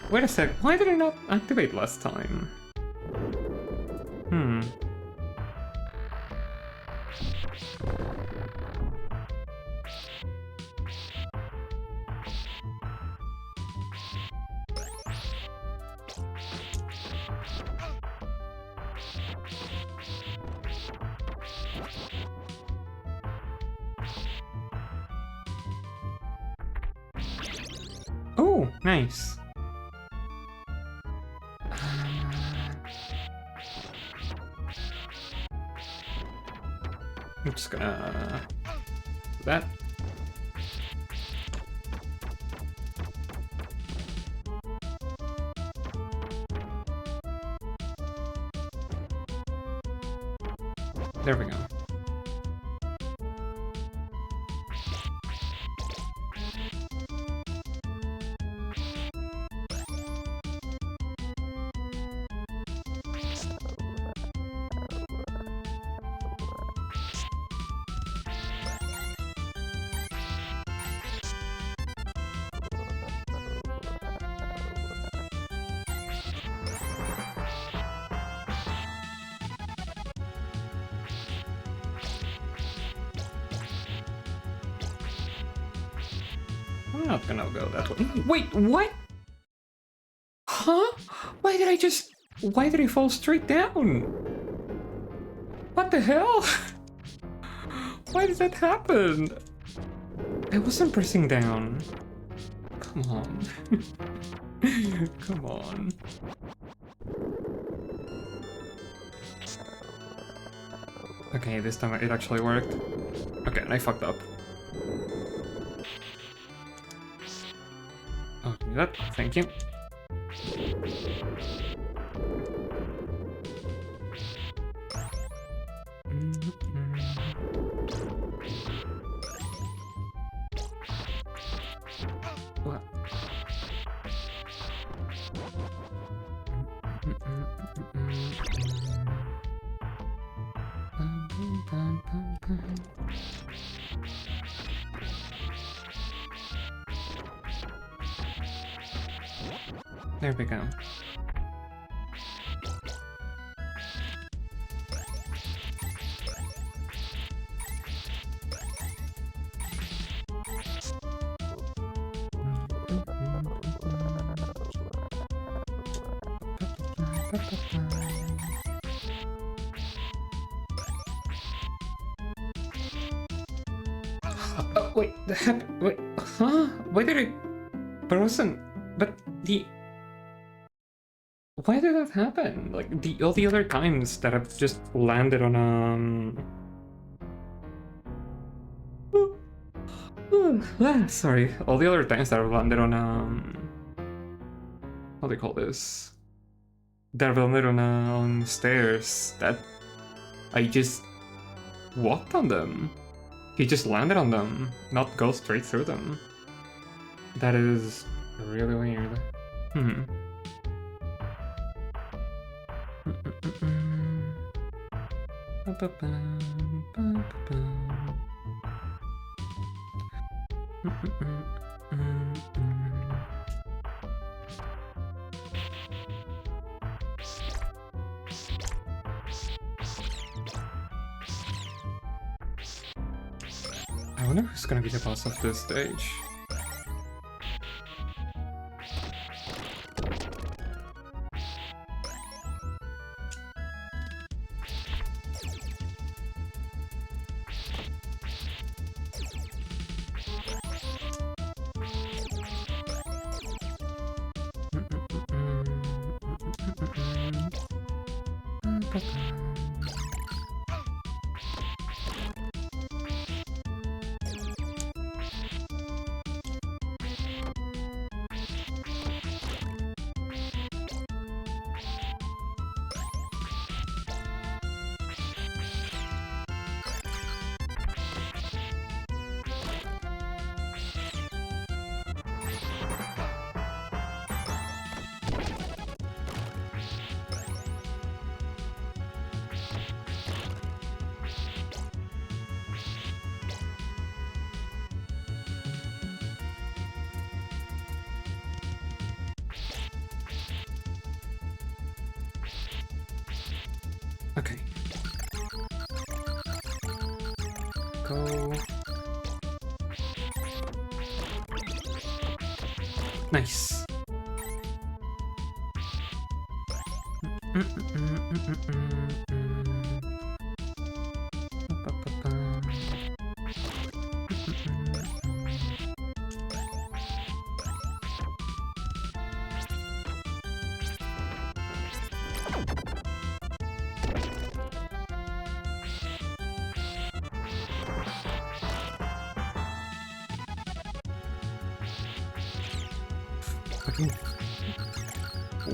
Wait a sec, why did I not activate last time? Hmm. Oh, nice. I'm just gonna do that. There we go. I'm not gonna go that way. Wait, what? Huh? Why did I just... Why did I fall straight down? What the hell? Why did that happen? I wasn't pressing down. Come on. Come on. Okay, this time it actually worked. Okay, and I fucked up. Oh, do that. Thank you. What? There we go. Wait, the wait, huh? Why did I... But it wasn't... But the... Why did that happen? Like, all the other times that I've just landed on sorry. All the other times that I've landed on how do you call this? That I've landed on stairs that I just walked on them. He just landed on them, not go straight through them. That is really weird. Hmm. I wonder who's gonna be the boss of this stage. go. Nice.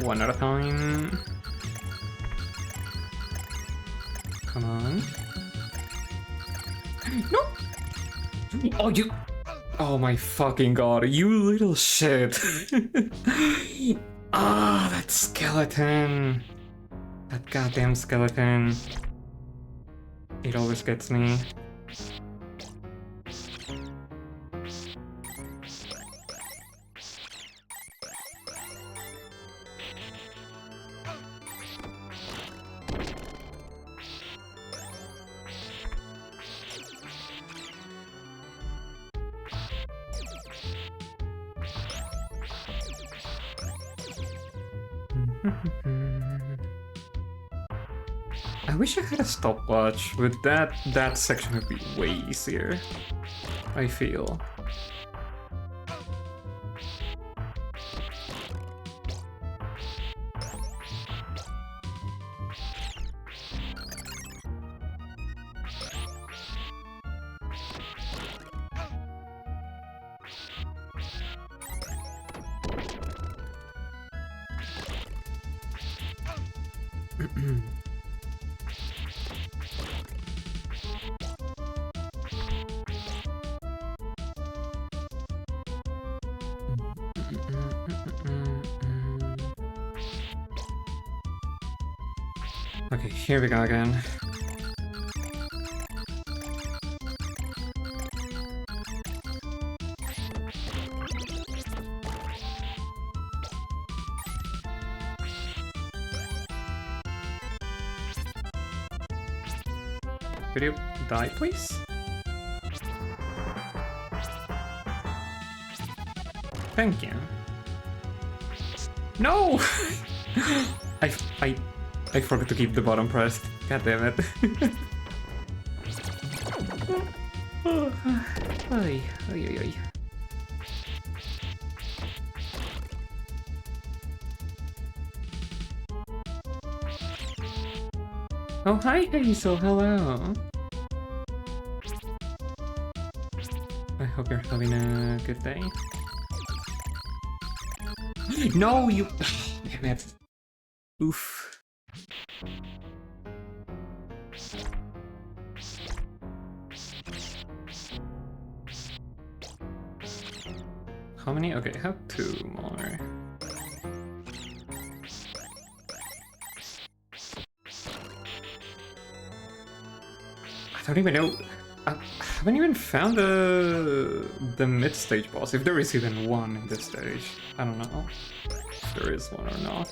One at a time. Come on. No! Oh, you... Oh my fucking god, you little shit. Ah, that skeleton. That goddamn skeleton. It always gets me. I wish I had a stopwatch, but that section would be way easier, I feel. Okay, here we go again. Could you die, please? Thank you. No! I forgot to keep the button pressed. God damn it. Oy, oy, oy, oy. Oh, hi, Hazel, hello. I hope you're having a good day. No, you... Damn it. Oof. How many? Okay, I have 2 more. I don't even know. I haven't even found the mid-stage boss, if there is even one in this stage. I don't know if there is one or not.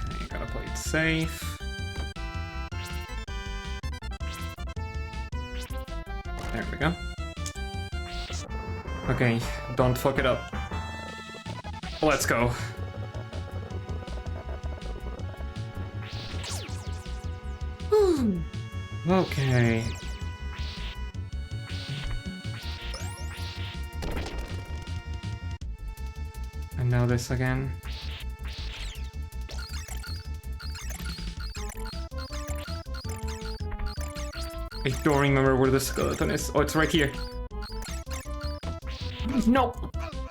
Okay, gotta play it safe. There we go. Okay, don't fuck it up. Let's go. Okay. And now this again. I don't remember where the skeleton is. Oh, it's right here. No!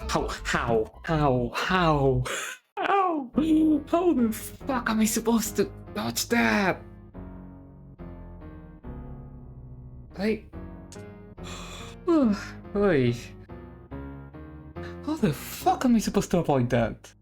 How? How the fuck am I supposed to dodge that? Like... Oy. How the fuck am I supposed to avoid that?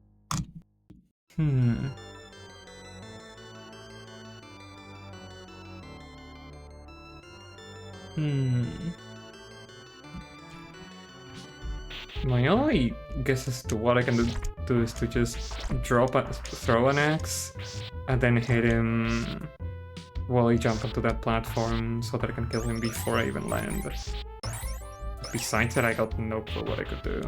My only guess as to what I can do is to just throw an axe and then hit him while he jumps onto that platform so that I can kill him before I even land. Besides that, I got no clue what I could do.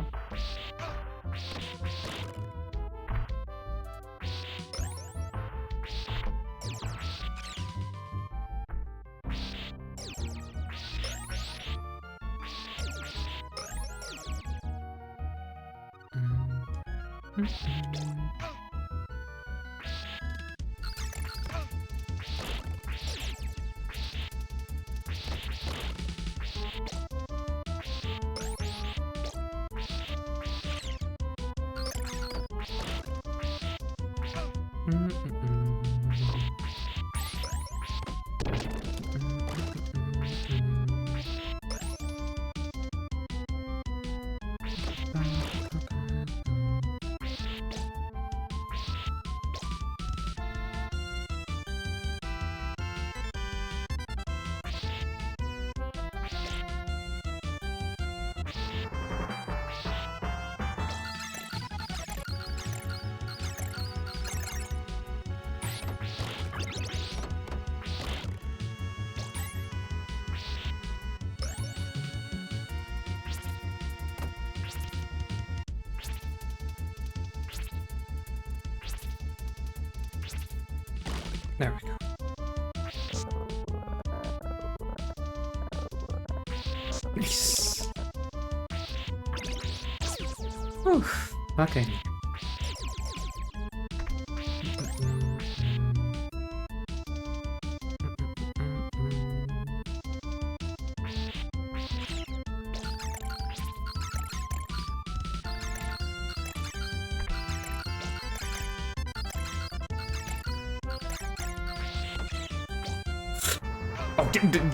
There we go. Nice. Whew. Okay.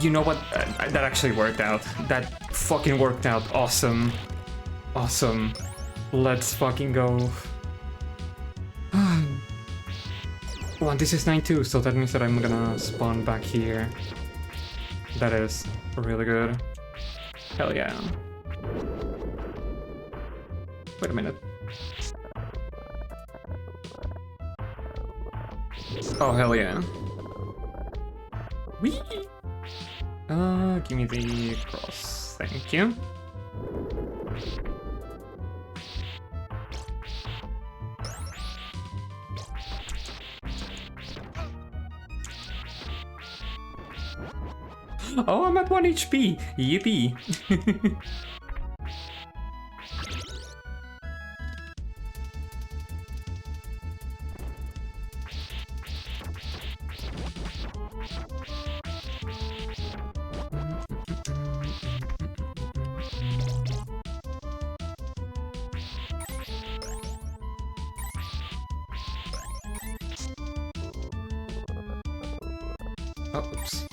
You know what? That actually worked out. That fucking worked out. Awesome. Awesome. Let's fucking go. Well, this is 9-2, so that means that I'm gonna spawn back here. That is really good. Hell yeah. Wait a minute. Oh, hell yeah. Whee! Give me the cross. Thank you. Oh, I'm at 1 HP! Yippee! Oh, oops.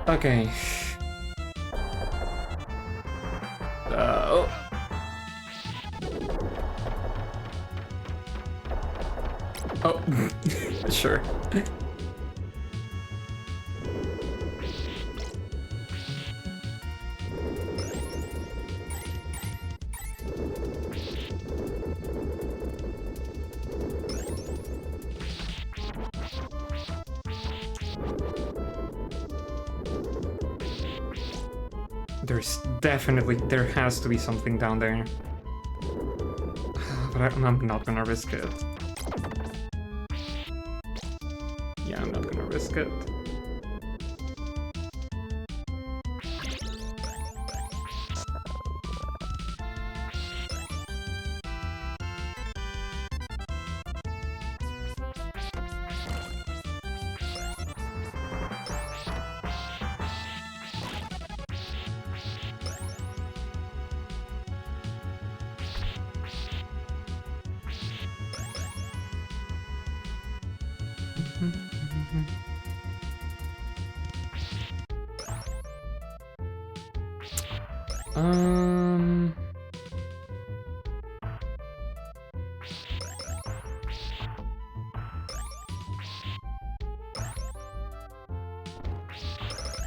Okay. Oh. Oh, sure. There's definitely, there has to be something down there. But I'm not gonna risk it. Yeah, I'm not gonna risk it.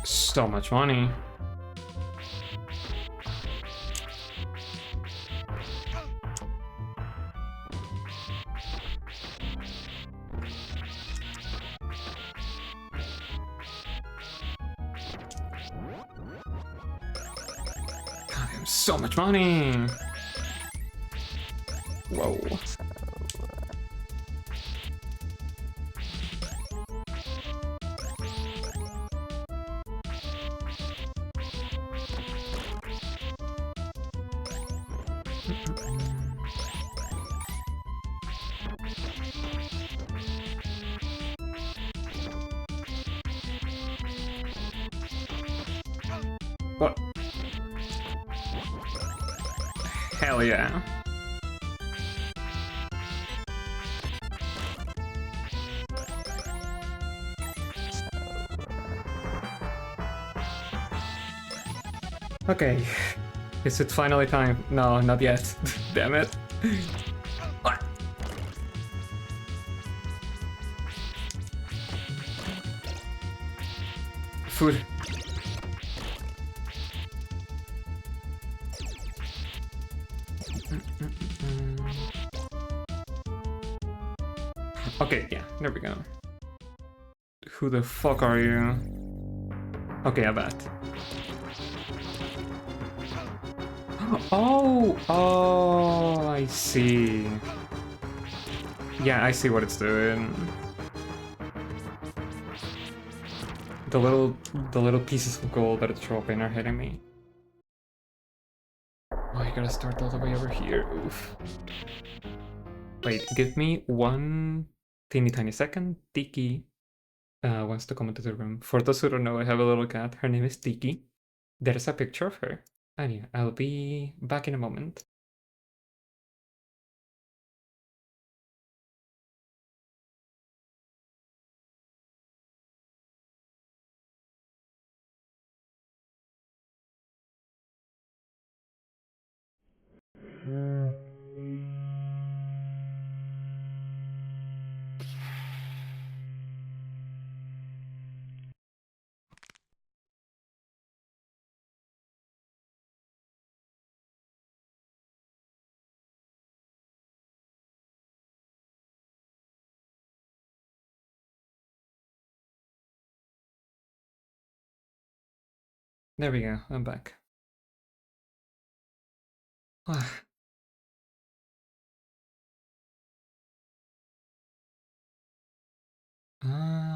So much money. God, so much money. Whoa. What? Hell yeah. Okay. Is it finally time? No, not yet. Damn it. What? Food. Okay, yeah, there we go. Who the fuck are you? Okay, I bet. Oh, I see. Yeah, I see what it's doing. The little pieces of gold that it's dropping are hitting me. Oh, I gotta start all the way over here. Oof. Wait, give me one teeny tiny second. Tiki wants to come into the room. For those who don't know, I have a little cat. Her name is Tiki. There's a picture of her. And yeah, I'll be back in a moment. There we go, I'm back.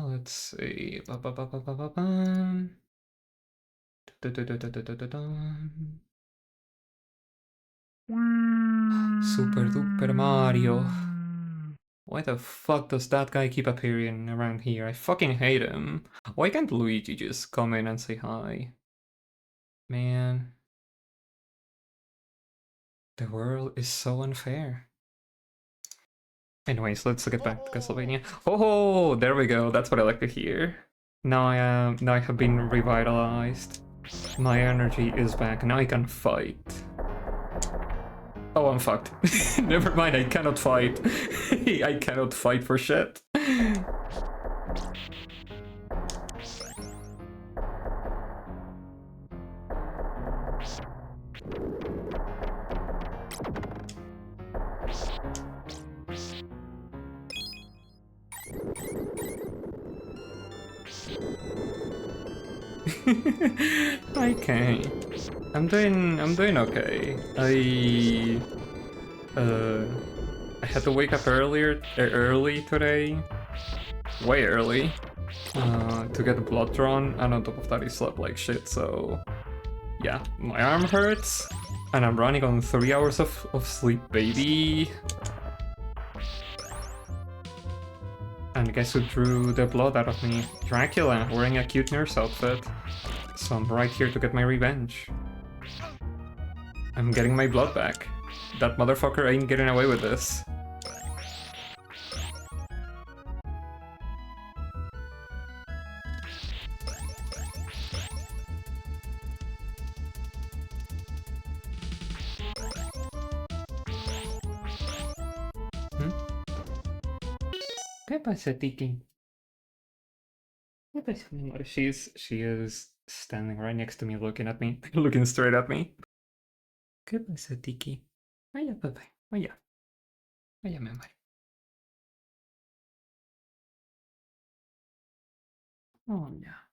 Let's see. Super Duper Mario. Why the fuck does that guy keep appearing around here? I fucking hate him. Why can't Luigi just come in and say hi? Man. The world is so unfair. Anyways, let's get back to Castlevania. Oh, there we go. That's what I like to hear. Now I have been revitalized. My energy is back. Now I can fight. Oh, I'm fucked. Never mind, I cannot fight. I cannot fight for shit. Okay. I'm doing okay. I had to wake up early today. Way early. To get the blood drawn, and on top of that, I slept like shit, so yeah, my arm hurts, and I'm running on 3 hours of sleep, baby. And guess who drew the blood out of me? Dracula, wearing a cute nurse outfit. So I'm right here to get my revenge. I'm getting my blood back. That motherfucker ain't getting away with this. ¿Qué pasa, Tiki? ¿Qué pasa, mi amor? She is standing right next to me, looking at me, looking straight at me. ¿Qué pasa, Tiki? Vaya, bebé. Vaya. Vaya, mi amor. Oh, yeah.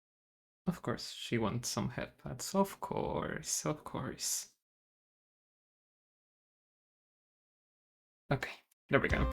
Of course, she wants some headpads. Of course, of course. Okay, there we go.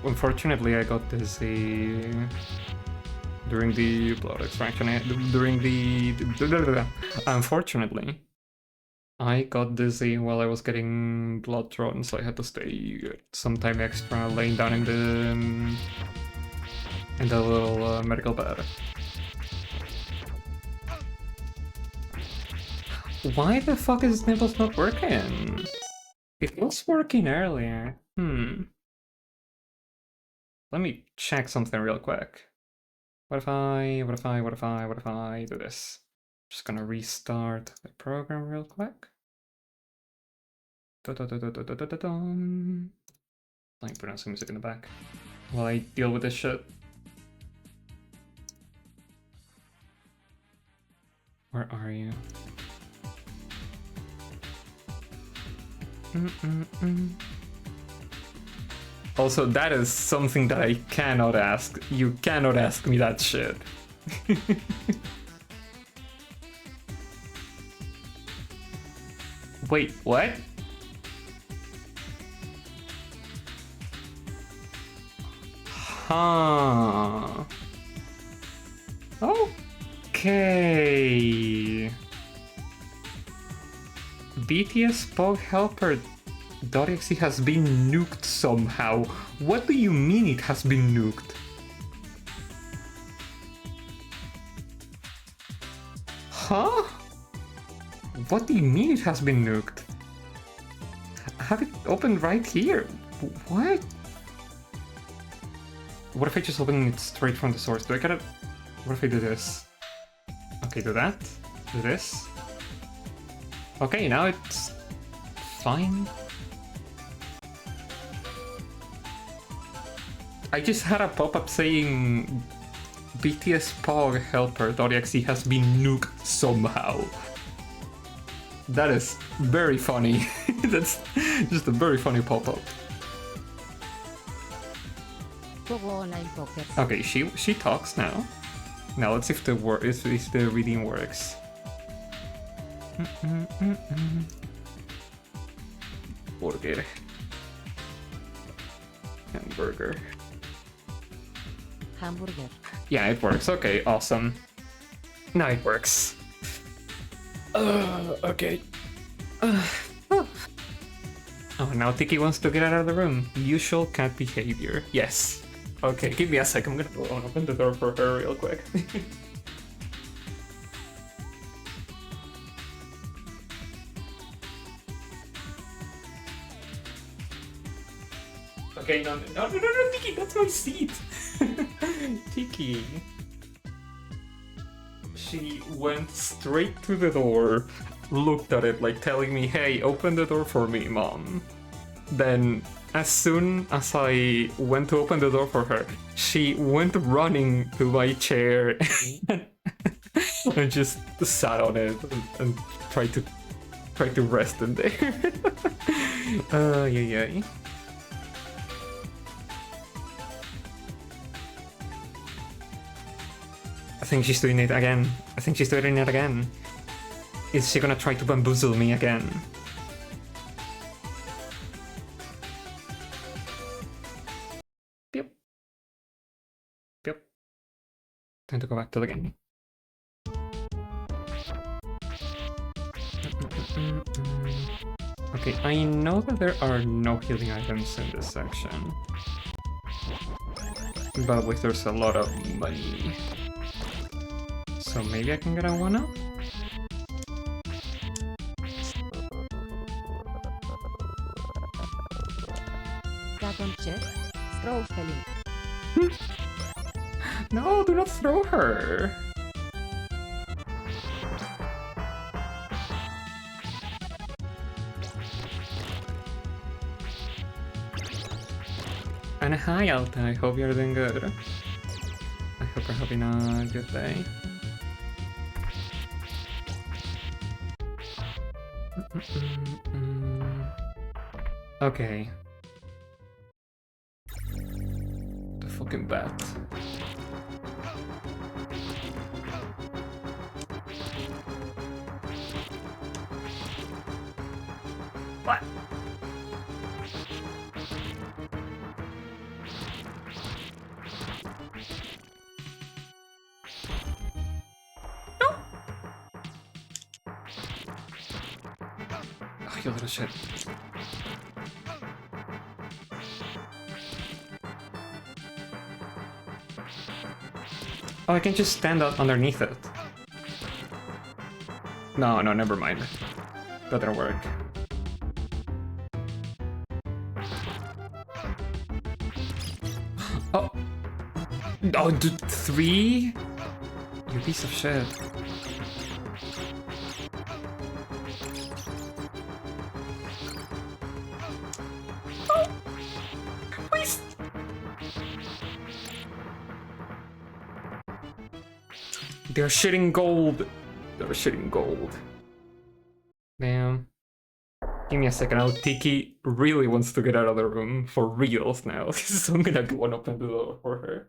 Unfortunately, I got dizzy during the blood extraction. Unfortunately, I got dizzy while I was getting blood drawn, so I had to stay some time extra laying down in the little medical bed. Why the fuck is Nibbles not working? It was working earlier. Let me check something real quick. What if I do this? Just gonna restart the program real quick. Let me put on some music in the back while I deal with this shit. Where are you? Also, that is something that I cannot ask. You cannot ask me that shit. Wait, what? Huh. Okay. BTS Pog Helper.exe has been nuked somehow. What do you mean it has been nuked? Huh? What do you mean it has been nuked? I have it opened right here. What? What if I just open it straight from the source? Do I gotta... What if I do this? Okay, do that. Do this. Okay, now it's fine. I just had a pop-up saying BTS Pog Helper.exe has been nuked somehow. That is very funny. That's just a very funny pop-up. Okay, she talks now. Now let's see if the reading works. Burger. Hamburger. Hamburger. Yeah, it works. Okay, awesome. Now it works. Okay. Oh, now Tiki wants to get out of the room. Usual cat behavior. Yes. Okay, give me a sec. I'm gonna go and open the door for her real quick. Okay, no, Tiki, that's my seat. Tiki. she went straight to the door, looked at it like telling me, hey, open the door for me, mom. Then, as soon as I went to open the door for her, she went running to my chair and just sat on it and tried to rest in there. Yeah. I think she's doing it again. Is she gonna try to bamboozle me again? Yep. Time to go back to the game. Okay, I know that there are no healing items in this section. But with there's a lot of money. So maybe I can get a 1-up? Throw spelling. No, do not throw her! And hi Alta, I hope you're doing good. I hope you're having a good day. Okay. The fucking bat. What? No! Oh, you little shit. Oh, I can just stand up underneath it. No, never mind. That didn't work. Oh! Oh, 3? You piece of shit. Oh! Please! They're shitting gold. Damn. Give me a second. Now Tiki really wants to get out of the room for reals now. So I'm gonna go and open the door for her.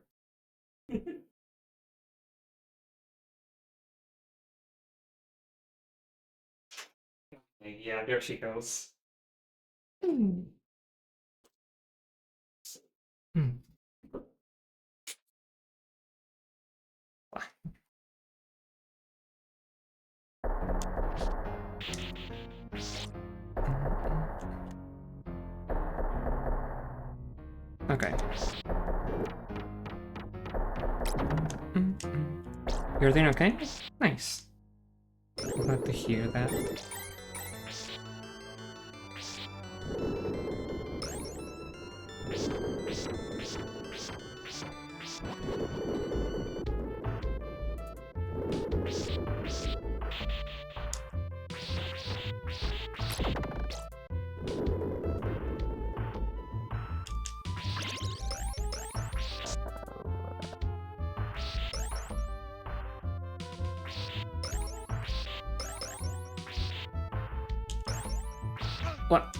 Yeah, there she goes. Okay. You're doing okay? Nice. Glad to hear that. What?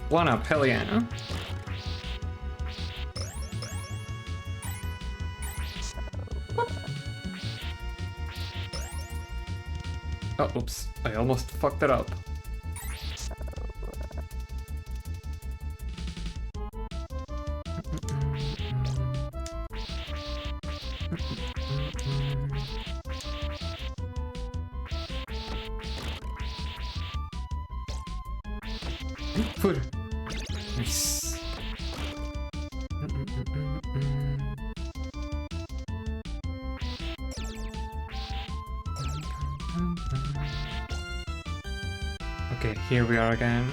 One up, hell yeah. Oh, oops. I almost fucked it up. Food. Nice. Okay, here we are again.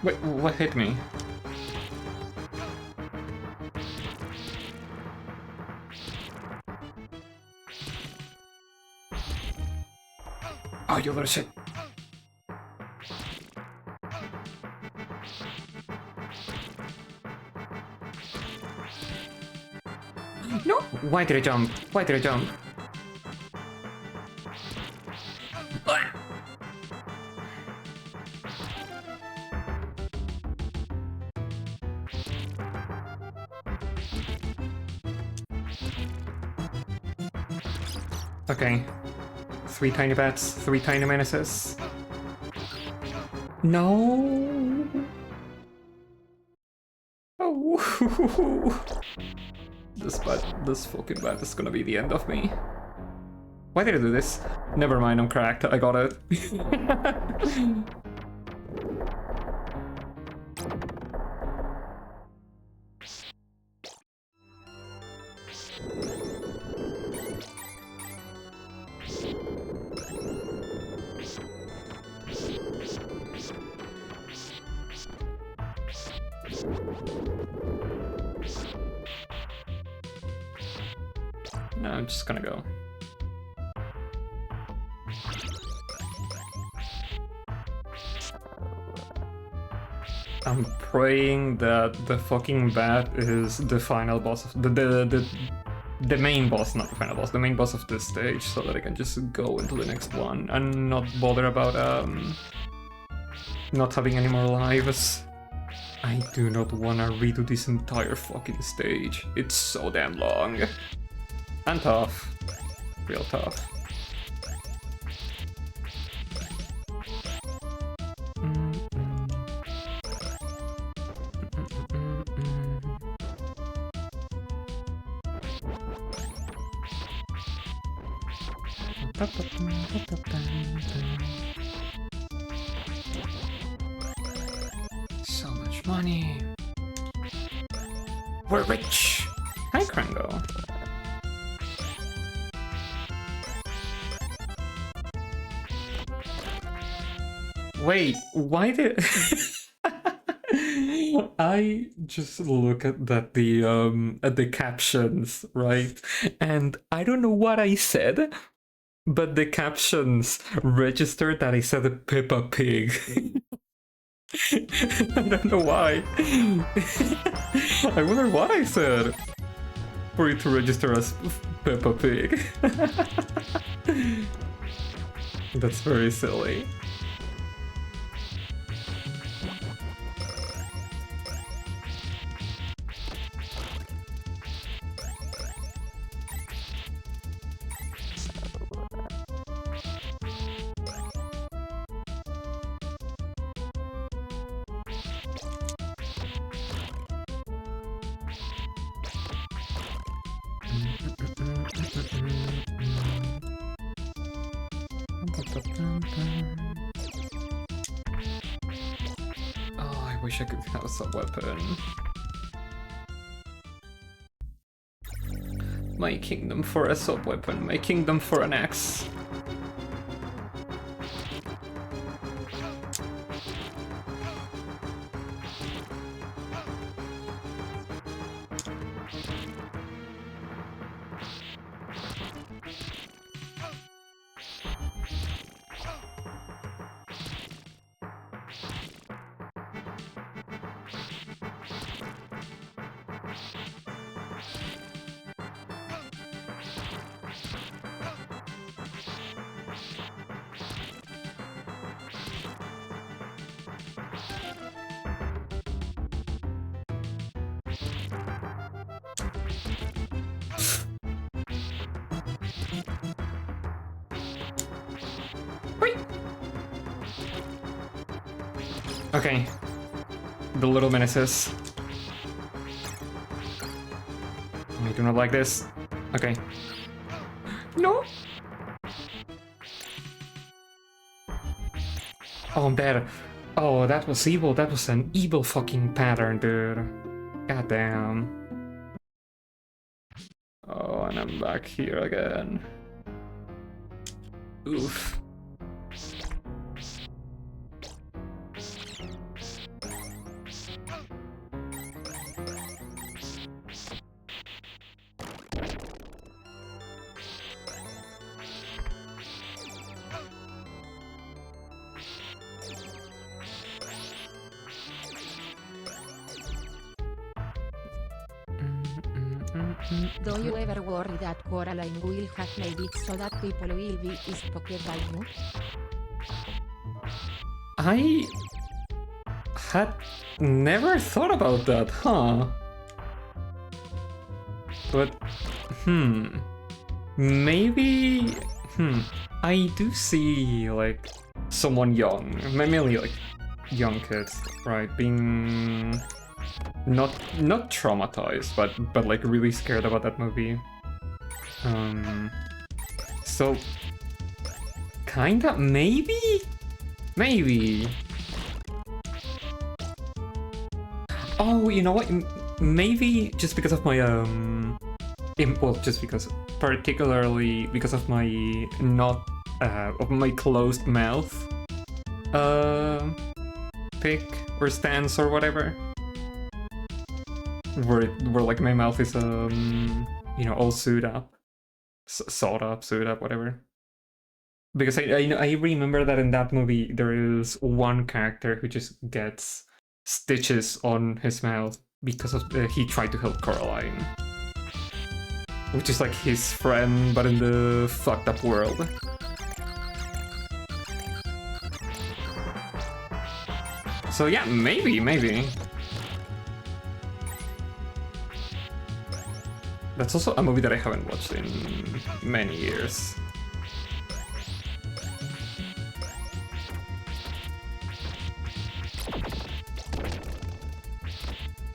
Wait, what hit me? Oh, you little shit. No! Why did I jump? Why did I jump? Okay. 3 tiny bats, 3 tiny menaces. No! Oh! This fucking bat is gonna be the end of me. Why did I do this? Never mind, I'm cracked. I got it. No, I'm just gonna go. I'm praying that the fucking bat is the final boss of the main boss, not the final boss, the main boss of this stage, so that I can just go into the next one and not bother about not having any more lives. I do not wanna redo this entire fucking stage. It's so damn long. And tough. Real tough. So much money. We're rich. Hi, Krango. Wait, why did I just look at the captions, right? And I don't know what I said, but the captions registered that I said Peppa Pig. I don't know why. I wonder what I said for it to register as Peppa Pig. That's very silly. Oh, I wish I could have a sub-weapon. My kingdom for a sub-weapon, my kingdom for an axe. Okay. The little menaces. I do not like this. Okay. No! Oh, I'm dead. Oh, that was evil. That was an evil fucking pattern, dude. God damn. Oh, and I'm back here again. Oof. Do you ever worry that Coraline will have made it so that people will be stalked by you? I had never thought about that, huh? But, maybe, I do see, like, someone young, mainly, like, young kids, right, being not traumatized, but like, really scared about that movie. So, kinda, maybe? Oh, you know what? Maybe just because of my well, just because, particularly because of my of my closed mouth, pick or stance or whatever, where like my mouth is you know, all sewed up, sewed up, whatever. Because I remember that in that movie there is one character who just gets stitches on his mouth because of he tried to help Coraline, which is like his friend but in the fucked up world. So yeah, maybe. That's also a movie that I haven't watched in many years.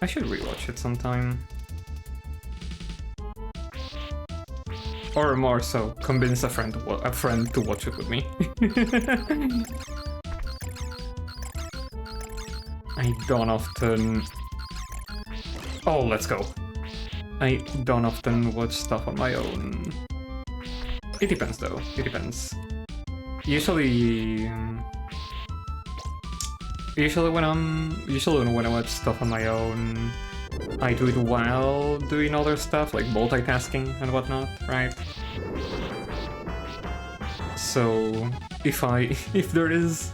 I should rewatch it sometime. Or more so, convince a friend to watch it with me. I don't often... Oh, let's go. I don't often watch stuff on my own. It depends though, it depends. Usually when I watch stuff on my own, I do it while doing other stuff, like multitasking and whatnot, right? So if there is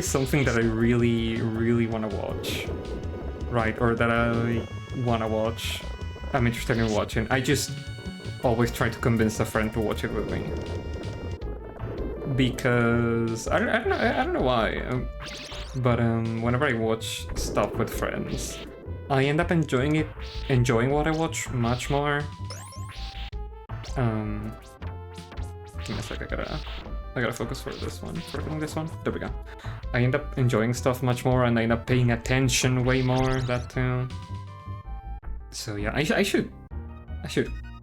something that I really want to watch, right, or that I want to watch, I'm interested in watching, I just always try to convince a friend to watch it with me. Because I don't know why. But whenever I watch stuff with friends, I end up enjoying what I watch much more. Give me a sec, I gotta focus for this one, There we go. I end up enjoying stuff much more, and I end up paying attention way more, that too. So yeah, I should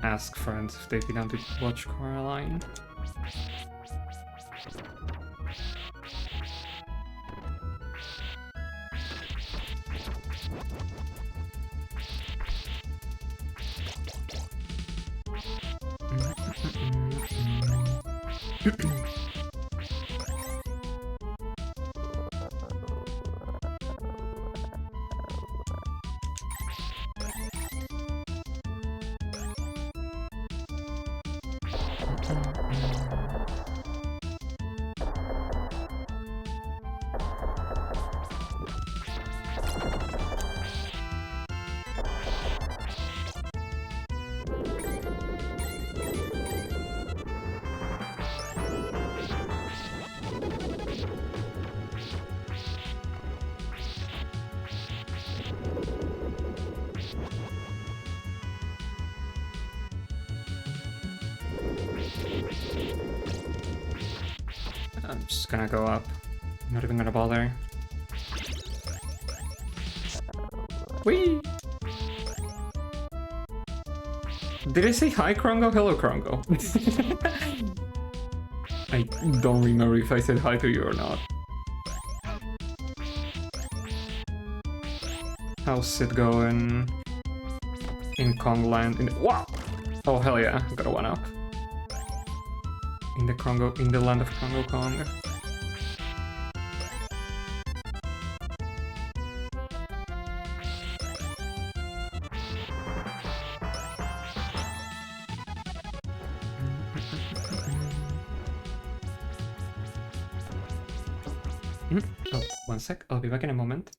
ask friends if they'd be down to watch Coraline. I'm just gonna go up. I'm not even gonna bother. Whee! Did I say hi, Krongo? Hello, Krongo. I don't remember if I said hi to you or not. How's it going in Kongland? Wow! Oh hell yeah! Got a one up in the Krongo, in the land of Krongo Kong. Oh, one sec. I'll be back in a moment.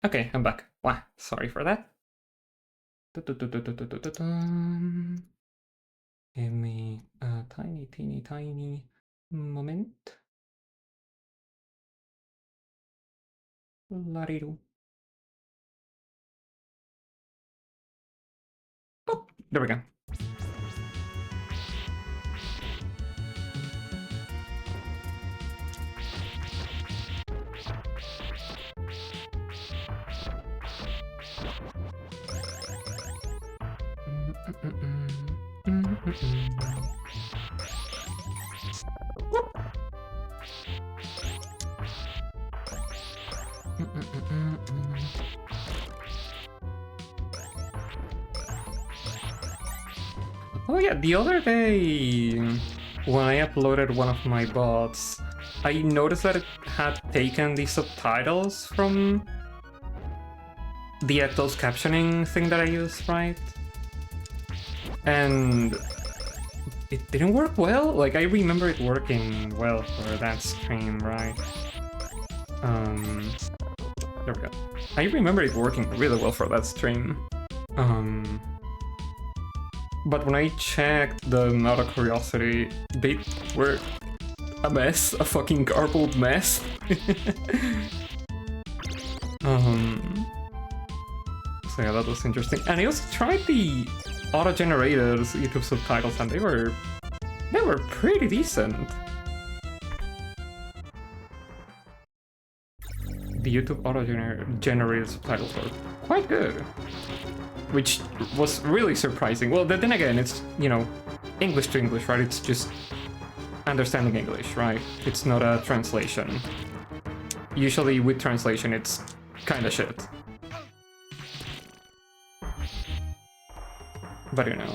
Okay, I'm back. Wow, sorry for that. Give me a tiny moment. La-di-do. Oh, there we go. Oh yeah, the other day when I uploaded one of my bots, I noticed that it had taken the subtitles from the closed captioning thing that I use, right? And it didn't work well. Like, I remember it working well for that stream, right? There we go. I remember it working really well for that stream. But when I checked them out of curiosity, they were a mess, a fucking garbled mess. So yeah, that was interesting. And I also tried the auto-generated YouTube subtitles, and they were pretty decent. The YouTube auto-generated subtitles were quite good, which was really surprising. Well, then again, it's, you know, English to English, right? It's just understanding English, right? It's not a translation. Usually with translation, it's kind of shit. But you know.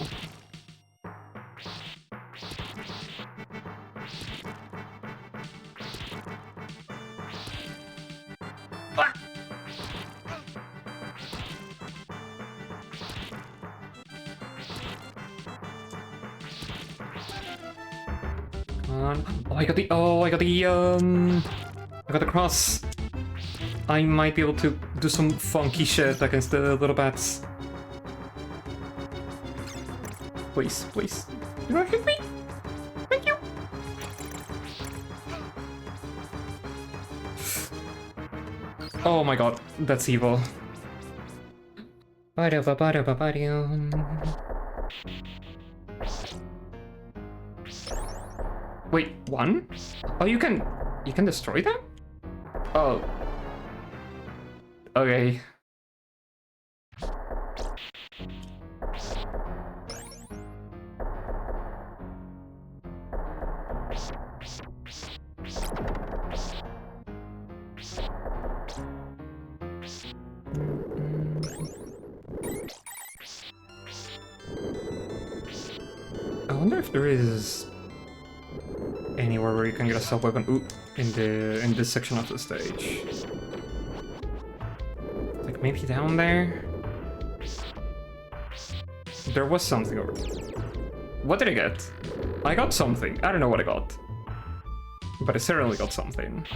Ah! Come on. Oh, I got the cross. I might be able to do some funky shit against the little bats. Please, please. Do not hit me! Thank you! Oh my god, that's evil. Wait, one? Oh, you can destroy them? Oh. Okay. wonder if there is anywhere where you can get a sub weapon. Ooh, in this section of the stage. Like maybe down there? There was something over there. What did I get? I got something. I don't know what I got. But I certainly got something.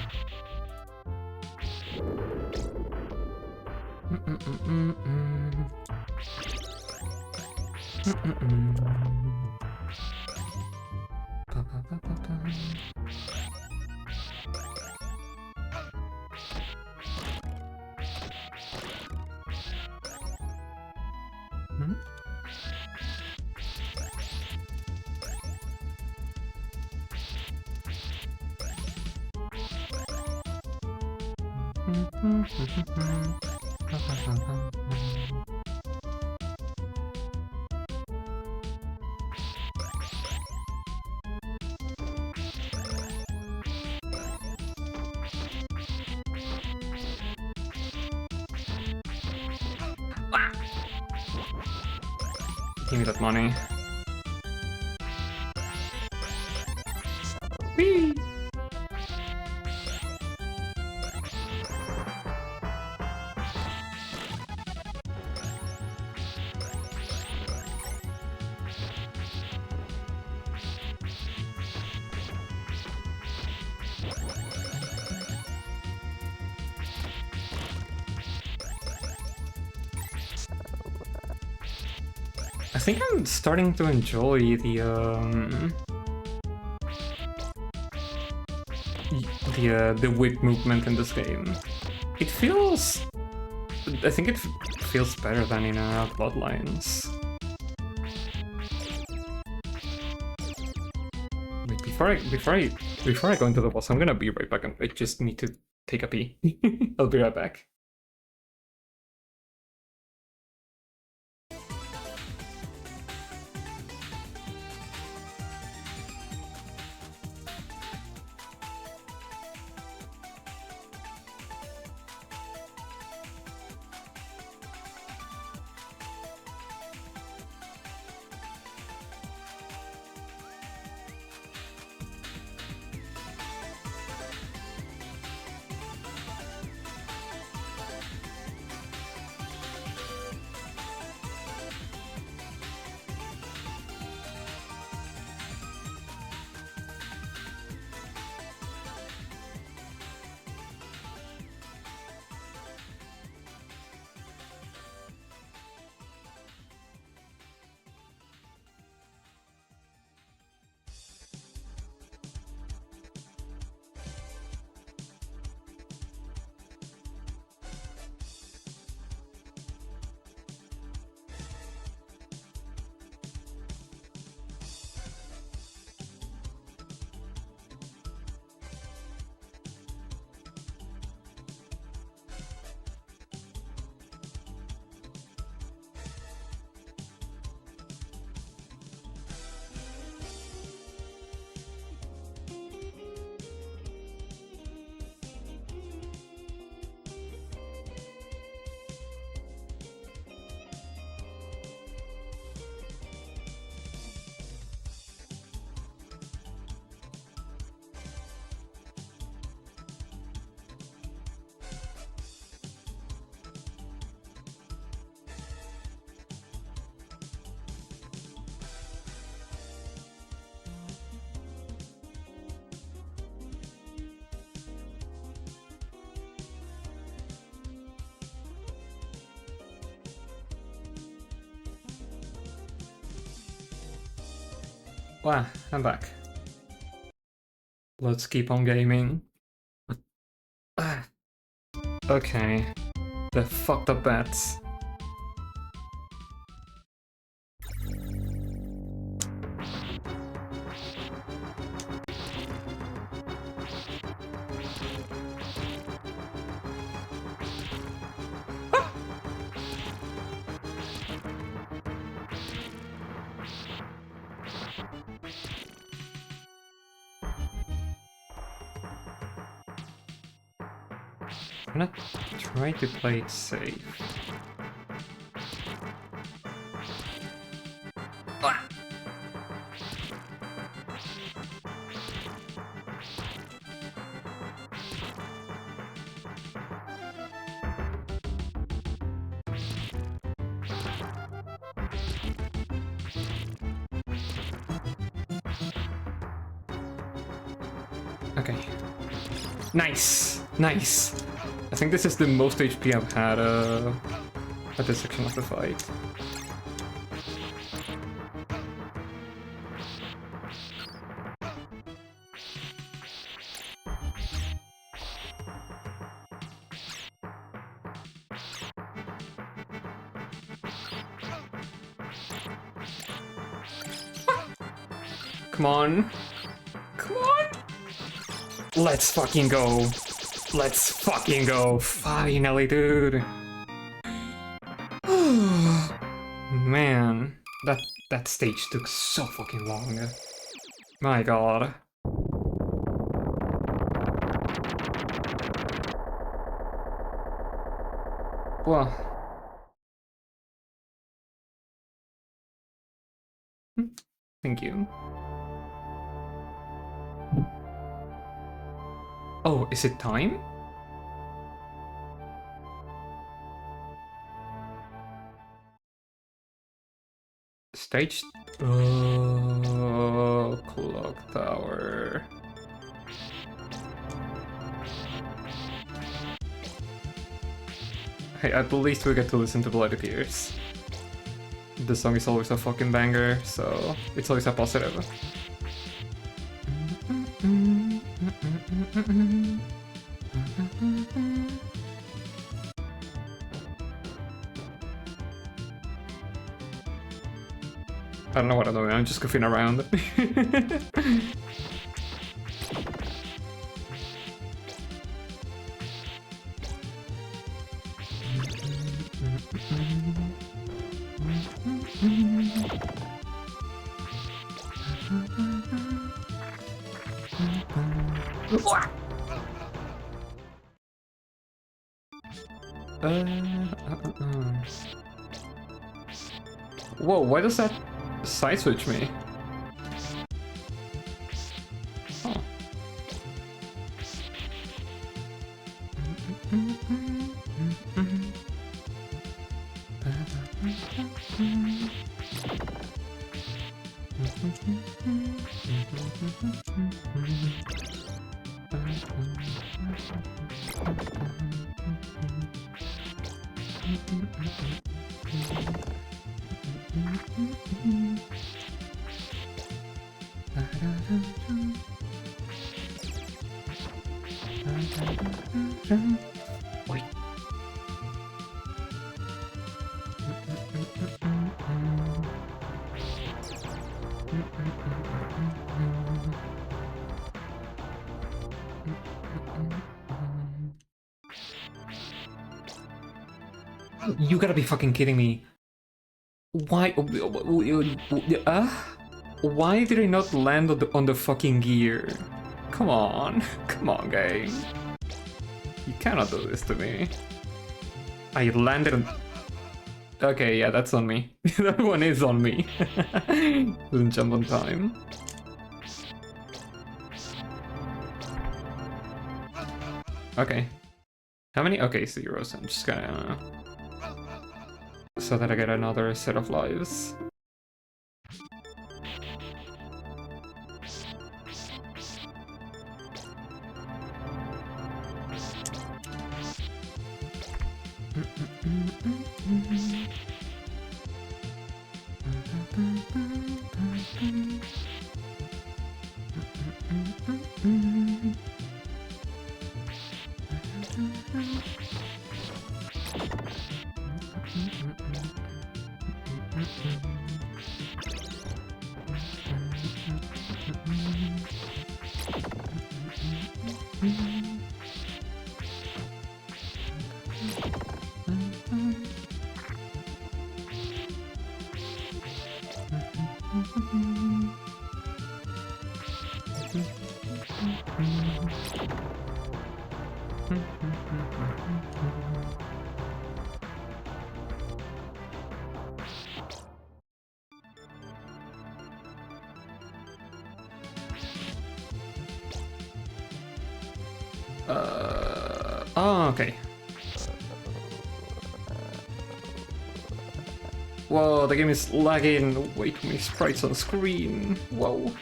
Give me that money. Whee! I think I'm starting to enjoy the whip movement in this game. It feels... I think it feels better than in Bloodlines. Wait, before I go into the boss, I'm gonna be right back. I just need to take a pee. I'll be right back. Wow, I'm back. Let's keep on gaming. Okay. The fucked up bats. I'm gonna try to play it safe. Okay. Nice! Nice! I think this is the most HP I've had at this section of the fight. Come on. Come on! Let's fucking go. Let's fucking go. Finally, dude. Man, that stage took so fucking long. My god. Well. Thank you. Oh, is it time? Stage... Oh, clock tower. Hey, at least we get to listen to Bloody Tears. The song is always a fucking banger, so it's always a positive. I don't know what I'm doing, I'm just goofing around. Whoa, why does that side switch me? Oh. Wait. You gotta be fucking kidding me. Why? Why did I not land on the fucking gear? Come on. Come on, game. You cannot do this to me. I landed on... Okay, yeah, that's on me. That one is on me. Didn't jump on time. Okay. How many? Okay, 0, so I'm just gonna... So that I get another set of lives. Oh, okay. Whoa, the game is lagging. Way too many sprites on screen. Whoa.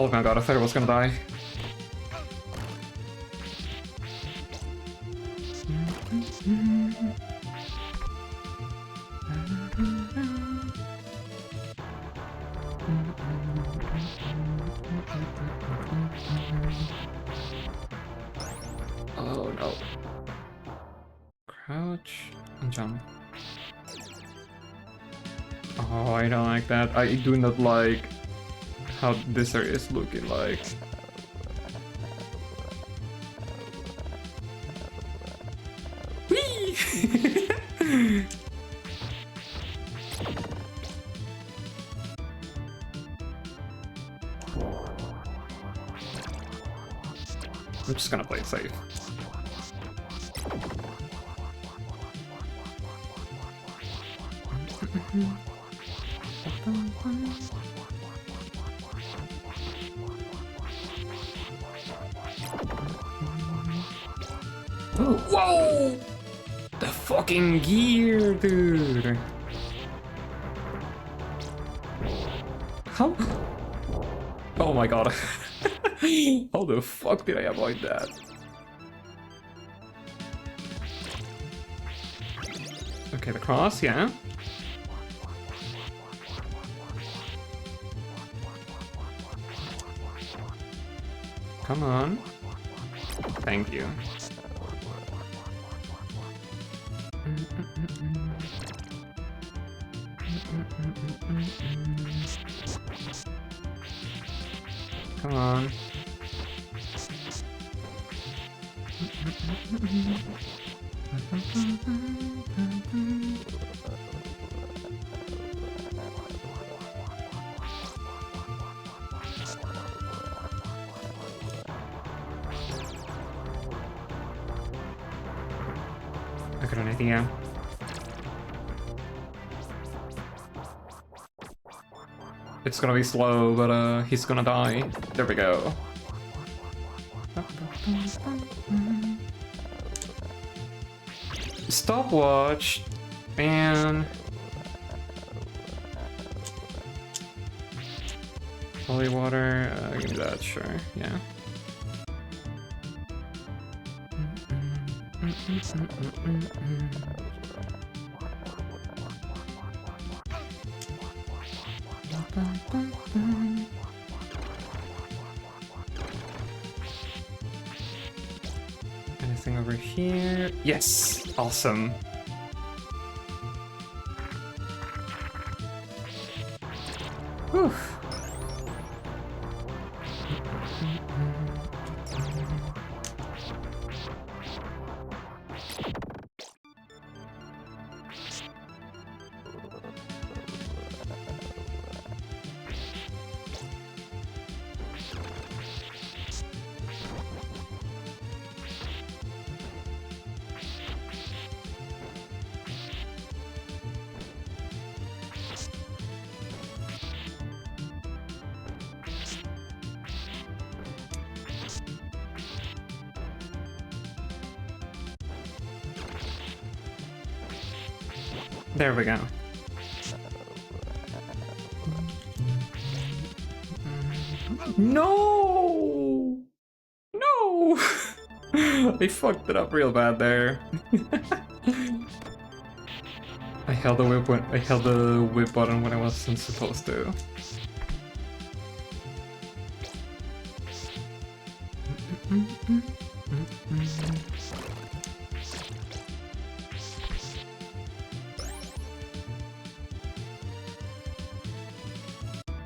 Oh my god, I thought I was gonna die. Oh no. Crouch and jump. Oh, I don't like that. I do not like how this area is looking like. Whee! I'm just gonna play it safe. Whoa! The fucking gear, dude! How? Oh my god. How the fuck did I avoid that? Okay, the cross, yeah. Come on. Thank you. Come on. I got an idea. It's gonna be slow, but he's gonna die. There we go. Stopwatch and holy water. Give me that, sure. Yeah. Anything over here? Yes! Awesome. Whew. There we go. No! No! They fucked it up real bad there. I held the whip button when I wasn't supposed to.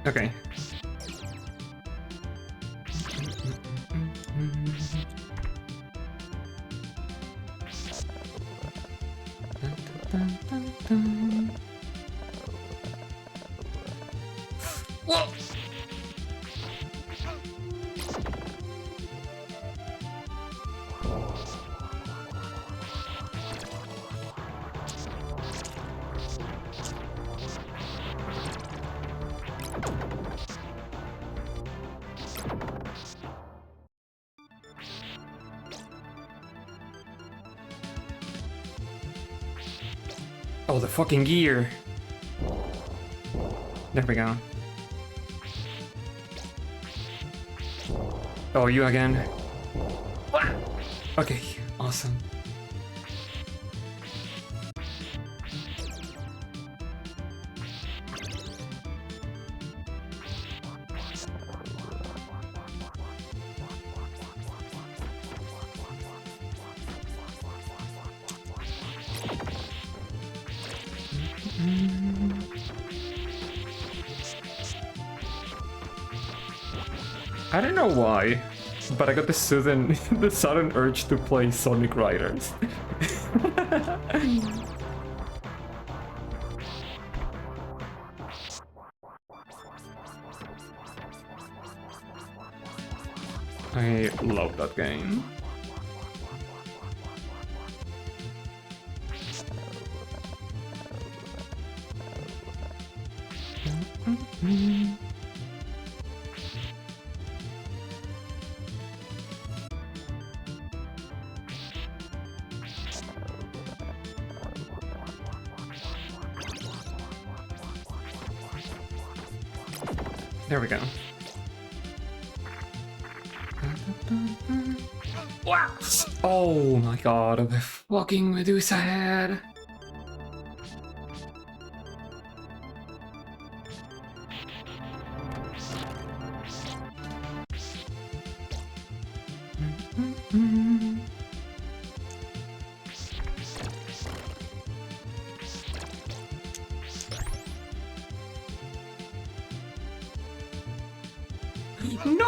Okay. Whoa! Oh, the fucking gear. There we go. Oh, you again. Okay, awesome. I don't know why, but I got the sudden urge to play Sonic Riders. I love that game. There we go. Wow! Oh my god, the fucking Medusa head! No!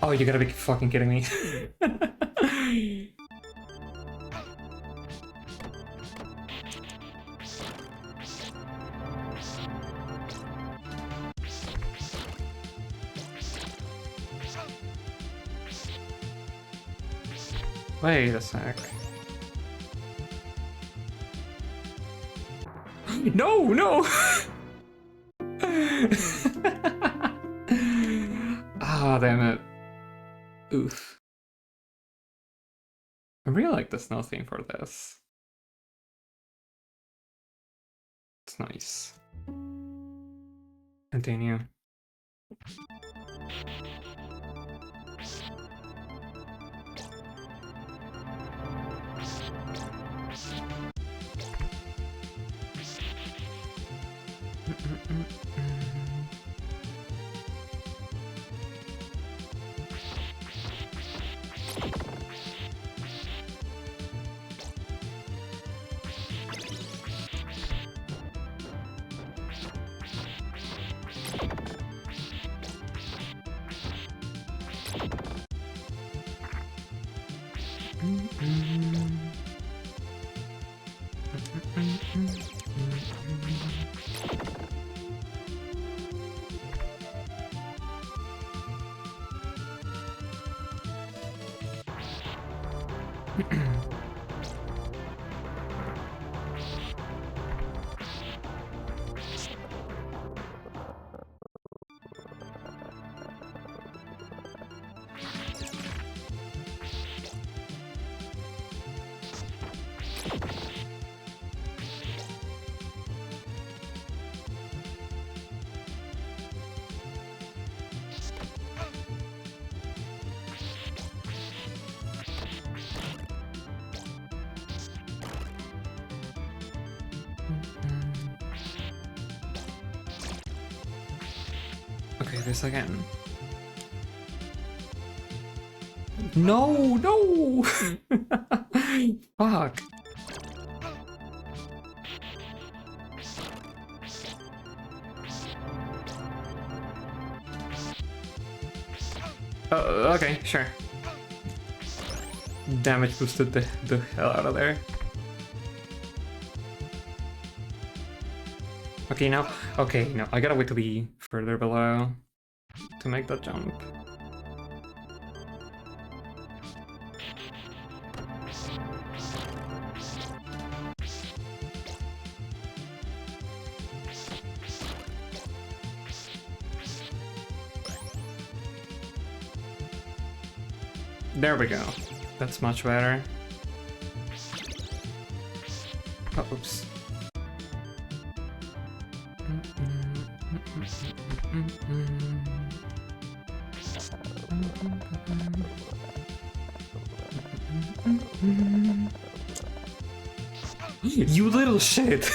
Oh, you gotta be fucking kidding me. Wait a sec. No, no! Ah, damn it. Oof. I really like the snow theme for this. It's nice. Continue. Okay, this again. No, no! Fuck. Okay, sure. Damage boosted the hell out of there. Okay, now I gotta wait to be further below to make that jump. There we go. That's much better. Oh, oops. You little shit!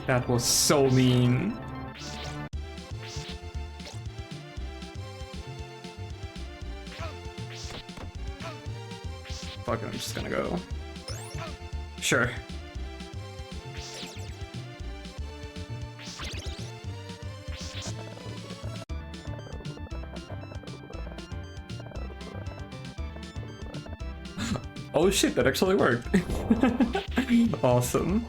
That was so mean. Fuck it, I'm just gonna go. Sure. Oh shit, that actually worked. Awesome.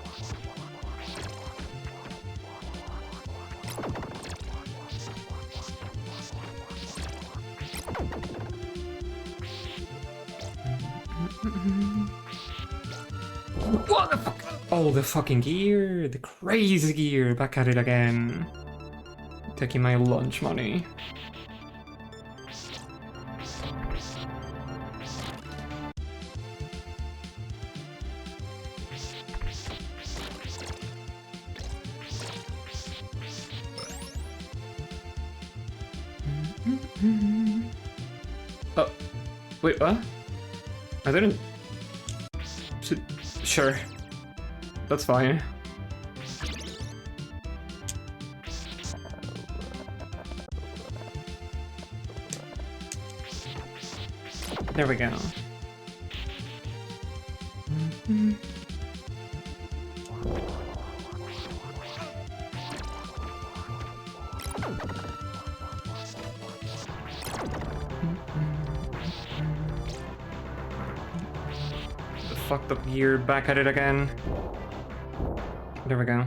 What the fuck? Oh, the fucking gear. The crazy gear. Back at it again. Taking my lunch money. Oh, wait, what? I didn't... Sure. That's fine. There we go. Fucked up gear, back at it again. There we go.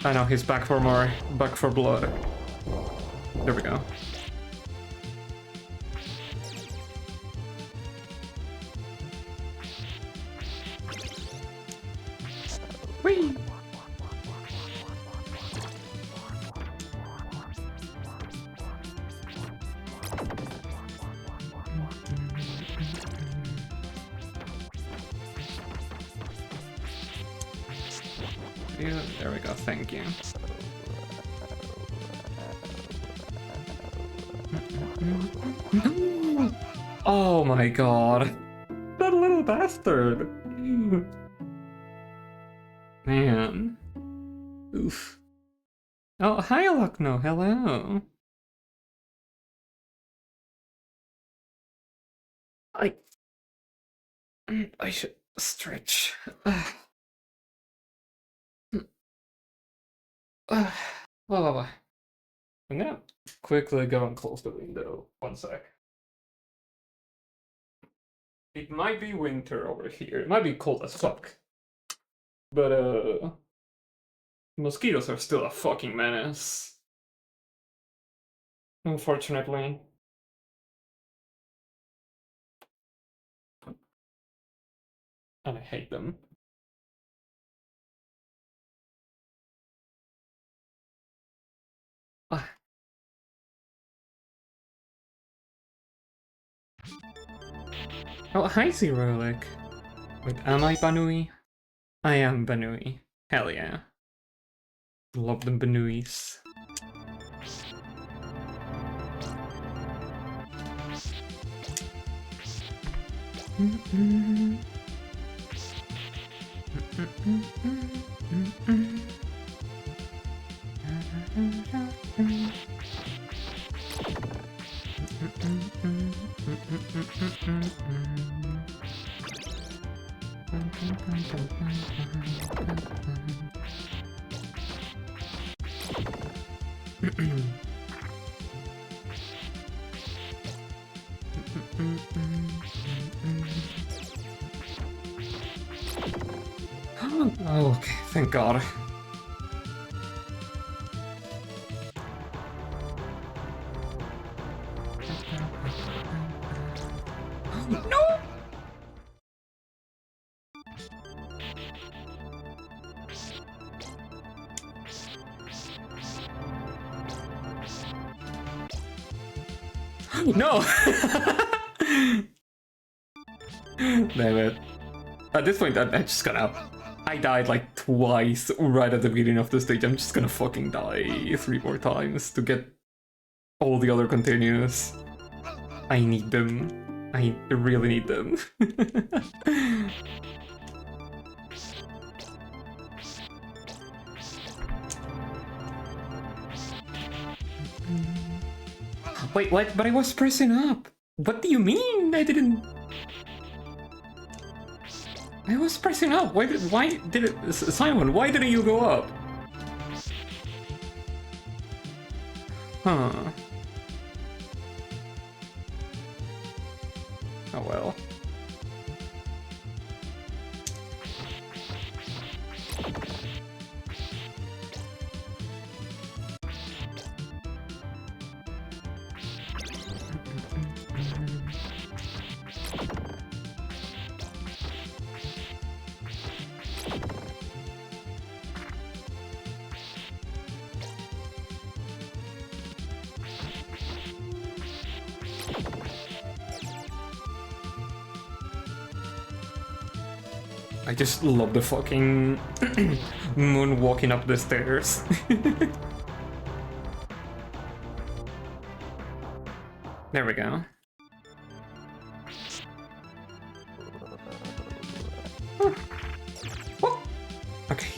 I know, he's back for more, back for blood. There we go. Whee! There we go, thank you. Oh my god. That little bastard. Man. Oof. Oh, hi, Luckno. Hello. I should stretch. Well, I'm gonna quickly go and close the window. 1 sec. It might be winter over here. It might be cold as fuck. But, mosquitoes are still a fucking menace. Unfortunately. And I hate them. Oh, hi, Zerolic. Wait, am I Banui? I am Banui. Hell yeah. Love them Banuis. Oh, okay, thank God. No! No! Damn it. At this point, I just gotta... I died like twice right at the beginning of the stage. I'm just gonna fucking die 3 more times to get all the other continues. I need them. I really need them. Wait, what? But I was pressing up. What do you mean? I didn't... I was pressing up. Why did it... Simon, why didn't you go up? Huh. Oh well. I just love the fucking moon walking up the stairs. There we go. Oh. Oh. Okay.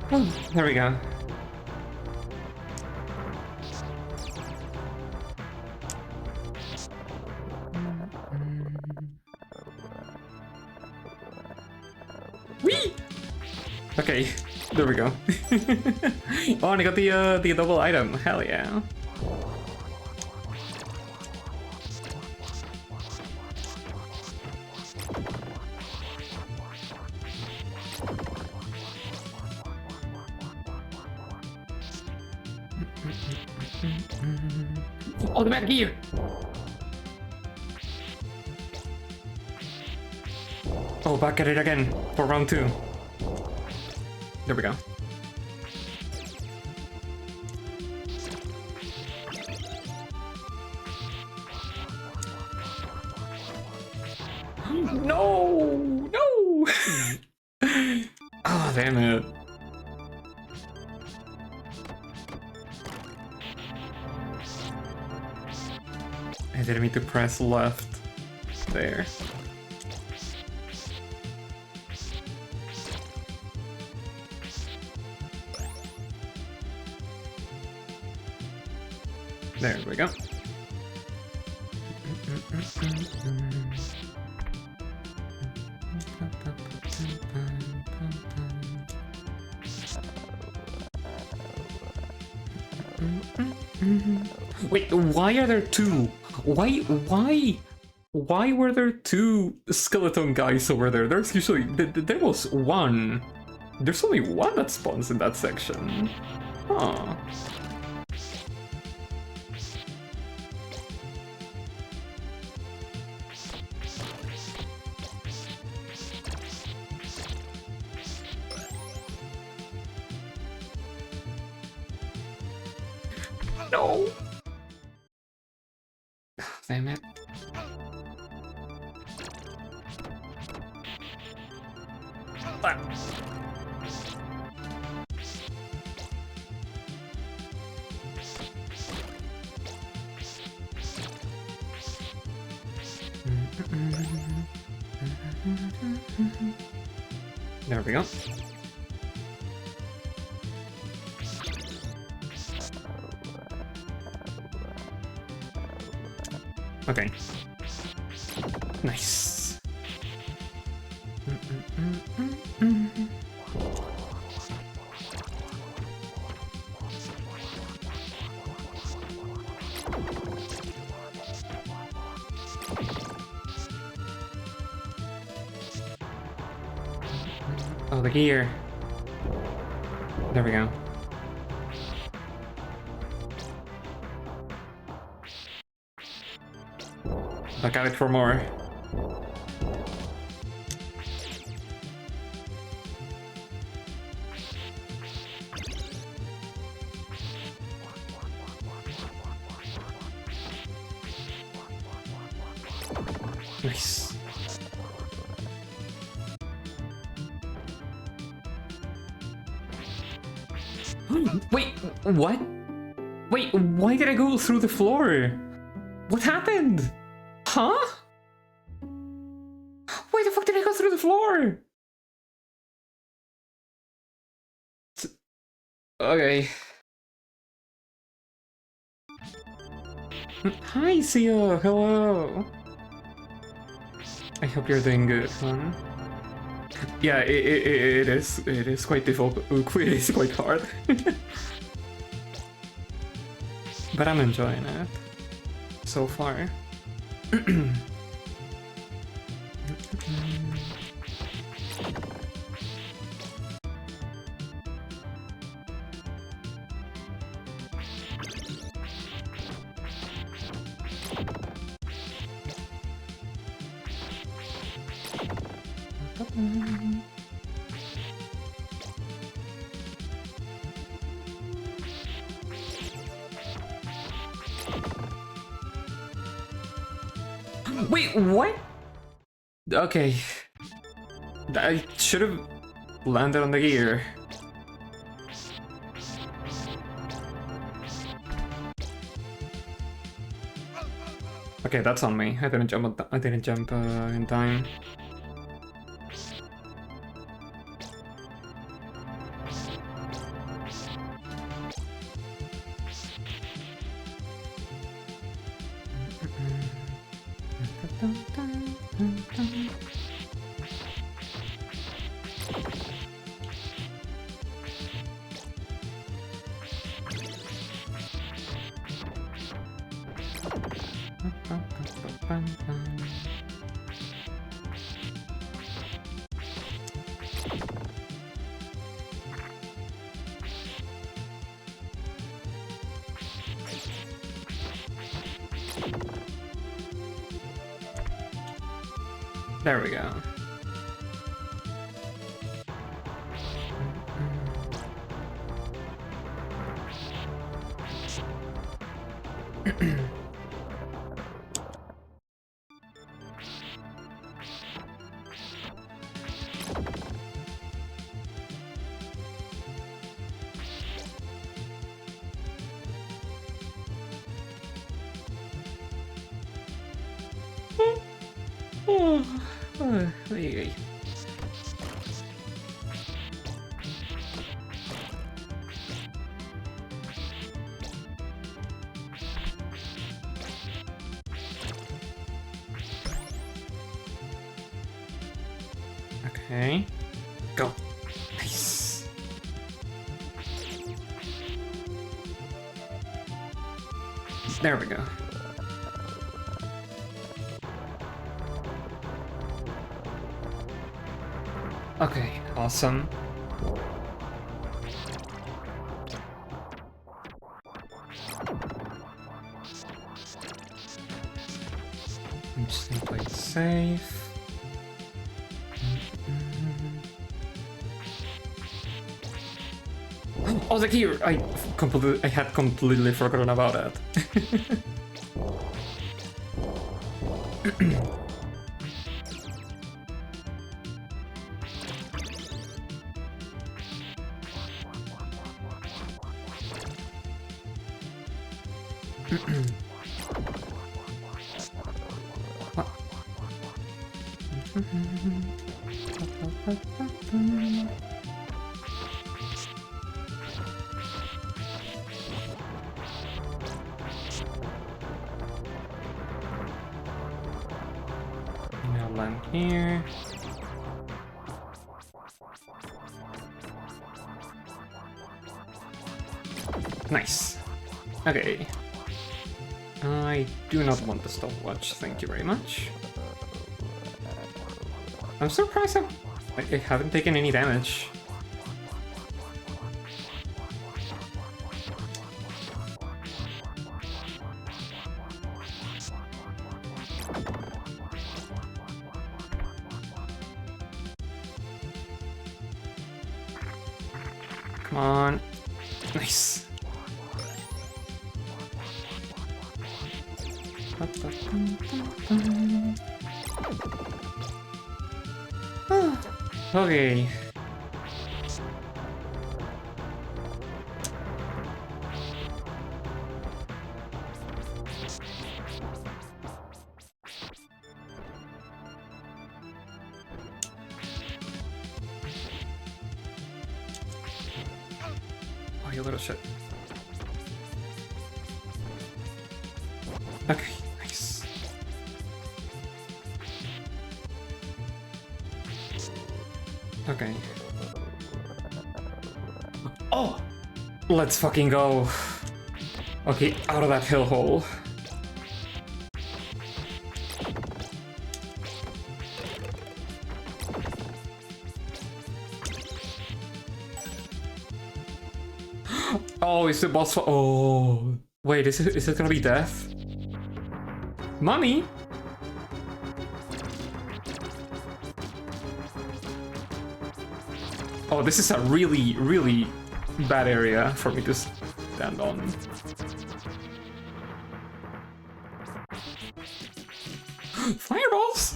Oh, there we go. Whee! Okay, there we go. Oh, and I got the double item. Hell yeah. Oh, the back gear! Oh, back at it again for round 2. There we go. No! No! Oh, damn it. I didn't mean to press left there. There we go. Wait, why are there 2? Why were there 2 skeleton guys over there? There's usually... there was 1. There's only 1 that spawns in that section. Huh. No! Damn it. Ah. There we go. Okay. Nice. Oh, the gear. There we go. Back at it for more. Nice. Wait, what? Wait, why did I go through the floor? What happened? Huh? Why the fuck did I go through the floor? Okay. Hi, Sia. Hello. I hope you're doing good, huh? Yeah, it is. It is quite difficult. It is quite hard. But I'm enjoying it so far. Wait, what? Okay. I should have landed on the gear. Okay, that's on me. I didn't jump. I didn't jump in time. There we go. Ay. Okay. Go. Nice. There we go. Okay, awesome. I'm just gonna play it safe. Oh, the gear! I had completely forgotten about that. Now land here. Nice. Okay. I do not want the stopwatch, thank you very much. I'm surprised I haven't taken any damage. Come on. Nice. Okay. Oh, you little shit. Okay, nice. Okay. Oh! Let's fucking go. Okay, out of that hill hole. Oh, is the boss? Oh, wait, is it gonna be death? Mommy? Oh, this is a really, really bad area for me to stand on. Fireballs!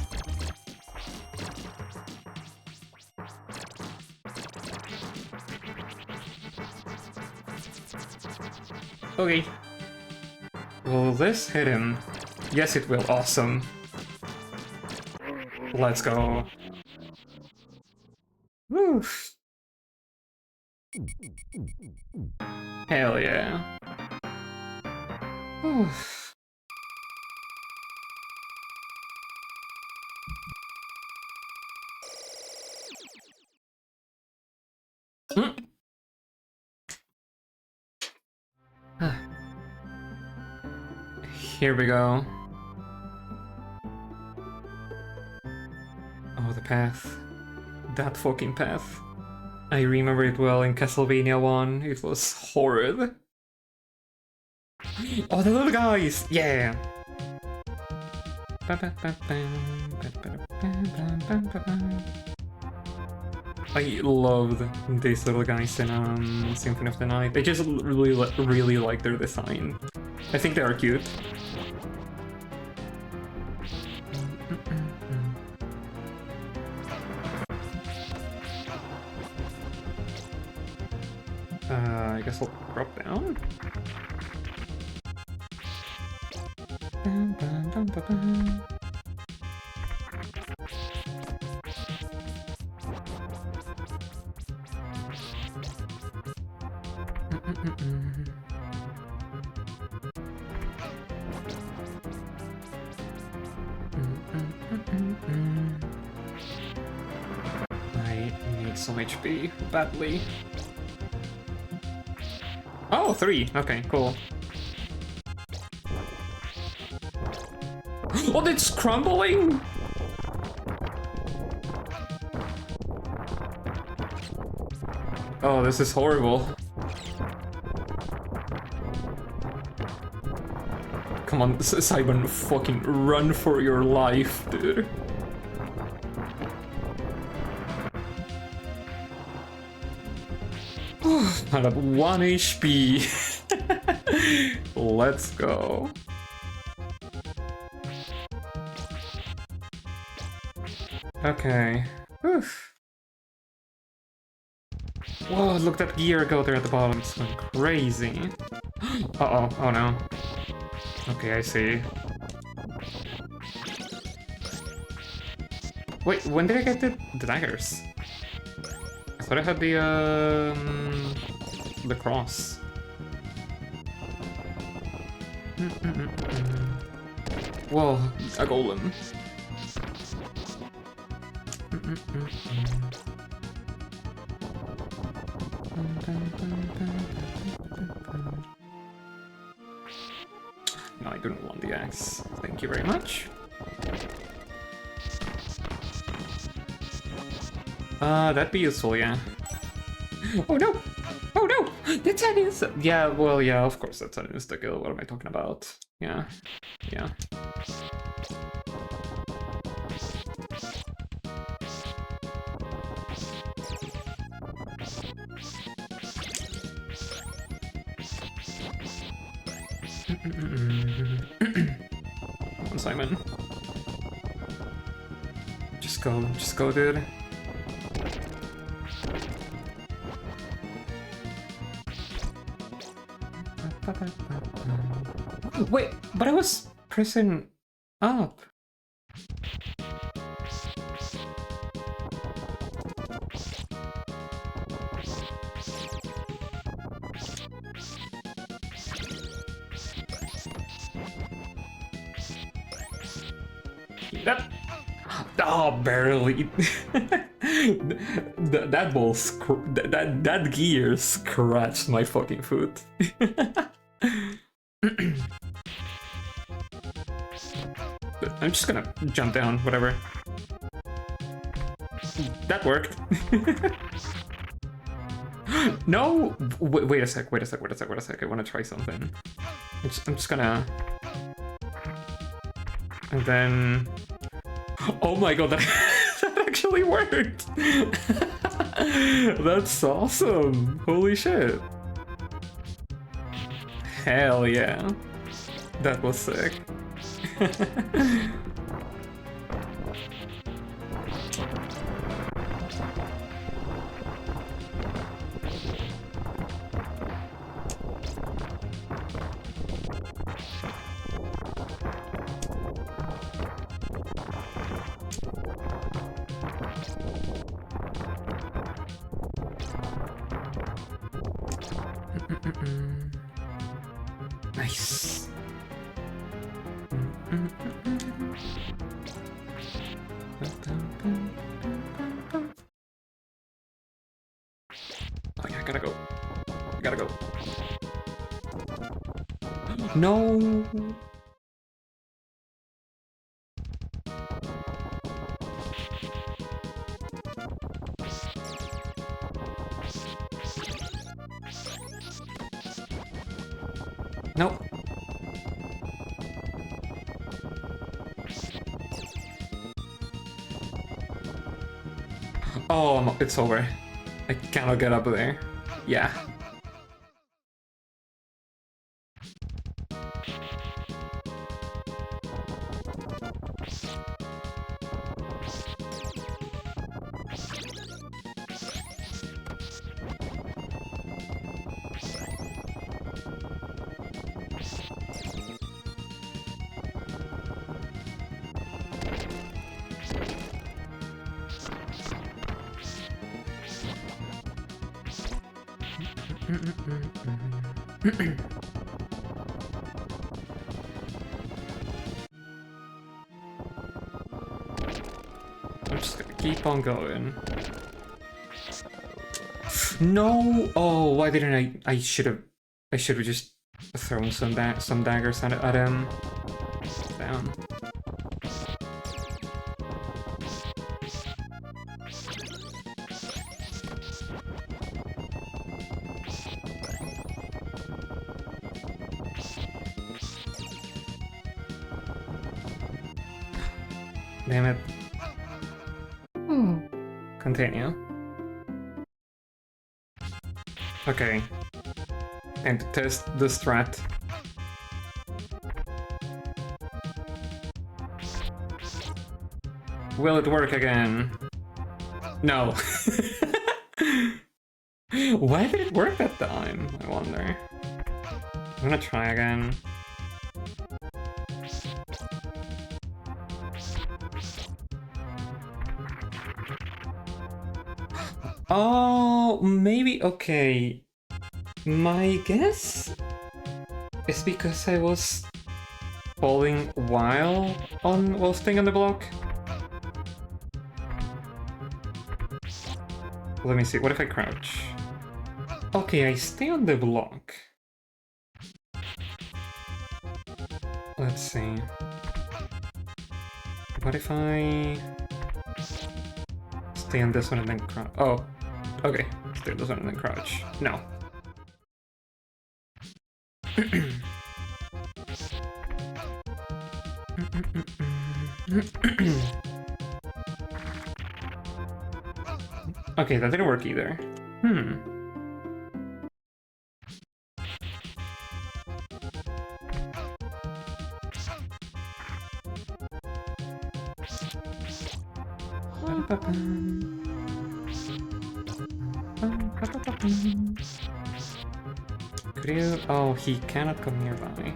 Okay. Will this hit him? Yes, it will. Awesome. Let's go. Woo. Hell yeah. Whew. Here we go. Oh, the path. That fucking path. I remember it well in Castlevania 1. It was horrid. Oh, the little guys! Yeah! I loved these little guys in Symphony of the Night. I just really like their design. I think they are cute. I guess I'll drop down. I need some HP badly. Oh, 3. Okay, cool. Oh, it's crumbling! Oh, this is horrible. Come on, Simon, fucking run for your life, dude. I'm at 1 HP. Let's go. Okay. Whew. Whoa, look, that gear go there at the bottom. It's going crazy. Uh-oh. Oh, no. Okay, I see. Wait, when did I get the daggers? I thought I had the cross. Whoa, a golem. No, I don't want the axe. Thank you very much. That'd be useful, yeah. Oh no! Oh no! That's an insta. Yeah, well, yeah, of course that's an insta kill. What am I talking about? Yeah. Yeah. Come on, Simon. Just go, dude. Wait, but I was pressing up. That, oh, barely. that ball, that gear scratched my fucking foot. I'm just gonna jump down, whatever. That worked. No! Wait a sec. I wanna try something. I'm just gonna... And then... Oh my god, that, that actually worked! That's awesome! Holy shit. Hell yeah. That was sick. Nice. Oh yeah, I gotta go. I gotta go. No. No. Oh, it's over. I cannot get up there. Yeah. I'm just gonna keep on going. No! Oh, why didn't I? I should have just thrown some daggers at him. Damn. Damn it. Continue. Okay. And test the strat. Will it work again? No. Why did it work that time? I wonder. I'm gonna try again. Oh, maybe, okay. My guess is because I was falling while staying on the block. Let me see, what if I crouch? Okay, I stay on the block. Let's see. What if I Stay on this one and then crouch. Oh, okay. Stay on this one and then crouch. No. Okay, that didn't work either. Could you? Oh, he cannot come nearby.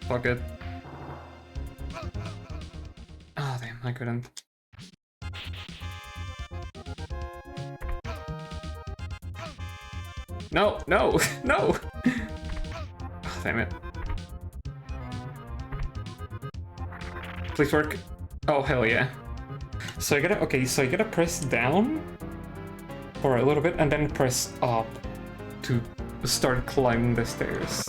Fuck it. Oh, damn, I couldn't. No, no, no! Oh, damn it. Please work. Oh, hell yeah. So I gotta, okay, so I gotta press down for a little bit and then press up to start climbing the stairs.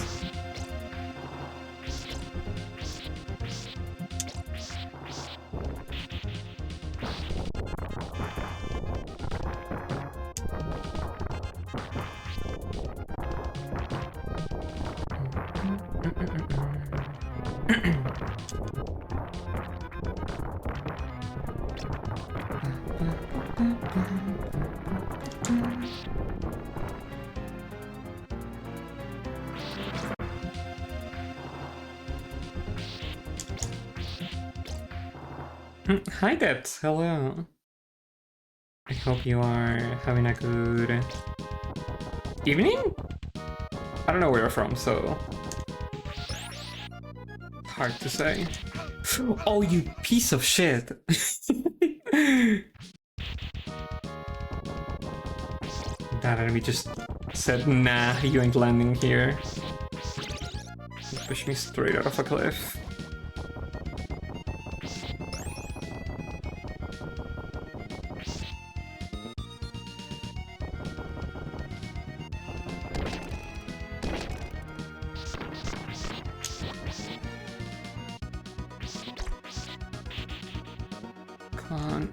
Hi Debs, hello. I hope you are having a good evening? I don't know where you're from, so hard to say. Oh, you piece of shit. That enemy just said, nah, you ain't landing here. Push me straight out of a cliff. Come on.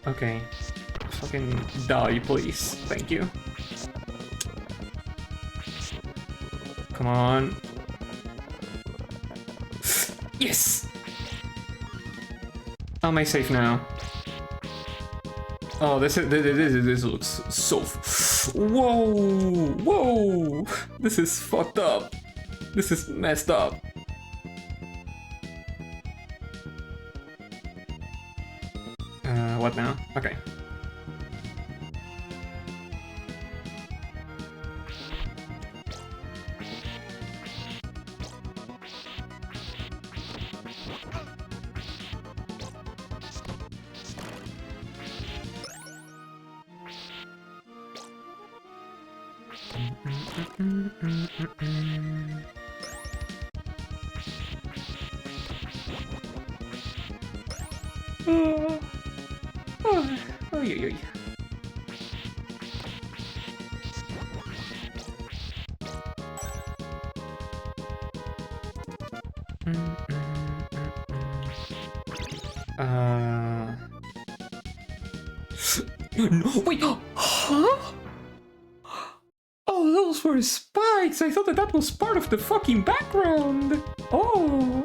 Okay. Fucking die, please. Thank you. Come on. Yes! Am I safe now? Oh, this looks so... Whoa! Whoa! This is fucked up. This is messed up. What now? Okay. No, wait, huh? Oh, those were spikes. I thought that was part of the fucking background. Oh.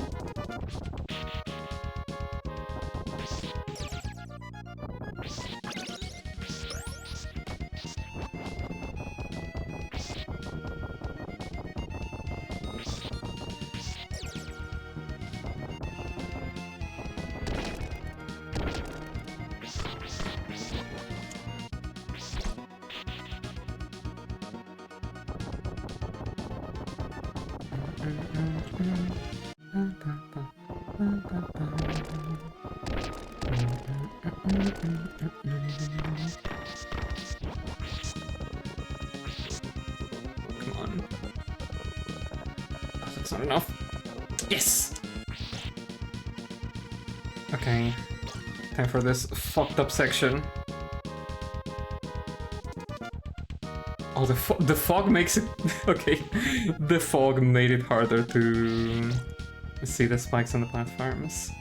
Come on. Oh, that's not enough. Yes! Okay. Time for this fucked up section. Oh, the fog makes it... Okay. The fog made it harder to see the spikes on the platforms.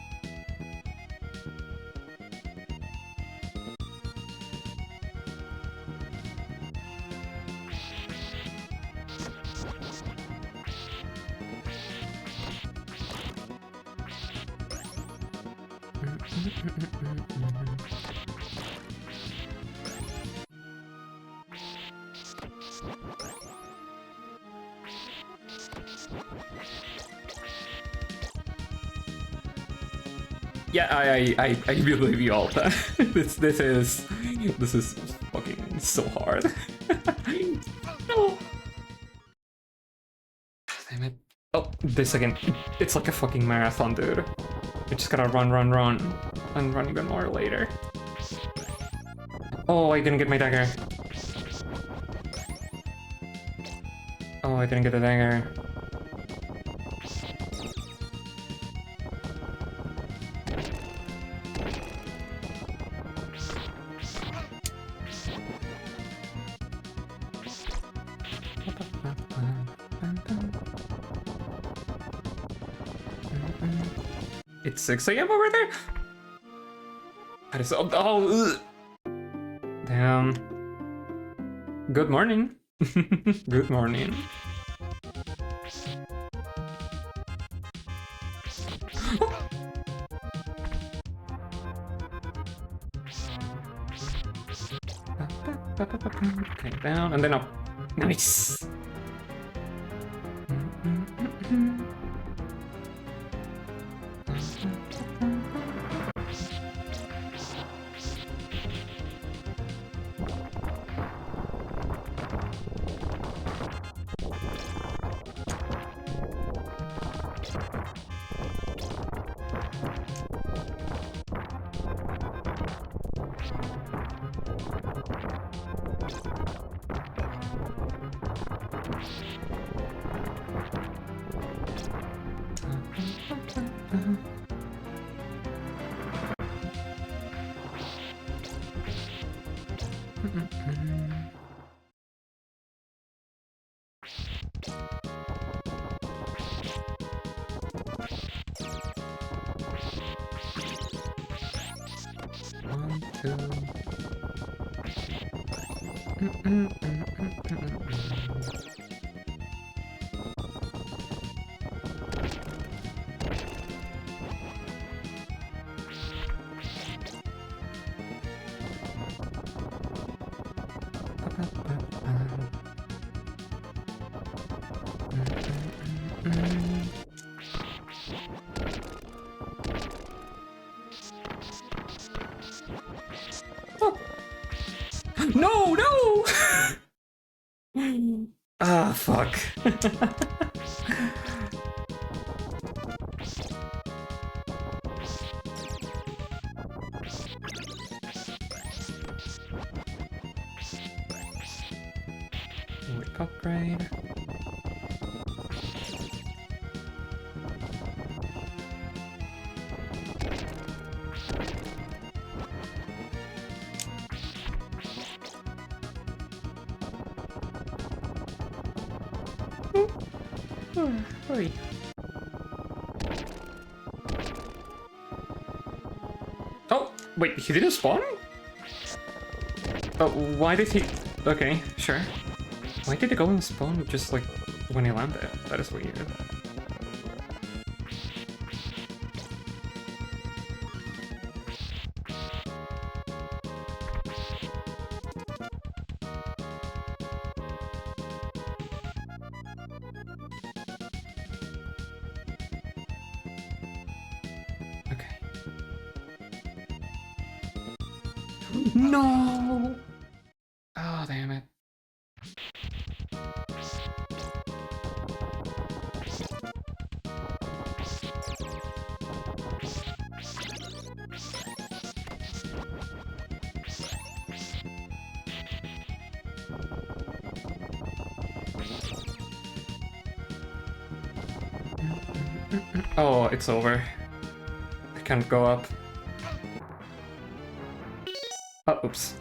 Yeah, I believe you all. This is fucking so hard. No. Damn it. Oh, this again. It's like a fucking marathon, dude. You just gotta run, and run even more later. Oh, I didn't get my dagger. Oh, I didn't get the dagger. It's 6 AM over there? That is... Oh, ugh. Damn. Good morning. Good morning. Okay, down and then up. Nice. No, no! Ah, fuck. Quick upgrade. Hurry. Oh, wait, he didn't spawn? Oh, why did he... Okay, sure. Why did the golem spawn just, like, when he landed? That is weird. No! Oh, damn it. Oh, it's over. I can't go up. Oh, oops.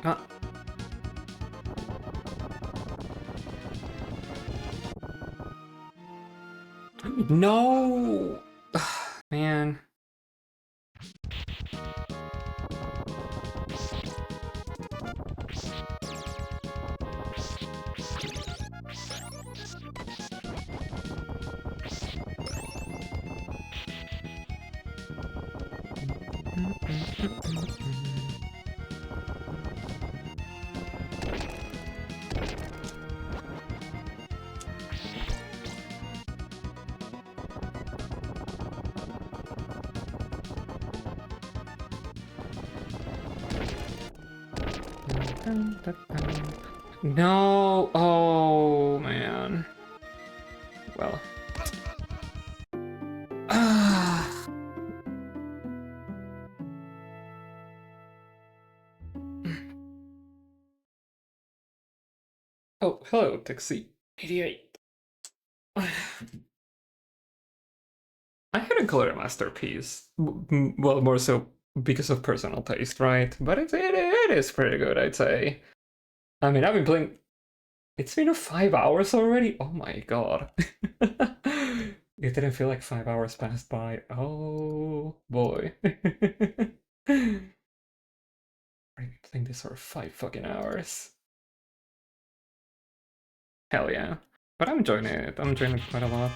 Ah. No! Man. No! Oh, man. Well. Ah. Oh, hello, Taxi 88. I hadn't called it a masterpiece. Well, more so because of personal taste, right? But it is pretty good, I'd say. I mean, I've been playing. It's been 5 hours already? Oh my god. It didn't feel like 5 hours passed by. Oh boy. I've been playing this for 5 fucking hours. Hell yeah. But I'm enjoying it. I'm enjoying it quite a lot.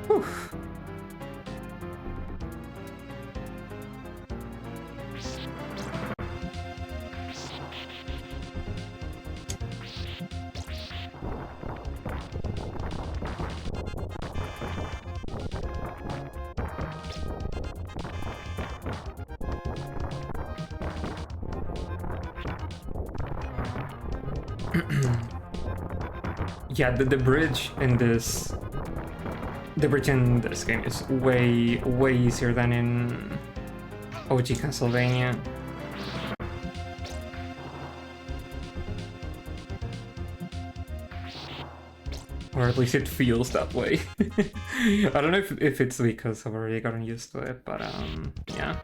Whew. Yeah, the bridge in this... The bridge in this game is way easier than in OG Castlevania. Or at least it feels that way. I don't know if it's because I've already gotten used to it, but yeah.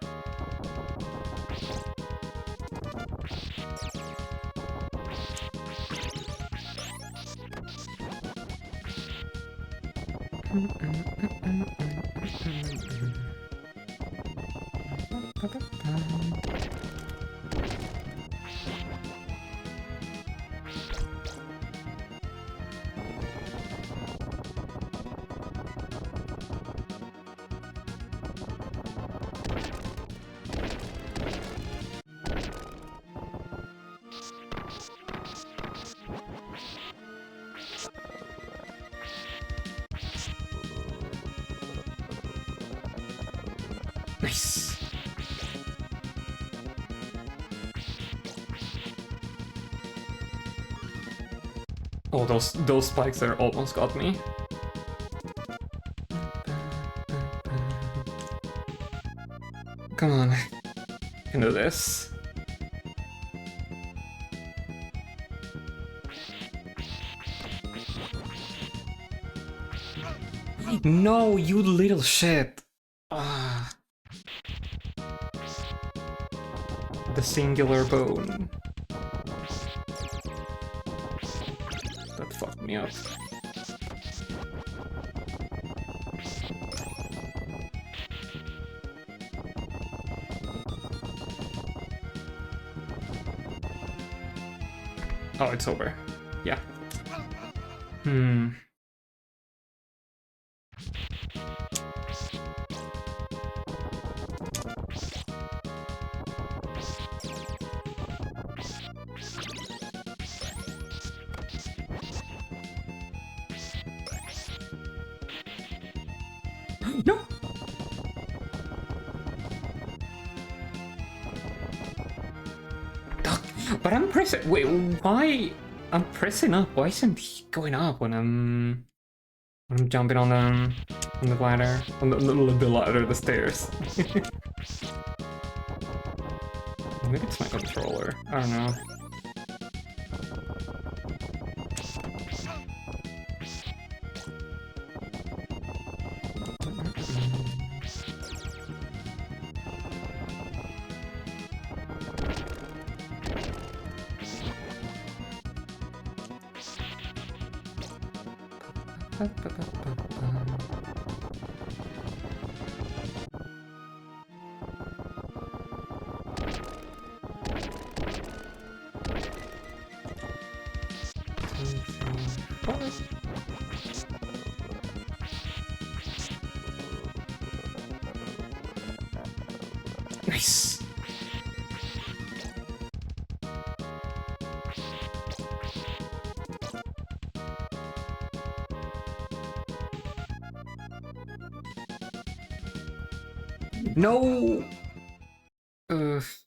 Nice. Oh, those spikes there almost got me. Come on, I can do this. No, you little shit. Ah. The singular bone. That fucked me up. Oh, it's over. Yeah. No! But I'm pressing. Wait, why? I'm pressing up. Why isn't he going up when I'm jumping on the ladder, on the ladder, the stairs? Maybe it's my controller. I don't know. Nice. No. Oops.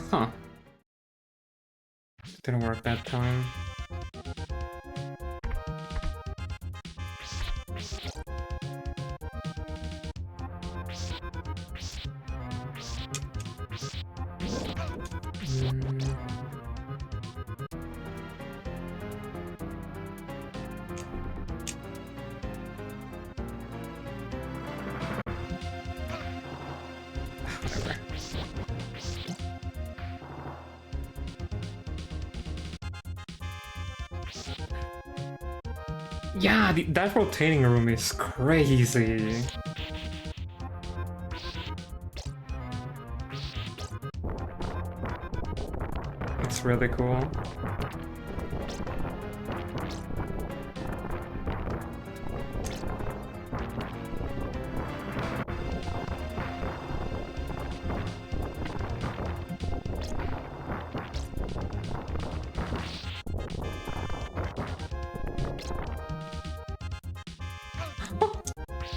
Huh. Didn't work that time. Whatever. Yeah, that rotating room is crazy. It's really cool.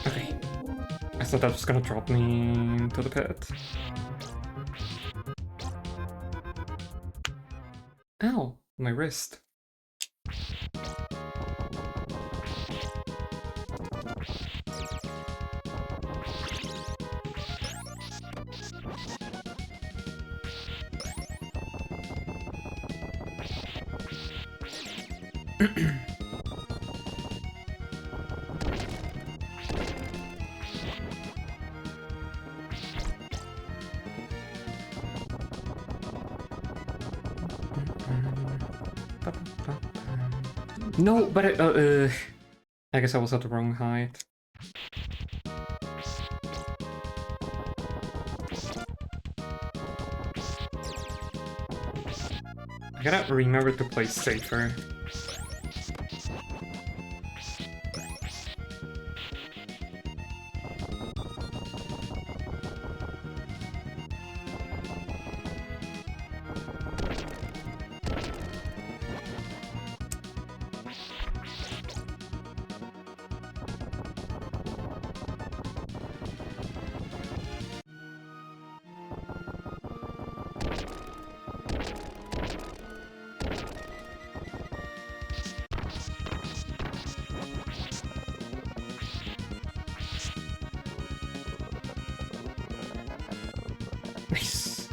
Okay. I thought that was gonna drop me into the pit. Ow, my wrist. No, but I guess I was at the wrong height. I gotta remember to play safer. Nice.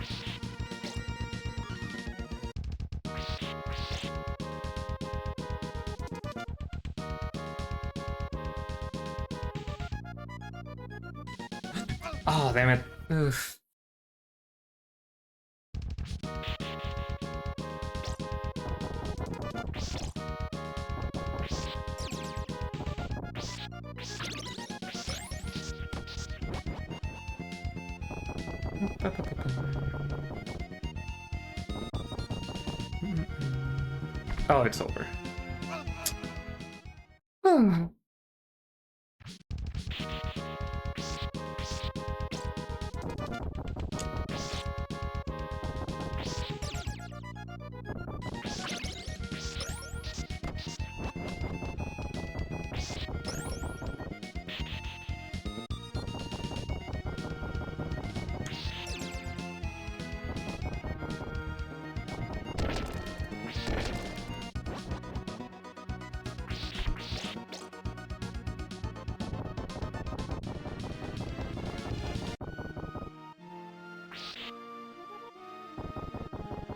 Oh, damn it. Ugh. Oh, it's over.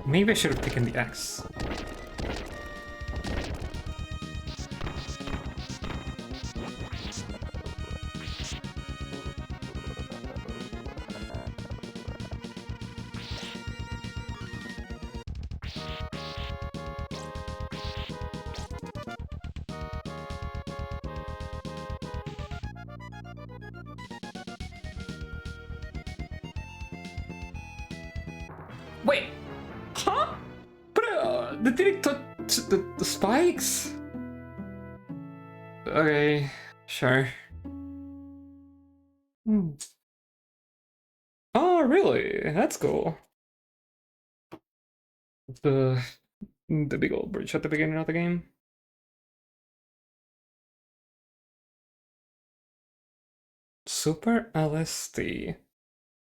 Maybe I should have taken the axe. Wait! Huh? But did it touch the spikes? Okay, sure. Oh, really? That's cool. The big old bridge at the beginning of the game. Super LSD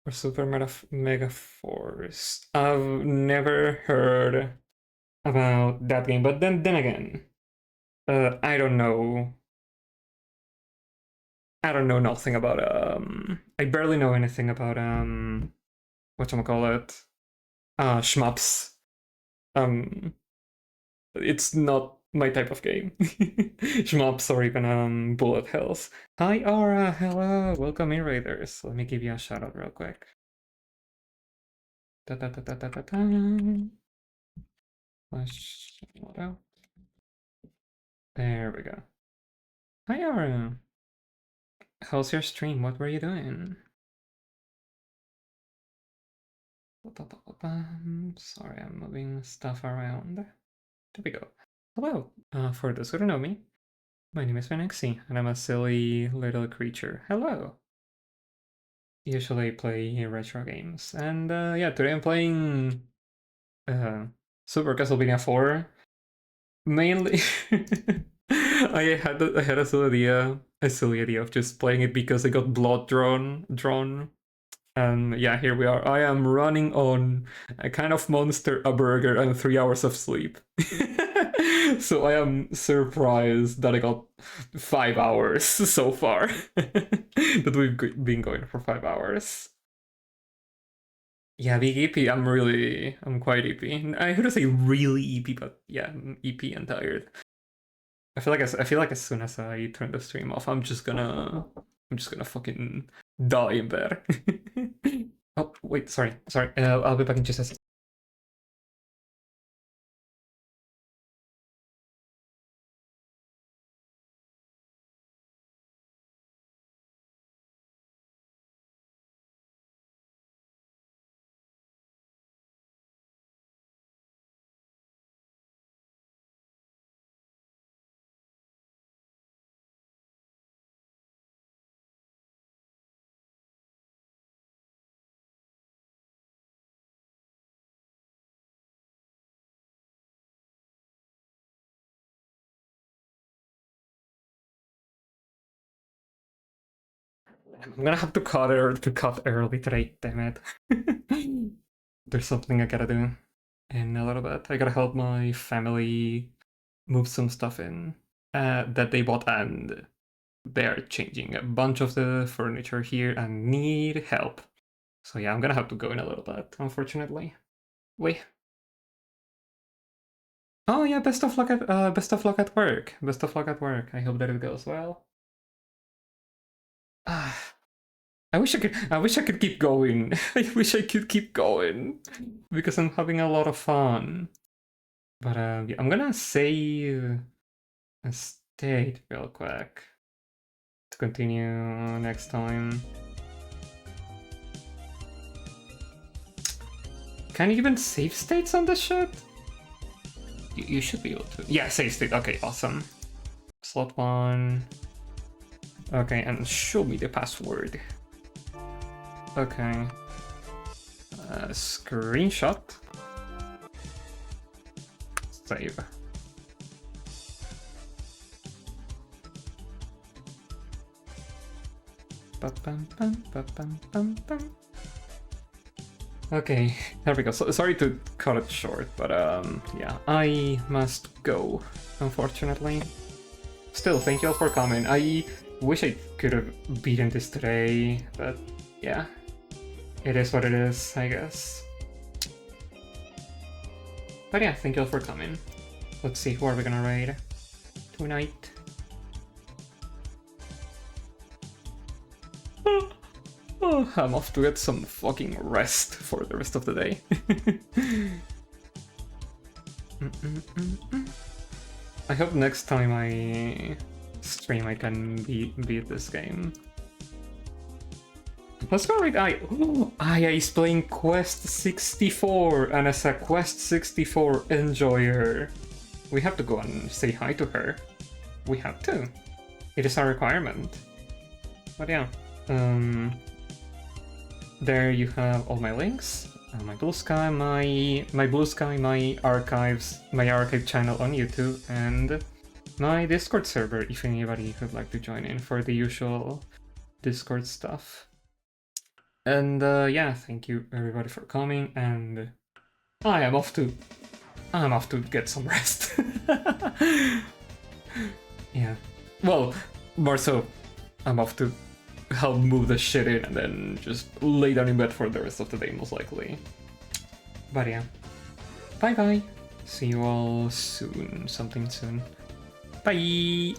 or Super Mega Force. I've never heard about that game, but then again, I don't know. I don't know nothing about I barely know anything about whatchamacallit? Shmups. It's not my type of game. Shmups or even bullet hells. Hi Aura, hello, welcome in Raiders. Let me give you a shout out real quick. Da, da, da, da, da, da, da. Shout out. There we go. Hi Aura. How's your stream? What were you doing? Sorry, I'm moving stuff around. There we go. Hello. For those who don't know me, my name is menaxi, and I'm a silly little creature. Hello. Usually play retro games, and yeah, today I'm playing Super Castlevania 4. Mainly, I had a silly idea of just playing it because I got blood drawn. And yeah, here we are. I am running on a kind of monster, a burger, and 3 hours of sleep. So I am surprised that I got 5 hours so far. That we've been going for 5 hours. Yeah, big EP. I'm quite EP. I heard to say really EP, but yeah, I'm EP and tired. I feel like as soon as I turn the stream off, I'm just gonna fucking die in bed. Oh wait, sorry. I'll be back in just a second. I'm gonna have to cut early today. Damn it. There's something I gotta do in a little bit. I gotta help my family move some stuff in that they bought, and they're changing a bunch of the furniture here and need help. So yeah, I'm gonna have to go in a little bit, unfortunately. Wait. Oh yeah, best of luck at work. Best of luck at work. I hope that it goes well. I wish I could keep going. I wish I could keep going because I'm having a lot of fun. But yeah, I'm gonna save a state real quick to continue next time. Can you even save states on this shit? You should be able to. Yeah, save state. Okay, awesome. Slot 1. Okay, and show me the password. Okay. Screenshot. Save. Okay, there we go. So, sorry to cut it short, but yeah, I must go, unfortunately. Still, thank you all for coming. I wish I could have beaten this today, but yeah, it is what it is, I guess. But yeah, thank you all for coming. Let's see, who are we gonna raid tonight? Oh, I'm off to get some fucking rest for the rest of the day. I hope next time I stream I can beat this game. Let's go raid Aya. Aya is playing Quest 64, and as a Quest 64 enjoyer, we have to go and say hi to her. We have to. It is a requirement. But yeah, there you have all my links, my Bluesky, my Bluesky, my archives, my archive channel on YouTube, and my Discord server if anybody would like to join in for the usual Discord stuff. And yeah, thank you everybody for coming, and I'm off to get some rest. Yeah, well, more so, I'm off to help move the shit in and then just lay down in bed for the rest of the day, most likely. But yeah, bye bye. See you all soon, something soon. Bye.